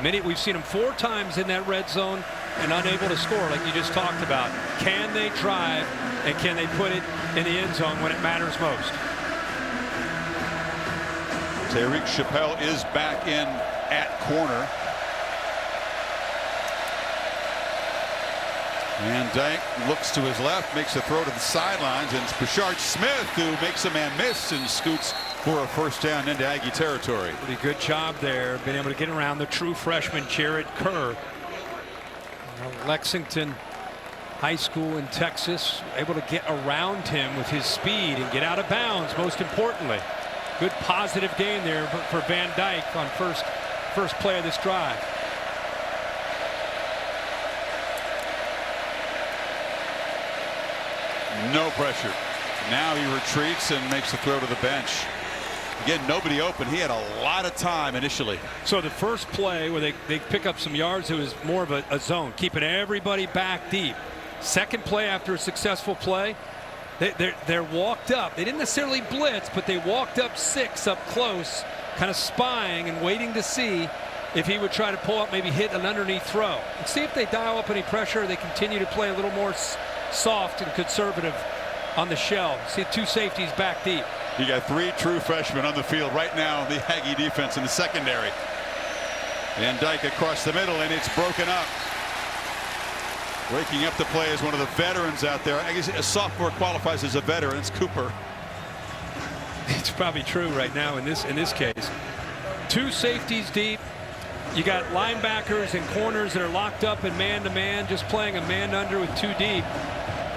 S2: We've seen them 4 times in that red zone and unable to score, like you just talked about. Can they drive, and can they put it in the end zone when it matters most?
S1: Tyreek Chappelle is back in at corner. Van Dyke looks to his left, makes a throw to the sidelines, and it's Bashard Smith who makes a man miss and scoots for a first down into Aggie territory.
S2: Pretty good job there, been able to get around the true freshman Jared Kerr. Lexington High School in Texas, able to get around him with his speed and get out of bounds, most importantly. Good positive gain there for Van Dyke on first play of this drive.
S1: No pressure. Now he retreats and makes a throw to the bench. Again, nobody open. He had a lot of time initially.
S2: So the first play where they pick up some yards, it was more of a zone, keeping everybody back deep. Second play after a successful play, they're walked up. They didn't necessarily blitz, but they walked up 6 up close, kind of spying and waiting to see if he would try to pull up, maybe hit an underneath throw. And see if they dial up any pressure, they continue to play a little more soft and conservative on the shell. See 2 safeties back deep.
S1: You got 3 true freshmen on the field right now, the Aggie defense in the secondary. Van Dyke across the middle, and it's broken up. Breaking up the play is one of the veterans out there. I guess a sophomore qualifies as a veteran. It's Cooper.
S2: It's probably true right now in this case. 2 safeties deep. You got linebackers and corners that are locked up in man-to-man, just playing a man under with 2 deep.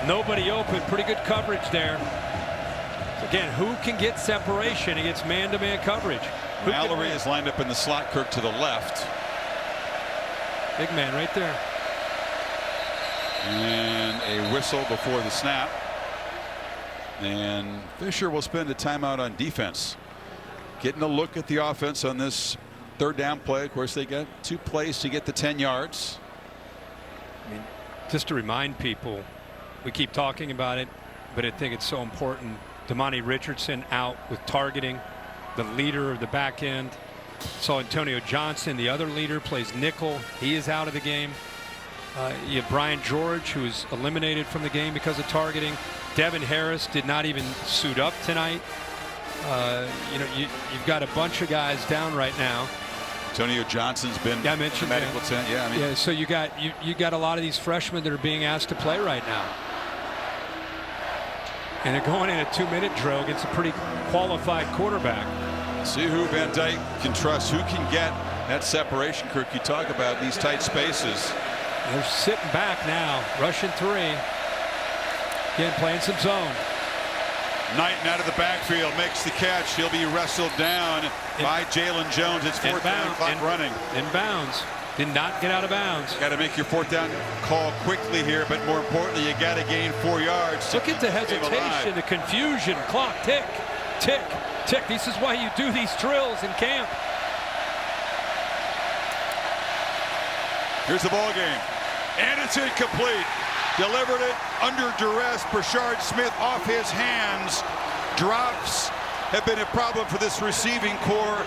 S2: Nobody open. Pretty good coverage there. Again, who can get separation against man-to-man coverage?
S1: Mallory is lined up in the slot. Kirk to the left.
S2: Big man right there.
S1: And a whistle before the snap. And Fisher will spend a timeout on defense. Getting a look at the offense on this 3rd down play. Of course, they got 2 plays to get the 10 yards.
S2: I mean, just to remind people, we keep talking about it, but I think it's so important. Damani Richardson out with targeting, the leader of the back end. Saw Antonio Johnson, the other leader, plays nickel. He is out of the game. You have Brian George, who is eliminated from the game because of targeting. Devin Harris did not even suit up tonight. You know, you've got a bunch of guys down right now.
S1: Antonio Johnson's been medical tent. Yeah, I mean,
S2: yeah. So you got a lot of these freshmen that are being asked to play right now, and they're going in a 2-minute drill against a pretty qualified quarterback.
S1: See who Van Dyke can trust, who can get that separation, Kirk, you talk about in these tight spaces.
S2: They're sitting back now, rushing 3. Again, playing some zone.
S1: Knighton out of the backfield makes the catch. He'll be wrestled down by Jalen Jones. It's 4th down clock running.
S2: Inbounds. Did not get out of bounds.
S1: Got to make your 4th down call quickly here, but more importantly, you got to gain 4 yards.
S2: Look at the hesitation, the confusion. Clock tick, tick, tick. This is why you do these drills in camp.
S1: Here's the ball game, and it's incomplete. Delivered it under duress. Brashard Smith off his hands. Drops have been a problem for this receiving corps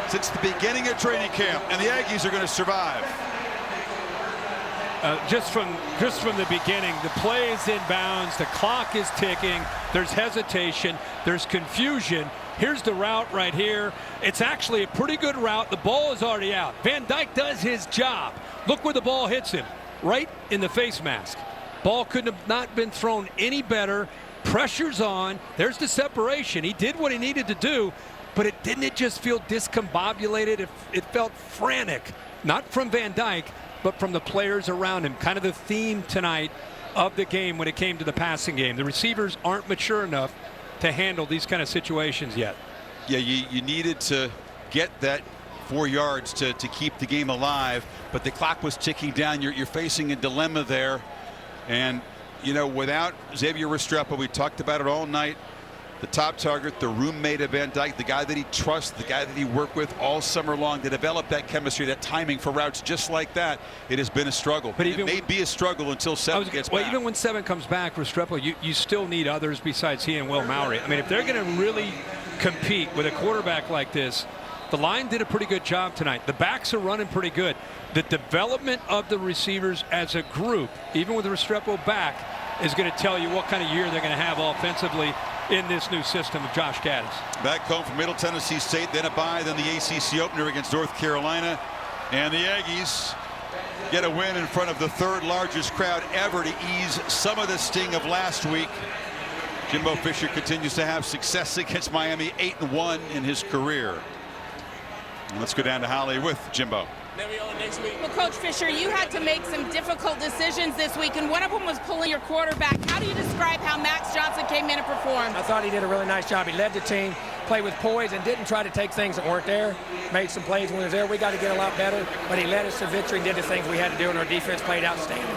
S1: since the beginning of training camp, and the Aggies are going to survive.
S2: Just from the beginning, the play is in bounds, the clock is ticking, there's hesitation, there's confusion. Here's the route right here. It's actually a pretty good route. The ball is already out. Van Dyke does his job. Look where the ball hits him, right in the face mask. Ball couldn't have not been thrown any better. Pressure's on. There's the separation. He did what he needed to do, but didn't it just feel discombobulated? It felt frantic, not from Van Dyke, but from the players around him. Kind of the theme tonight of the game when it came to the passing game. The receivers aren't mature enough to handle these kind of situations yet.
S1: Yeah, you needed to get that 4 yards to keep the game alive, but the clock was ticking down. You're facing a dilemma there. And, you know, without Xavier Restrepo, we talked about it all night, the top target, the roommate of Van Dyke, the guy that he trusts, the guy that he worked with all summer long to develop that chemistry, that timing for routes just like that. It has been a struggle. But it may be a struggle until 7 gets back.
S2: Even when 7 comes back, Restrepo, you still need others besides he and Will Mowry. I mean, if they're going to really compete with a quarterback like this, the line did a pretty good job tonight. The backs are running pretty good. The development of the receivers as a group, even with Restrepo back, is going to tell you what kind of year they're going to have offensively in this new system of Josh Gaddis.
S1: Back home from Middle Tennessee State, then a bye, then the ACC opener against North Carolina. And the Aggies get a win in front of the 3rd largest crowd ever to ease some of the sting of last week. Jimbo Fisher continues to have success against Miami, 8-1 in his career. And let's go down to Holly with Jimbo.
S4: Well, Coach Fisher, you had to make some difficult decisions this week, and one of them was pulling your quarterback. How do you describe how Max Johnson came in and performed?
S9: I thought he did a really nice job. He led the team, played with poise, and didn't try to take things that weren't there. Made some plays when he was there. We got to get a lot better, but he led us to victory and did the things we had to do, and our defense played outstanding.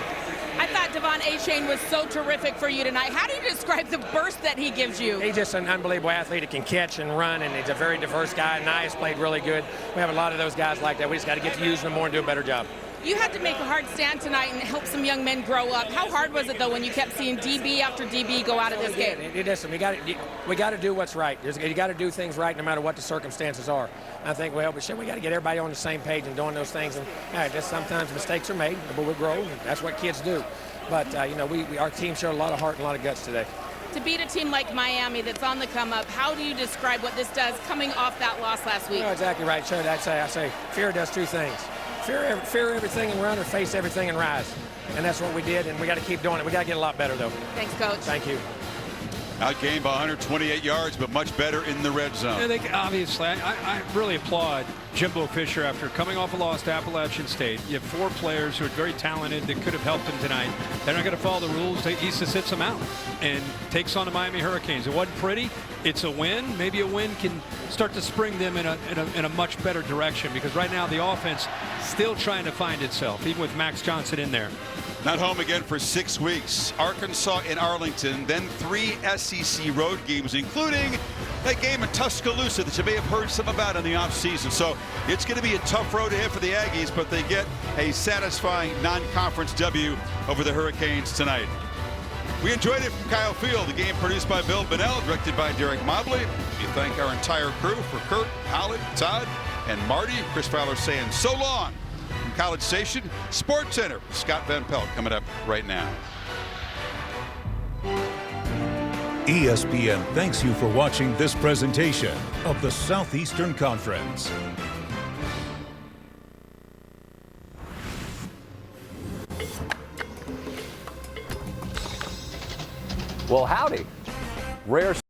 S4: I thought Devon Achane was so terrific for you tonight. How do you describe the burst that he gives you?
S9: He's just an unbelievable athlete. He can catch and run, and he's a very diverse guy. Nias played really good. We have a lot of those guys like that. We just got to get to use them more and do a better job.
S4: You had to make a hard stand tonight and help some young men grow up. How hard was it, though, when you kept seeing DB after DB go out of this game?
S9: Listen, we got to do what's right. You got to do things right no matter what the circumstances are. I think we got to get everybody on the same page and doing those things. And just sometimes mistakes are made, but we grow, and that's what kids do. But, our team showed a lot of heart and a lot of guts today.
S4: To beat a team like Miami that's on the come up, how do you describe what this does coming off that loss last week?
S9: You're exactly right. Sure, I say fear does two things. Fear everything and run, or face everything and rise. And that's what we did, and we got to keep doing it. We got to get a lot better, though.
S4: Thanks, Coach.
S9: Thank you.
S1: Outgained by 128 yards, but much better in the red zone.
S2: I think, obviously, I really applaud Jimbo Fisher after coming off a loss to Appalachian State. You have 4 players who are very talented that could have helped him tonight. They're not going to follow the rules. He just sits them out and takes on the Miami Hurricanes. It wasn't pretty. It's a win. Maybe a win can start to spring them in a much better direction, because right now the offense still trying to find itself, even with Max Johnson in there.
S1: Not home again for 6 weeks. Arkansas in Arlington, then 3 SEC road games, including that game in Tuscaloosa that you may have heard some about in the offseason. So it's going to be a tough road ahead for the Aggies, but they get a satisfying non-conference W over the Hurricanes tonight. We enjoyed it from Kyle Field. The game produced by Bill Bonnell, directed by Derek Mobley. We thank our entire crew for Kurt, Holly, Todd, and Marty. Chris Fowler saying so long. From College Station, Sports Center, Scott Van Pelt coming up right now.
S7: ESPN thanks you for watching this presentation of the Southeastern Conference.
S11: Well, howdy. Rare